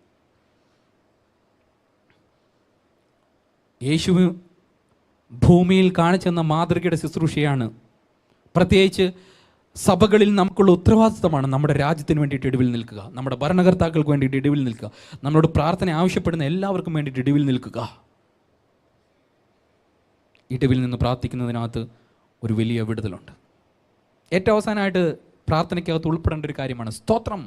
യേശു ഭൂമിയിൽ കാണിച്ചെന്ന മാതൃകയുടെ ശുശ്രൂഷയാണ്. പ്രത്യേകിച്ച് സഭകളിൽ നമുക്കുള്ള ഉത്തരവാദിത്തമാണ് നമ്മുടെ രാജ്യത്തിന് വേണ്ടിയിട്ട് ഇടിവിൽ നിൽക്കുക, നമ്മുടെ ഭരണകർത്താക്കൾക്ക് വേണ്ടിയിട്ട് ഇടിവിൽ നിൽക്കുക, നമ്മളോട് പ്രാർത്ഥന ആവശ്യപ്പെടുന്ന എല്ലാവർക്കും വേണ്ടിയിട്ട് ഇടിവിൽ നിൽക്കുക. ഇടിവിൽ നിന്ന് പ്രാർത്ഥിക്കുന്നതിനകത്ത് ഒരു വലിയ വിടുതലുണ്ട്. ഏറ്റവും അവസാനമായിട്ട് പ്രാർത്ഥനയ്ക്കകത്ത് ഉൾപ്പെടേണ്ട ഒരു കാര്യമാണ് സ്തോത്രം.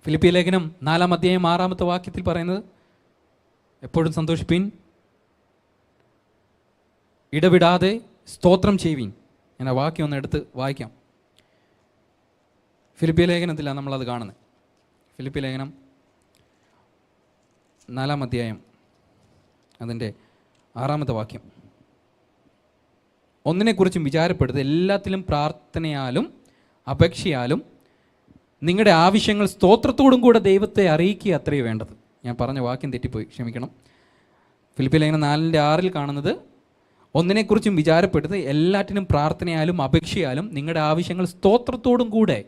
ഫിലിപ്പിയ ലേഖനം 4-ാം അധ്യായം 6-ാമത്തെ വാക്യത്തിൽ പറയുന്നത്, എപ്പോഴും സന്തോഷിപ്പീൻ, ഇടവിടാതെ സ്തോത്രം ചെയ്യുവീൻ. ഞാൻ ആ വാക്യം ഒന്ന് എടുത്ത് വായിക്കാം. ഫിലിപ്പിയ ലേഖനത്തിലാണ് നമ്മളത് കാണുന്നത്. ഫിലിപ്പിയ ലേഖനം 4-ാം അധ്യായം അതിൻ്റെ 6-ാമത്തെ വാക്യം. ഒന്നിനെക്കുറിച്ചും വിചാരപ്പെടുന്നത് എല്ലാത്തിലും പ്രാർത്ഥനയാലും അപേക്ഷയാലും നിങ്ങളുടെ ആവശ്യങ്ങൾ സ്തോത്രത്തോടും കൂടെ ദൈവത്തെ അറിയിക്കുക അത്രയേ വേണ്ടത്. ഞാൻ പറഞ്ഞ വാക്യം തെറ്റിപ്പോയി, ക്ഷമിക്കണം. ഫിലിപ്പിയ ലേഖനം 4:6 കാണുന്നത് ഒന്നിനെക്കുറിച്ചും വിചാരപ്പെടുന്നത് എല്ലാറ്റിനും പ്രാർത്ഥനയാലും അപേക്ഷയാലും നിങ്ങളുടെ ആവശ്യങ്ങൾ സ്തോത്രത്തോടും കൂടെ.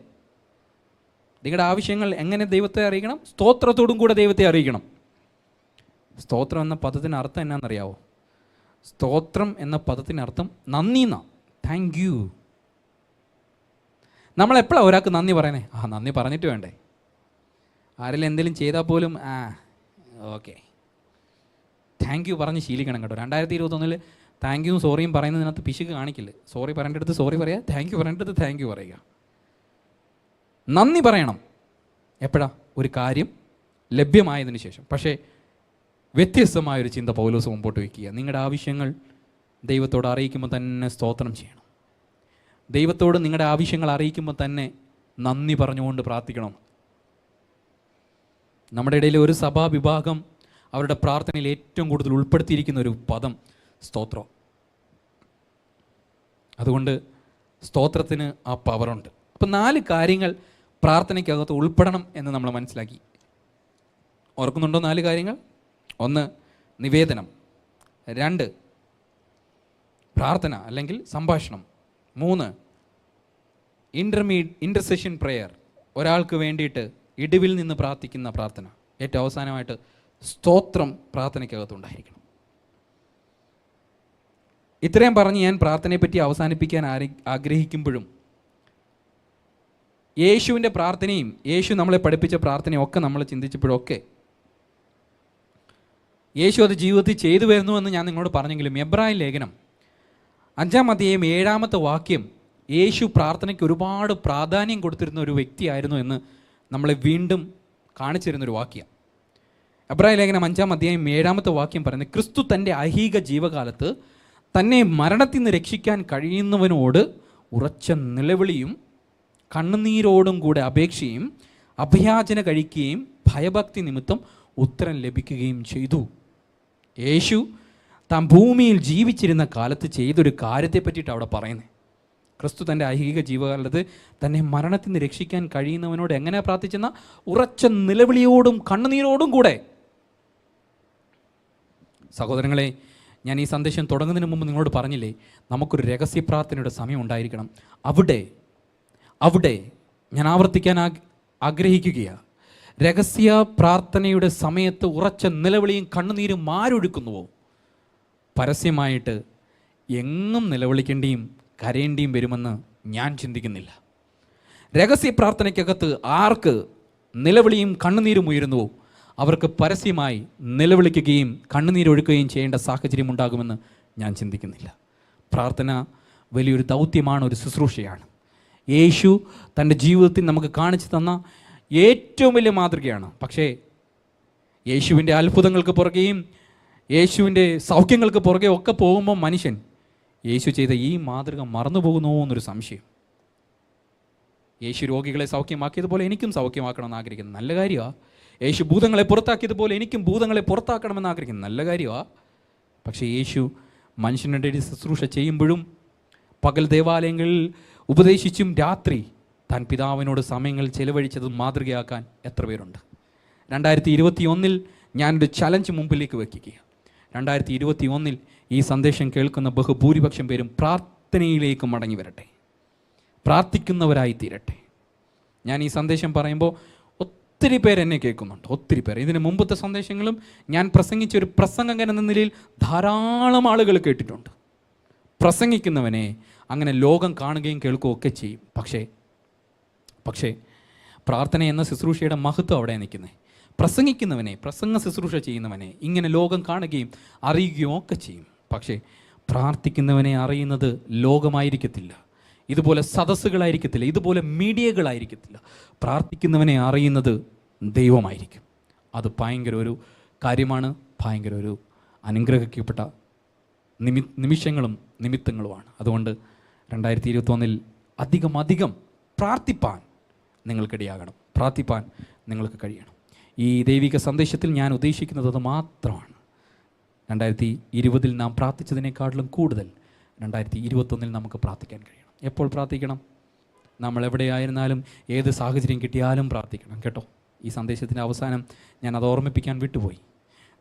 നിങ്ങളുടെ ആവശ്യങ്ങൾ എങ്ങനെ ദൈവത്തെ അറിയിക്കണം? സ്തോത്രത്തോടും കൂടെ ദൈവത്തെ അറിയിക്കണം. സ്തോത്രം എന്ന പദത്തിന് അർത്ഥം എന്നാണെന്നറിയാവോ? സ്തോത്രം എന്ന പദത്തിനർത്ഥം നന്ദി എന്നാ. Thank you. നമ്മളെപ്പോഴാണ് ഒരാൾക്ക് നന്ദി പറയുന്നത്? നന്ദി പറഞ്ഞിട്ട് വേണ്ടേ? ആരെങ്കിലും എന്തെങ്കിലും ചെയ്താൽ പോലും ഓക്കെ താങ്ക് യു പറഞ്ഞ് ശീലിക്കണം കേട്ടോ. 2021 താങ്ക് യുവും സോറിയും പറയുന്നതിനകത്ത് പിശുക്ക് കാണിക്കില്ല. സോറി പറയേണ്ടടുത്ത് സോറി പറയുക, താങ്ക് യു പറയേണ്ടടുത്ത് താങ്ക് യു പറയുക. നന്ദി പറയണം എപ്പോഴാ? ഒരു കാര്യം ലഭ്യമായതിനു ശേഷം. പക്ഷേ വ്യത്യസ്തമായൊരു ചിന്ത പൗലോസ് മുമ്പോട്ട് വയ്ക്കുക. നിങ്ങളുടെ ആവശ്യങ്ങൾ ദൈവത്തോട് അറിയിക്കുമ്പോൾ തന്നെ സ്തോത്രം ചെയ്യണം. ദൈവത്തോട് നിങ്ങളുടെ ആവശ്യങ്ങൾ അറിയിക്കുമ്പോൾ തന്നെ നന്ദി പറഞ്ഞുകൊണ്ട് പ്രാർത്ഥിക്കണം. നമ്മുടെ ഇടയിൽ ഒരു സഭാ വിഭാഗം അവരുടെ പ്രാർത്ഥനയിൽ ഏറ്റവും കൂടുതൽ ഉൾപ്പെടുത്തിയിരിക്കുന്ന ഒരു പദം സ്തോത്രം. അതുകൊണ്ട് സ്തോത്രത്തിന് ആ പവറുണ്ട്. അപ്പം 4 കാര്യങ്ങൾ പ്രാർത്ഥനയ്ക്കകത്ത് ഉൾപ്പെടണം എന്ന് നമ്മൾ മനസ്സിലാക്കി. ഓർക്കുന്നുണ്ടോ 4 കാര്യങ്ങൾ? 1 നിവേദനം, 2 പ്രാർത്ഥന അല്ലെങ്കിൽ സംഭാഷണം, 3 ഇൻ്റർസെഷൻ പ്രെയർ, ഒരാൾക്ക് വേണ്ടിയിട്ട് ഇടിവിൽ നിന്ന് പ്രാർത്ഥിക്കുന്ന പ്രാർത്ഥന, ഏറ്റവും അവസാനമായിട്ട് സ്തോത്രം പ്രാർത്ഥനയ്ക്കകത്തുണ്ടായിരിക്കണം. ഇത്രയും പറഞ്ഞ് ഞാൻ പ്രാർത്ഥനയെപ്പറ്റി അവസാനിപ്പിക്കാൻ ആഗ്രഹിക്കുമ്പോഴും യേശുവിൻ്റെ പ്രാർത്ഥനയും യേശു നമ്മളെ പഠിപ്പിച്ച പ്രാർത്ഥനയും ഒക്കെ നമ്മൾ ചിന്തിച്ചപ്പോഴൊക്കെ യേശു അത് ജീവിതത്തിൽ ചെയ്തു വരുന്നുവെന്ന് ഞാൻ നിങ്ങളോട് പറഞ്ഞെങ്കിലും എബ്രായ ലേഖനം 5-ാം അധ്യായം 7-ാമത്തെ വാക്യം യേശു പ്രാർത്ഥനയ്ക്ക് ഒരുപാട് പ്രാധാന്യം കൊടുത്തിരുന്ന ഒരു വ്യക്തിയായിരുന്നു എന്ന് നമ്മളെ വീണ്ടും കാണിച്ചിരുന്നൊരു വാക്യം. എബ്രായ ലേഖനം 5-ാം അധ്യായം 7-ാമത്തെ വാക്യം പറയുന്നത്, ക്രിസ്തു തൻ്റെ ഐഹിക ജീവകാലത്ത് തന്നെ മരണത്തിൽ നിന്ന് രക്ഷിക്കാൻ കഴിയുന്നവനോട് ഉറച്ച നിലവിളിയും കണ്ണുനീരോടും കൂടെ അപേക്ഷയും അഭയാചന കഴിക്കുകയും ഭയഭക്തി നിമിത്തം ഉത്തരം ലഭിക്കുകയും ചെയ്തു. യേശു താൻ ഭൂമിയിൽ ജീവിച്ചിരുന്ന കാലത്ത് ചെയ്തൊരു കാര്യത്തെ പറ്റിയിട്ട് അവിടെ പറയുന്നത്. ക്രിസ്തു തൻ്റെ ഐഹിക ജീവകാലത്ത് തന്നെ മരണത്തിൽ നിന്ന് രക്ഷിക്കാൻ കഴിയുന്നവനോട് എങ്ങനെയാണ് പ്രാർത്ഥിച്ചെന്ന ഉറച്ച നിലവിളിയോടും കണ്ണുനീരോടും കൂടെ. സഹോദരങ്ങളെ, ഞാൻ ഈ സന്ദേശം തുടങ്ങുന്നതിന് മുമ്പ് നിങ്ങളോട് പറഞ്ഞില്ലേ, നമുക്കൊരു രഹസ്യ പ്രാർത്ഥനയുടെ സമയം ഉണ്ടായിരിക്കണം. അവിടെ ഞാൻ ആവർത്തിക്കാൻ ആഗ്രഹിക്കുകയാണ്. രഹസ്യ പ്രാർത്ഥനയുടെ സമയത്ത് ഉറച്ച നിലവിളിയും കണ്ണുനീരും ആരൊഴുക്കുന്നുവോ പരസ്യമായിട്ട് എങ്ങും നിലവിളിക്കേണ്ടിയും കരയേണ്ടിയും വരുമെന്ന് ഞാൻ ചിന്തിക്കുന്നില്ല. രഹസ്യ പ്രാർത്ഥനയ്ക്കകത്ത് ആർക്ക് നിലവിളിയും കണ്ണുനീരും ഉയരുന്നുവോ അവർക്ക് പരസ്യമായി നിലവിളിക്കുകയും കണ്ണുനീരൊഴുക്കുകയും ചെയ്യേണ്ട സാഹചര്യം ഉണ്ടാകുമെന്ന് ഞാൻ ചിന്തിക്കുന്നില്ല. പ്രാർത്ഥന വലിയൊരു ദൗത്യമാണ്, ഒരു ശുശ്രൂഷയാണ്. യേശു തൻ്റെ ജീവിതത്തിൽ നമുക്ക് കാണിച്ചു തന്ന ഏറ്റവും വലിയ മാതൃകയാണ്. പക്ഷേ യേശുവിൻ്റെ അത്ഭുതങ്ങൾക്ക് പുറകെയും യേശുവിൻ്റെ സൗഖ്യങ്ങൾക്ക് പുറകെ ഒക്കെ പോകുമ്പോൾ മനുഷ്യൻ യേശു ചെയ്ത ഈ മാതൃക മറന്നു പോകുന്നോ എന്നൊരു സംശയം. യേശു രോഗികളെ സൗഖ്യമാക്കിയതുപോലെ എനിക്കും സൗഖ്യമാക്കണമെന്ന് ആഗ്രഹിക്കുന്നു, നല്ല കാര്യമാണ്. യേശു ഭൂതങ്ങളെ പുറത്താക്കിയതുപോലെ എനിക്കും ഭൂതങ്ങളെ പുറത്താക്കണമെന്ന് ആഗ്രഹിക്കുന്നു, നല്ല കാര്യമാണ്. പക്ഷേ യേശു മനുഷ്യനുടെ ശുശ്രൂഷ ചെയ്യുമ്പോഴും പകൽ ദേവാലയങ്ങളിൽ ഉപദേശിച്ചും രാത്രി താൻ പിതാവിനോട് സമയങ്ങൾ ചെലവഴിച്ചത് മാതൃകയാക്കാൻ എത്ര പേരുണ്ട്? 2021 ഞാനൊരു ചലഞ്ച് മുമ്പിലേക്ക് വയ്ക്കുകയാണ്. 2021 ഈ സന്ദേശം കേൾക്കുന്ന ബഹുഭൂരിപക്ഷം പേരും പ്രാർത്ഥനയിലേക്ക് മടങ്ങി വരട്ടെ, പ്രാർത്ഥിക്കുന്നവരായി തീരട്ടെ. ഞാൻ ഈ സന്ദേശം പറയുമ്പോൾ ഒത്തിരി പേര് എന്നെ കേൾക്കുന്നുണ്ട്, ഒത്തിരി പേർ. ഇതിന് മുമ്പത്തെ സന്ദേശങ്ങളും ഞാൻ പ്രസംഗിച്ച ഒരു പ്രസംഗകൻ എന്ന നിലയിൽ ധാരാളം ആളുകൾ കേട്ടിട്ടുണ്ട്. പ്രസംഗിക്കുന്നവനെ അങ്ങനെ ലോകം കാണുകയും കേൾക്കുകയും ഒക്കെ ചെയ്യും. പക്ഷേ പ്രാർത്ഥന എന്ന ശുശ്രൂഷയുടെ മഹത്വം അവിടെ നിൽക്കുന്നത്. പ്രസംഗിക്കുന്നവനെ, പ്രസംഗ ശുശ്രൂഷ ചെയ്യുന്നവനെ ഇങ്ങനെ ലോകം കാണുകയും അറിയുകയും ഒക്കെ ചെയ്യും. പക്ഷേ പ്രാർത്ഥിക്കുന്നവനെ അറിയുന്നത് ലോകമായിരിക്കത്തില്ല, ഇതുപോലെ സദസ്സുകളായിരിക്കത്തില്ല, ഇതുപോലെ മീഡിയകളായിരിക്കത്തില്ല. പ്രാർത്ഥിക്കുന്നവനെ അറിയുന്നത് ദൈവമായിരിക്കും. അത് ഭയങ്കര ഒരു കാര്യമാണ്, ഭയങ്കര ഒരു അനുഗ്രഹിക്കപ്പെട്ട നിമിഷങ്ങളും നിമിത്തങ്ങളുമാണ്. അതുകൊണ്ട് 2021 അധികം പ്രാർത്ഥിപ്പാൻ നിങ്ങൾക്കിടയാകണം. പ്രാർത്ഥിപ്പാൻ നിങ്ങൾക്ക് കഴിയണം. ഈ ദൈവിക സന്ദേശത്തിൽ ഞാൻ ഉദ്ദേശിക്കുന്നത് അത് മാത്രമാണ്. 2020 നാം പ്രാർത്ഥിച്ചതിനേക്കാളും കൂടുതൽ 2021 നമുക്ക് പ്രാർത്ഥിക്കാൻ കഴിയണം. എപ്പോൾ പ്രാർത്ഥിക്കണം? നമ്മൾ എവിടെയായിരുന്നാലും ഏത് സാഹചര്യം കിട്ടിയാലും പ്രാർത്ഥിക്കണം കേട്ടോ. ഈ സന്ദേശത്തിൻ്റെ അവസാനം ഞാൻ അത് ഓർമ്മിപ്പിക്കാൻ വിട്ടുപോയി.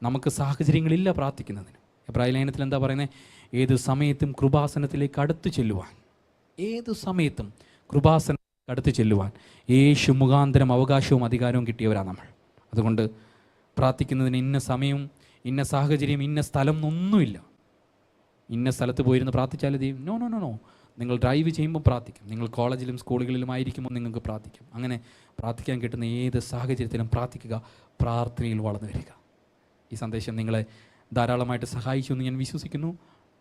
നമുക്ക് സാഹചര്യങ്ങളില്ല പ്രാർത്ഥിക്കുന്നതിന്. എബ്രായ ലേഖനത്തിൽ എന്താ പറയുന്നത്? ഏത് സമയത്തും കൃപാസനത്തിലേക്ക് അടുത്ത് ചെല്ലുവാൻ, ഏത് സമയത്തും കൃപാസനത്തിലേക്ക് അടുത്ത് ചെല്ലുവാൻ യേശു മുഖാന്തരം അവകാശവും അധികാരവും കിട്ടിയവരാണ് നമ്മൾ. അതുകൊണ്ട് പ്രാർത്ഥിക്കുന്നതിന് ഇന്ന സമയവും ഇന്ന സാഹചര്യം ഇന്ന സ്ഥലം എന്നൊന്നുമില്ല. ഇന്ന സ്ഥലത്ത് പോയിരുന്ന് പ്രാർത്ഥിച്ചാൽ ദൈവം നോ നോ നോ നോ. നിങ്ങൾ ഡ്രൈവ് ചെയ്യുമ്പോൾ പ്രാർത്ഥിക്കും, നിങ്ങൾ കോളേജിലും സ്കൂളുകളിലും ആയിരിക്കുമ്പോൾ നിങ്ങൾക്ക് പ്രാർത്ഥിക്കും. അങ്ങനെ പ്രാർത്ഥിക്കാൻ കിട്ടുന്ന ഏത് സാഹചര്യത്തിലും പ്രാർത്ഥിക്കുക, പ്രാർത്ഥനയിൽ വളർന്നു വരിക. ഈ സന്ദേശം നിങ്ങളെ ധാരാളമായിട്ട് സഹായിച്ചു എന്ന് ഞാൻ വിശ്വസിക്കുന്നു.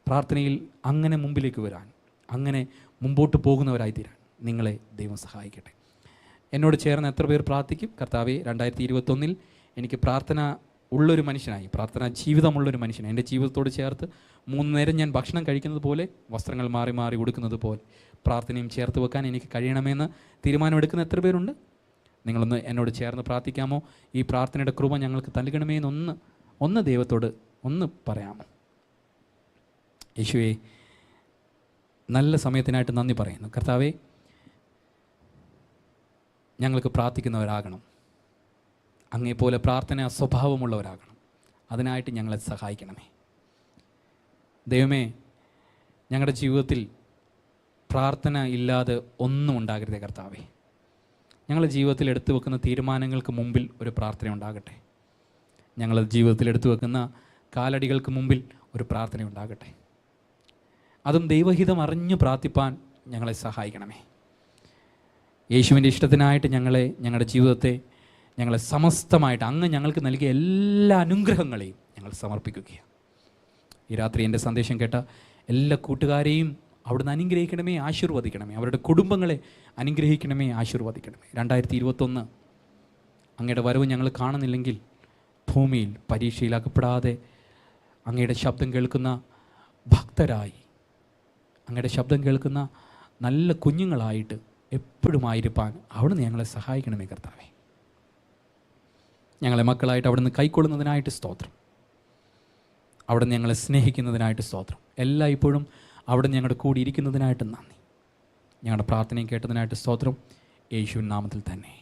പ്രാർത്ഥനയിൽ അങ്ങനെ മുമ്പിലേക്ക് വരാൻ, അങ്ങനെ മുമ്പോട്ട് പോകുന്നവരായി തീരാൻ നിങ്ങളെ ദൈവം സഹായിക്കട്ടെ. എന്നോട് ചേർന്ന് എത്ര പേർ പ്രാർത്ഥിക്കും? കർത്താവേ, 2021 എനിക്ക് പ്രാർത്ഥന ഉള്ളൊരു മനുഷ്യനായി, പ്രാർത്ഥന ജീവിതമുള്ളൊരു മനുഷ്യനായി, എൻ്റെ ജീവിതത്തോട് ചേർത്ത് 3 നേരം ഞാൻ ഭക്ഷണം കഴിക്കുന്നത് പോലെ, വസ്ത്രങ്ങൾ മാറി മാറി ഉടുക്കുന്നത് പോലെ പ്രാർത്ഥനയും ചേർത്ത് വെക്കാൻ എനിക്ക് കഴിയണമെന്ന് തീരുമാനമെടുക്കുന്ന എത്ര പേരുണ്ട്? നിങ്ങളൊന്ന് എന്നോട് ചേർന്ന് പ്രാർത്ഥിക്കാമോ? ഈ പ്രാർത്ഥനയുടെ കൃപ ഞങ്ങൾക്ക് നൽകണമേ ഒന്ന് ദൈവത്തോട് ഒന്ന് പറയാമോ? യേശുവേ, നല്ല സമയത്തിനായിട്ട് നന്ദി പറയുന്നു. കർത്താവേ, ഞങ്ങൾക്ക് പ്രാർത്ഥിക്കുന്നവരാകണം, അങ്ങേപ്പോലെ പ്രാർത്ഥന സ്വഭാവമുള്ളവരാകണം. അതിനായിട്ട് ഞങ്ങളെ സഹായിക്കണമേ. ദൈവമേ, ഞങ്ങളുടെ ജീവിതത്തിൽ പ്രാർത്ഥന ഇല്ലാതെ ഒന്നും ഉണ്ടാകരുതേ കർത്താവേ. ഞങ്ങളുടെ ജീവിതത്തിൽ എടുത്തു വെക്കുന്ന തീരുമാനങ്ങൾക്ക് മുമ്പിൽ ഒരു പ്രാർത്ഥന ഉണ്ടാകട്ടെ. ഞങ്ങളുടെ ജീവിതത്തിൽ എടുത്തു വെക്കുന്ന കാലടികൾക്ക് മുമ്പിൽ ഒരു പ്രാർത്ഥന ഉണ്ടാകട്ടെ. അതും ദൈവഹിതം അറിഞ്ഞു പ്രാർത്ഥിപ്പാൻ ഞങ്ങളെ സഹായിക്കണമേ. യേശുവിൻ്റെ ഇഷ്ടത്തിനായിട്ട് ഞങ്ങളുടെ ജീവിതത്തെ, ഞങ്ങളെ സമസ്തമായിട്ട് അങ്ങ് ഞങ്ങൾക്ക് നൽകിയ എല്ലാ അനുഗ്രഹങ്ങളെയും ഞങ്ങൾ സമർപ്പിക്കുകയാണ്. ഈ രാത്രി എൻ്റെ സന്ദേശം കേട്ട എല്ലാ കൂട്ടുകാരെയും അവിടുന്ന് അനുഗ്രഹിക്കണമേ, ആശീർവദിക്കണമേ. അവരുടെ കുടുംബങ്ങളെ അനുഗ്രഹിക്കണമേ, ആശീർവദിക്കണമേ. 2021 അങ്ങയുടെ വരവ് ഞങ്ങൾ കാണുന്നില്ലെങ്കിൽ ഭൂമിയിൽ പരീക്ഷയിലാക്കപ്പെടാതെ അങ്ങയുടെ ശബ്ദം കേൾക്കുന്ന ഭക്തരായി, അങ്ങയുടെ ശബ്ദം കേൾക്കുന്ന നല്ല കുഞ്ഞുങ്ങളായിട്ട് എപ്പോഴും ആയിരിക്കാൻ അവിടുന്ന് ഞങ്ങളെ സഹായിക്കണമേ കർത്താവേ. ഞങ്ങളെ മക്കളായിട്ട് അവിടുന്ന് കൈക്കൊള്ളുന്നതിനായിട്ട് സ്തോത്രം. അവിടുന്ന് ഞങ്ങളെ സ്നേഹിക്കുന്നതിനായിട്ട് സ്തോത്രം. എല്ലായ്പ്പോഴും അവിടുന്ന് ഞങ്ങളുടെ കൂടി ഇരിക്കുന്നതിനായിട്ട് നന്ദി. ഞങ്ങളുടെ പ്രാർത്ഥനയും കേട്ടതിനായിട്ട് സ്തോത്രം. യേശുവിൻ നാമത്തിൽ തന്നെ.